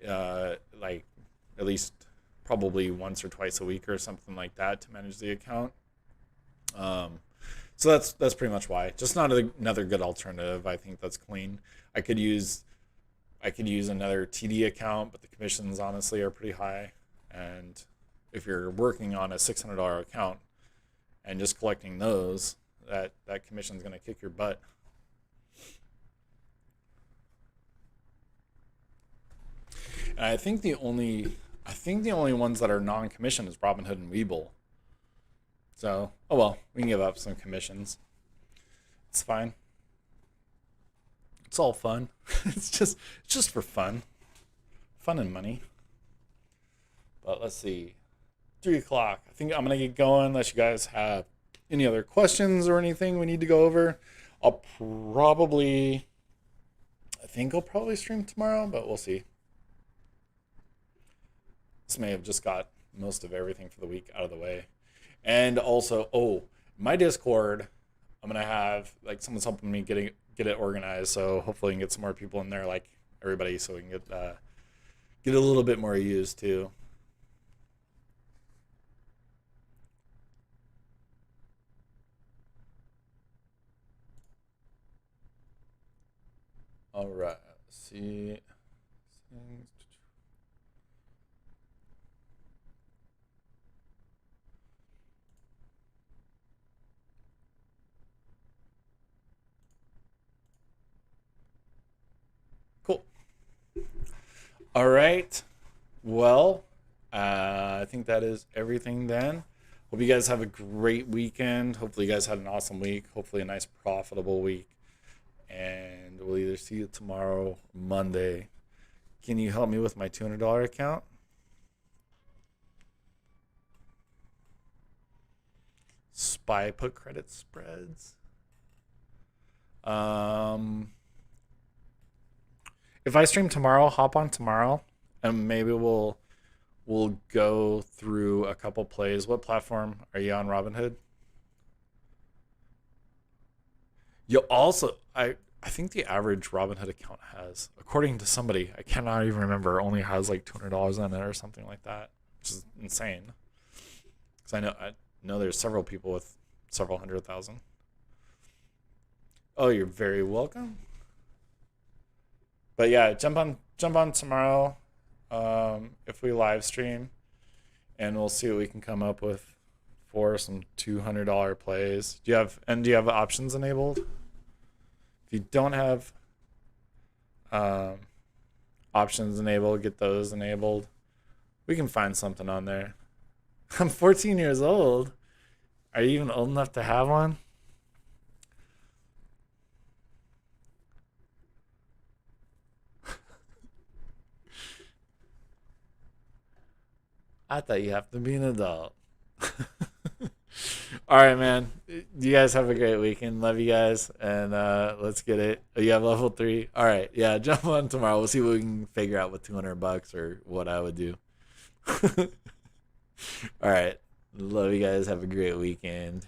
like at least probably once or twice a week or something like that to manage the account. So that's pretty much why. Just not another good alternative. I think that's clean. I could use another TD account, but the commissions honestly are pretty high. And if you're working on a $600 account and just collecting those, that commission is going to kick your butt. And I think the only ones that are non-commission is Robinhood and WEBULL. So, oh well, we can give up some commissions. It's fine. It's all fun. It's just for fun. Fun and money. But let's see. 3 o'clock. I think I'm gonna get going unless you guys have any other questions or anything we need to go over. I think I'll probably stream tomorrow, but we'll see. This may have just got most of everything for the week out of the way. And also, my Discord, I'm gonna have like someone's helping me get it organized. So hopefully I can get some more people in there, like everybody, so we can get a little bit more used too. All right. Let's see. Cool. All right. Well, I think that is everything then. Hope you guys have a great weekend. Hopefully you guys had an awesome week. Hopefully a nice profitable week. And we'll either see you tomorrow or Monday. Can you help me with my $200 account? Spy put credit spreads. If I stream tomorrow, hop on tomorrow, and maybe we'll go through a couple plays. What platform are you on, Robinhood? You also, I think the average Robinhood account has, according to somebody, I cannot even remember, only has like $200 on it or something like that, which is insane. Because I know there's several people with several 100,000. Oh, you're very welcome. But yeah, jump on tomorrow, if we live stream, and we'll see what we can come up with for some $200 plays. Do you have options enabled? If you don't have options enabled, get those enabled. We can find something on there. I'm 14 years old. Are you even old enough to have one? I thought you have to be an adult. All right, man. You guys have a great weekend. Love you guys, and let's get it. Oh, you have level 3. All right, yeah. Jump on tomorrow. We'll see what we can figure out with $200 or what I would do. All right. Love you guys. Have a great weekend.